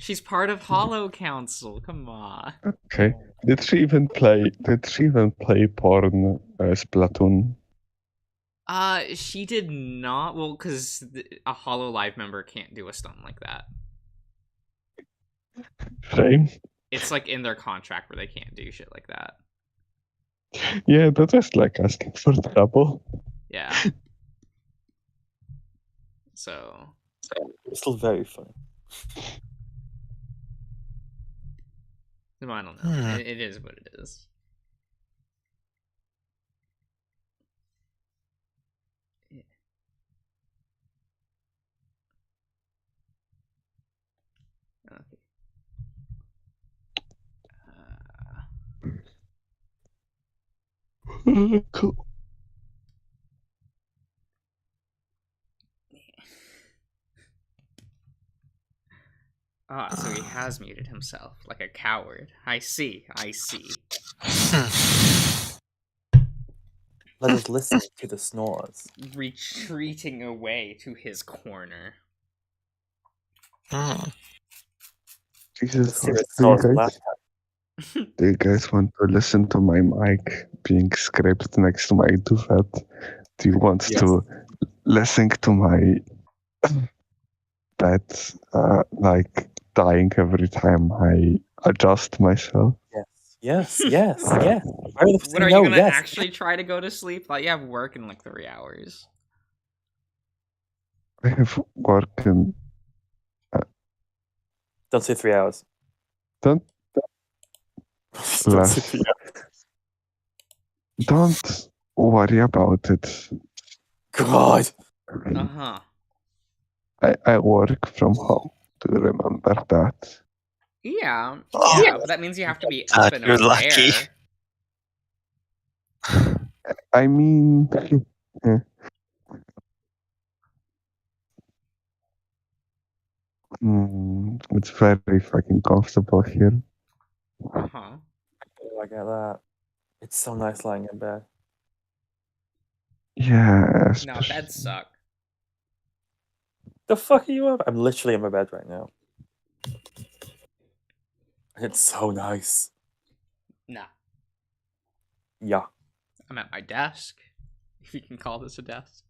She's part of Hollow Council. Come on. Okay. Did she even play porn Splatoon? She did not. Well, because a Hollow Live member can't do a stunt like that. Shame. It's like in their contract where they can't do shit like that. Yeah, that was like asking for trouble. Yeah. So. It's still very funny. No, I don't know. It is what it is. Okay. Cool. So he has muted himself like a coward. I see. Let us listen to the snores. Retreating away to his corner. Jesus, Serious do you snores guys? Do you guys want to listen to my mic being scraped next to my duvet? Do you want to listen to my bed like dying every time I adjust myself? Yes. What are you gonna actually try to go to sleep? Like you have work in like 3 hours. I have work in. Don't say 3 hours. Don't Don't less. say 3 hours. Don't worry about it. God. Uh-huh. I work from home. Do you remember that? Yeah. Oh. Yeah, but that means you have to be up and You're aware. lucky. I mean, it's very fucking comfortable here. Uh-huh. I get that. It's so nice lying in bed. Yeah. No, beds suck. The fuck are you up? I'm literally in my bed right now. And it's so nice. Nah. Yeah. I'm at my desk. If you can call this a desk.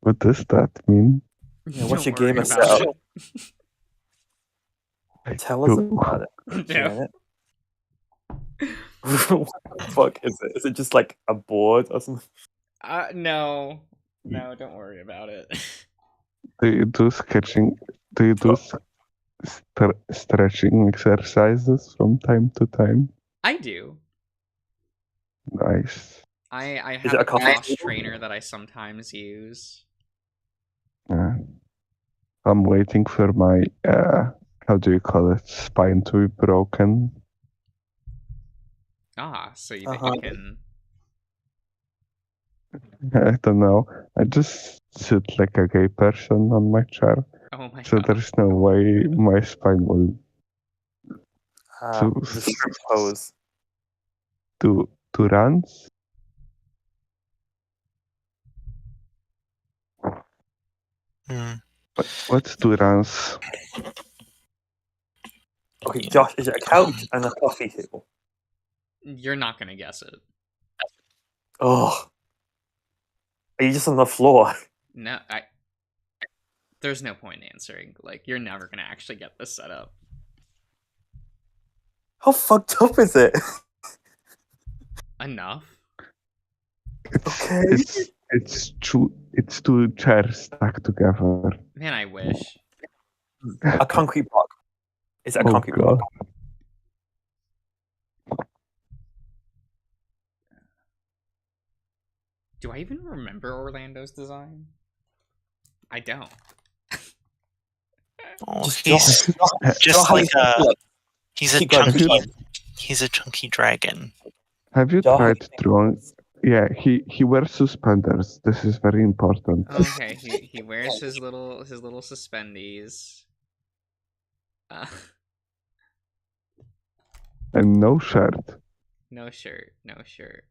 What does that mean? Yeah, what's your Don't worry gamer about setup? it. Tell us about it. No. Janet. What the fuck is it? Is it just like a board or something? No. No, don't worry about it. Do you do sketching? Do you do stretching exercises from time to time? I do. Nice. I Is have it a a coffee cross table? trainer that I sometimes use. I'm waiting for my how do you call it, spine to be broken. So you think you can... I don't know. I just sit like a gay person on my chair, Oh my so god. there's no way my spine will The strip pose. do runs. What's Duran's? Okay, Josh, is it a couch and a coffee table? You're not gonna guess it. Oh. Are you just on the floor? No, there's no point in answering. Like, you're never gonna actually get this set up. How fucked up is it? Enough. Okay. It's two chairs stacked together. Man, I wish. A concrete block. Is it a Oh concrete god. block? Do I even remember Orlando's design? I don't. Oh, Just he's Josh, just like a he's a Keep going, keep chunky dragon. Have you Josh. tried drawing? Yeah, he wears suspenders. This is very important. Okay, he wears his little suspendies. And no shirt. No shirt, no shirt.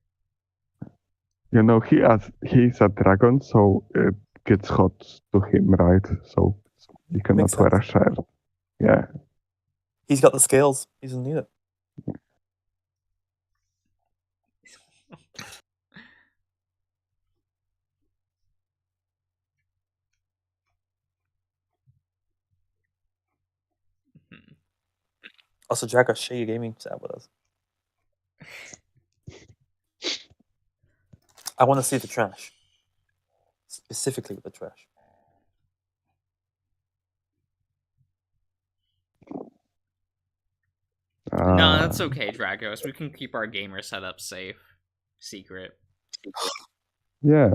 You know, he's a dragon, so it gets hot to him, right? So you cannot Makes wear a sense. shirt. Yeah. He's got the skills. He doesn't need it. Also, Jack, share your gaming set with us. I want to see the trash. Specifically the trash. No, that's okay, Dragos. We can keep our gamer setup safe. Secret. Yeah.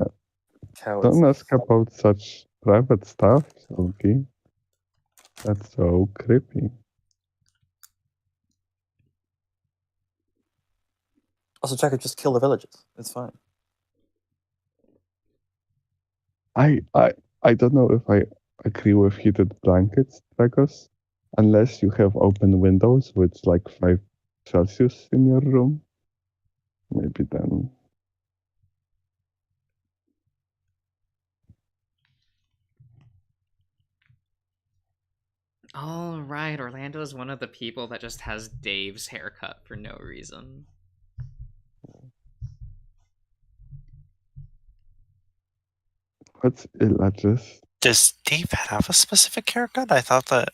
Cowards. Don't ask about such private stuff, okay? That's so creepy. Also, Jack, just kill the villagers. It's fine. I don't know if I agree with heated blankets, Dragos, unless you have open windows with like 5 Celsius in your room. Maybe then. All right, Orlando is one of the people that just has Dave's haircut for no reason. What's illegis? Does Dave have a specific haircut? I thought that.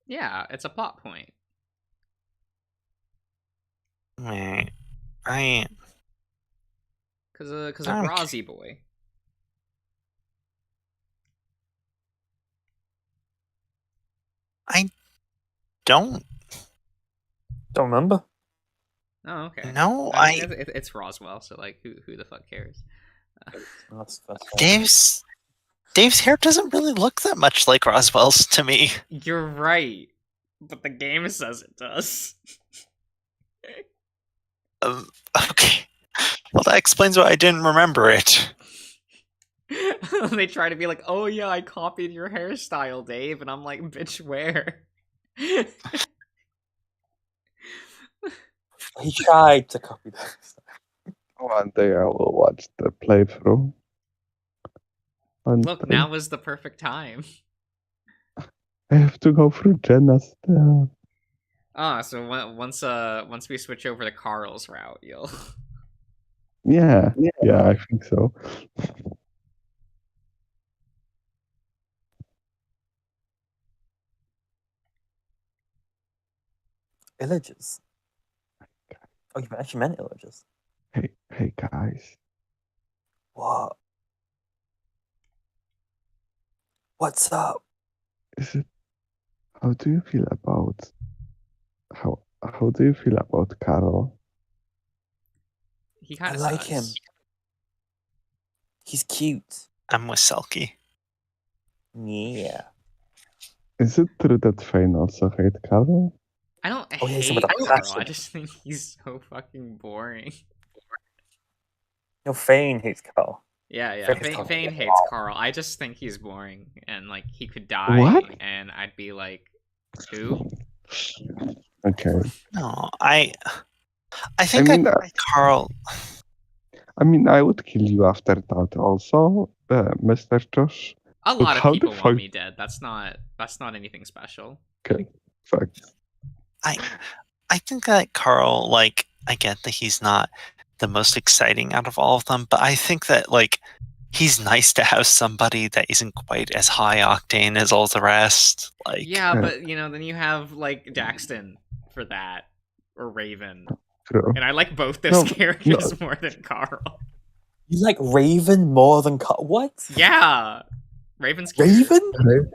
Yeah, it's a plot point. Wait, Cause of Okay. Rozzy boy. I don't remember. Oh, okay. know. I mean, it's Roswell, so like, who the fuck cares? That's Dave's hair doesn't really look that much like Roswell's to me. You're right, but the game says it does. Okay. Well, that explains why I didn't remember it. They try to be like, "Oh yeah, I copied your hairstyle, Dave," and I'm like, "Bitch, where?" He tried to copy that. One day I will watch the playthrough. Look, now is the perfect time. I have to go through Jenna still. So once we switch over to Carl's route, you'll. Yeah, I think so. Illages. Oh, you actually meant illages. Hey guys. What? What's up? Is it? How do you feel about? How do you feel about Carol? He I kind of like him. He's cute. I'm with Selkie. Yeah. Is it true that Fane also hate Carol? I don't Oh, yeah, he's hate with a Carl. passion. I just think he's so fucking boring. No, Fane hates Carl. Yeah. Fane hates Carl. Fane hates Carl. I just think he's boring, and like he could die, What? and I'd be like, who? Okay. No, I think I mean, Carl. I mean, I would kill you after that also, Mr. Josh. A lot of how the people want fuck- me dead. That's not anything special. Okay, fuck. I think that Carl, like, I get that he's not the most exciting out of all of them, but I think that, like, he's nice to have somebody that isn't quite as high octane as all the rest. Like, Yeah, but then you have like Daxton for that, or Raven, True. and I like both those No, characters more than Carl. You like Raven more than what? Yeah, Raven's cute. Raven?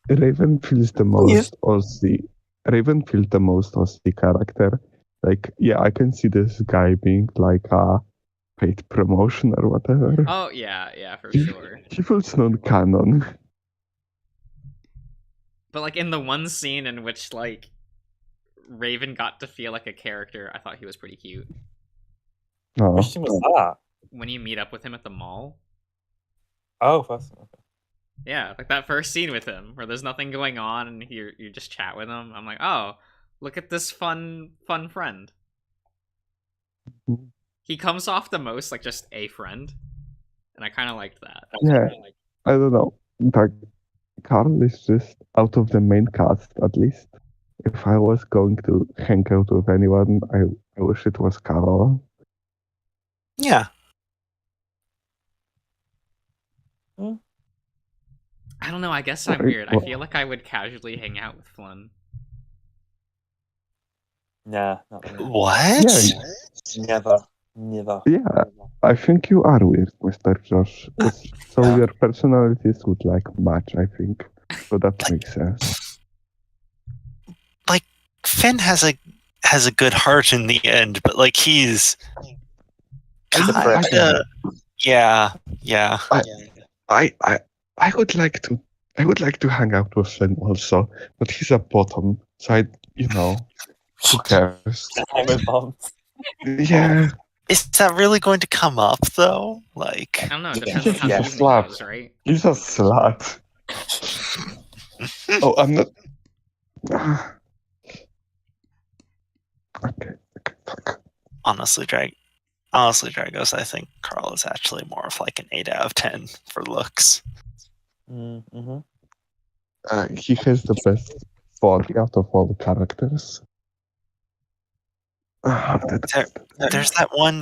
Raven feels the most Aussie. Raven feels the most Aussie character. Like, yeah, I can see this guy being like a paid promotion or whatever. Oh yeah, for sure. He feels non-canon. But like in the one scene in which like Raven got to feel like a character, I thought he was pretty cute. No. Which thing was that? When you meet up with him at the mall. Oh, first. Okay. Yeah, like that first scene with him where there's nothing going on and you just chat with him. I'm like, oh, look at this fun friend. He comes off the most like just a friend, and I kind of liked that. Yeah, I don't know. Like, Carl is just out of the main cast, at least. If I was going to hang out with anyone, I wish it was Carl. yeah. I don't know. I guess I'm weird. I feel like I would casually hang out with Flynn. Nah, not really. What? Never. Never. Yeah, I think you are weird, Mr. Josh. So your personalities would like match, I think. So that makes sense. Like, Finn has a good heart in the end, but like he's kinda, yeah. I would like to hang out with Flynn also, but he's a bottom, so who cares? Yeah. Is that really going to come up though? Like, I don't know. It depends on how Yeah, the evening slap. goes, right? He's a slut. Oh, I'm not. Okay, fuck. honestly, Dragos, I think Carl is actually more of like an 8 out of 10 for looks. Mm-hmm. He has the best body out of all the characters. There's that one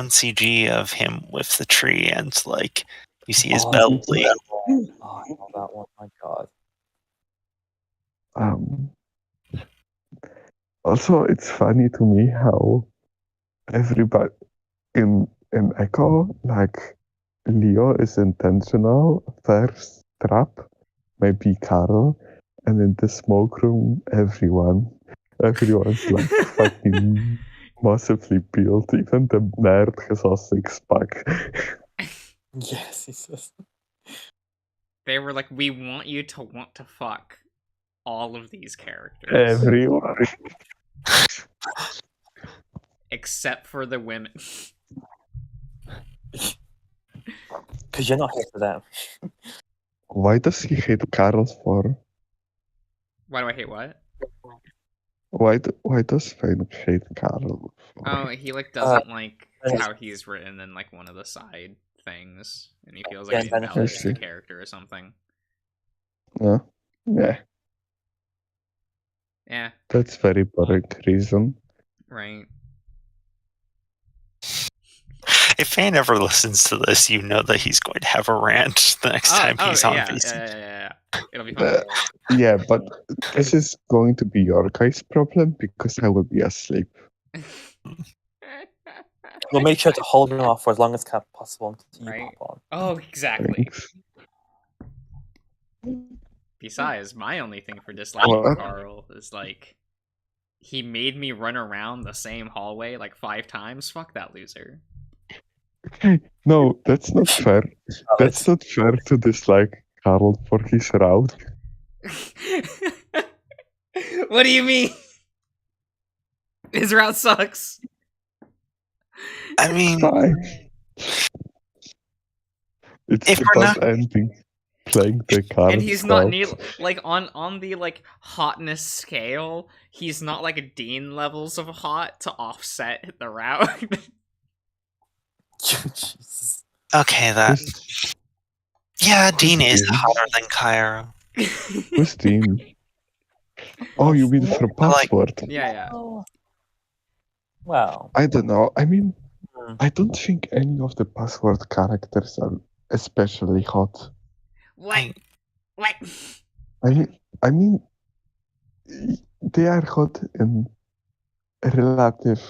CG of him with the tree and like you see his belly. Oh, I know that one. My God. Also, it's funny to me how everybody in Echo, like Leo is intentional, first trap, maybe Carl, and in the smoke room, everyone's like fucking massively built. Even the nerd has a six-pack. Yes, he says. They were like, we want you to want to fuck all of these characters. Everyone. Except for the women. Because you're not here for them. Why does he hate Carl for? Why do I hate what? Why does Fane hate Carl for? Oh, he like doesn't like how he's written in like one of the side things, and he feels like Yeah, he's that- embellished the character or something. Yeah. Yeah, That's very boring reason. right. If Fane ever listens to this, you know that he's going to have a rant the next time he's on VC. Yeah. It'll be fun. Yeah, but this is going to be your guys' problem because I will be asleep. We'll make sure to hold him off for as long as possible until you Right. pop on. Oh, exactly. Thanks. Besides, my only thing for disliking What? Carl is like he made me run around the same hallway like 5 times. Fuck that loser. Okay, no, that's not fair. That's not fair to dislike Carl for his route. What do you mean? His route sucks. I mean, Fine. It's If the we're bad ending. Playing the card. And he's not near like on the like hotness scale, he's not like Dean levels of hot to offset the route. Jesus. Okay, that. Who's, Yeah, Dean is Dean? hotter than Cairo. who's Dean? Oh, you mean for I like- password? Yeah. Well, I don't know. I mean, Hmm. I don't think any of the password characters are especially hot. What? What? I mean, they are hot in relative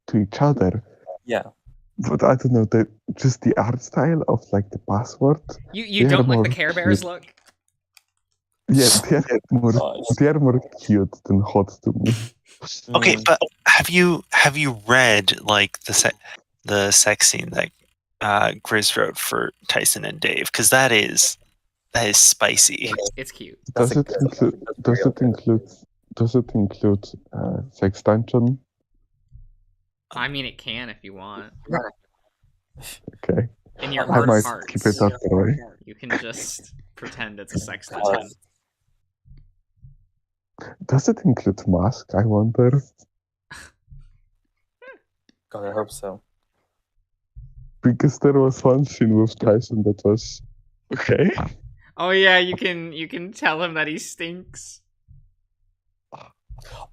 to each other. yeah. But I don't know, just the art style of like the password. You They don't are like the more Care Bears cute. look? Yeah, they are more. Nice. They are more cute than hot to me. Okay, Mm. but have you read like the sex scene that Grizz wrote for Tyson and Dave? Because that is spicy. It's cute. That's Does a it good include? one. That's Does real it include? Does it include sex dungeon? I mean, it can if you want. Okay, In your I heart might of hearts, keep it that way. you can just pretend it's a sex God. dungeon. Does it include mask? I wonder. God, I hope so. Because there was one scene with Tyson that was okay. Oh yeah, you can tell him that he stinks.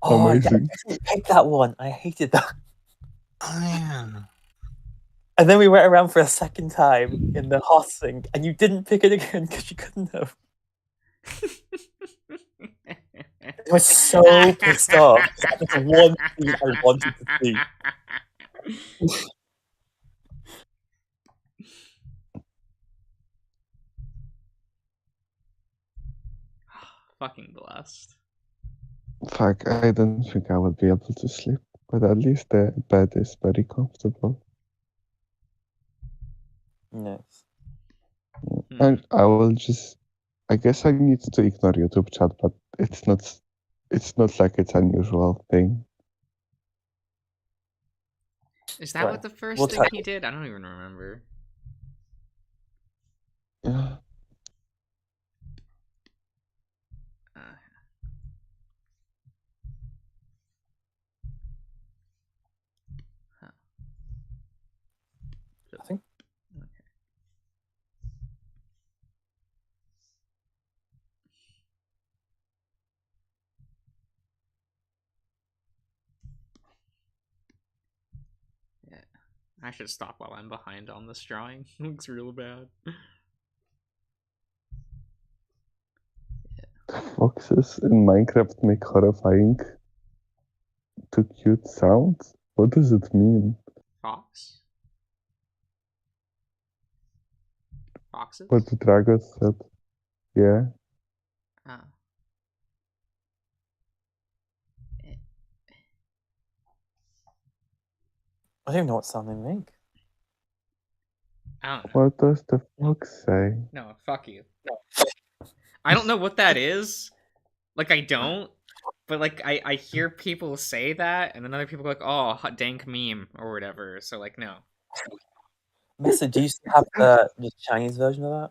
Oh, Amazing. I picked that one. I hated that. Oh, yeah. And then we went around for a second time in the hot sink, and you didn't pick it again because you couldn't have. I was so pissed off. That was the one thing I wanted to see. Fucking blessed. Fuck, I don't think I would be able to sleep, but at least the bed is very comfortable. Nice. And I will just. I guess I need to ignore YouTube chat, but it's not. It's not like it's an unusual thing. Is that Right. what the 1st We'll thing try- he did? I don't even remember. Yeah. Uh, I think. I should stop while I'm behind on this drawing. It looks real bad. Foxes in Minecraft make horrifying to cute sounds? What does it mean? Fox? Foxes? What the dragon said. Yeah. Oh. I don't even know what sound they make. I don't know. What does the fox say? No, fuck you. I don't know what that is. Like, I don't. But, like, I hear people say that, and then other people go like, oh, hot dank meme, or whatever. So, like, no. Mesa, do you still have the Chinese version of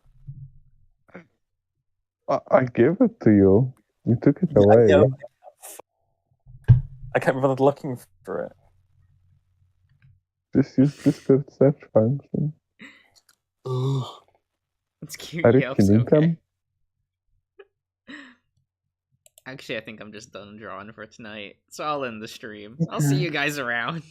that? I gave it to you. You took it Yeah, I away. know. I can't bother looking for it. Just use Discord search function. It's cute. Are you Yelp's killing okay. them? Actually, I think I'm just done drawing for tonight. So I'll end the stream. I'll see you guys around.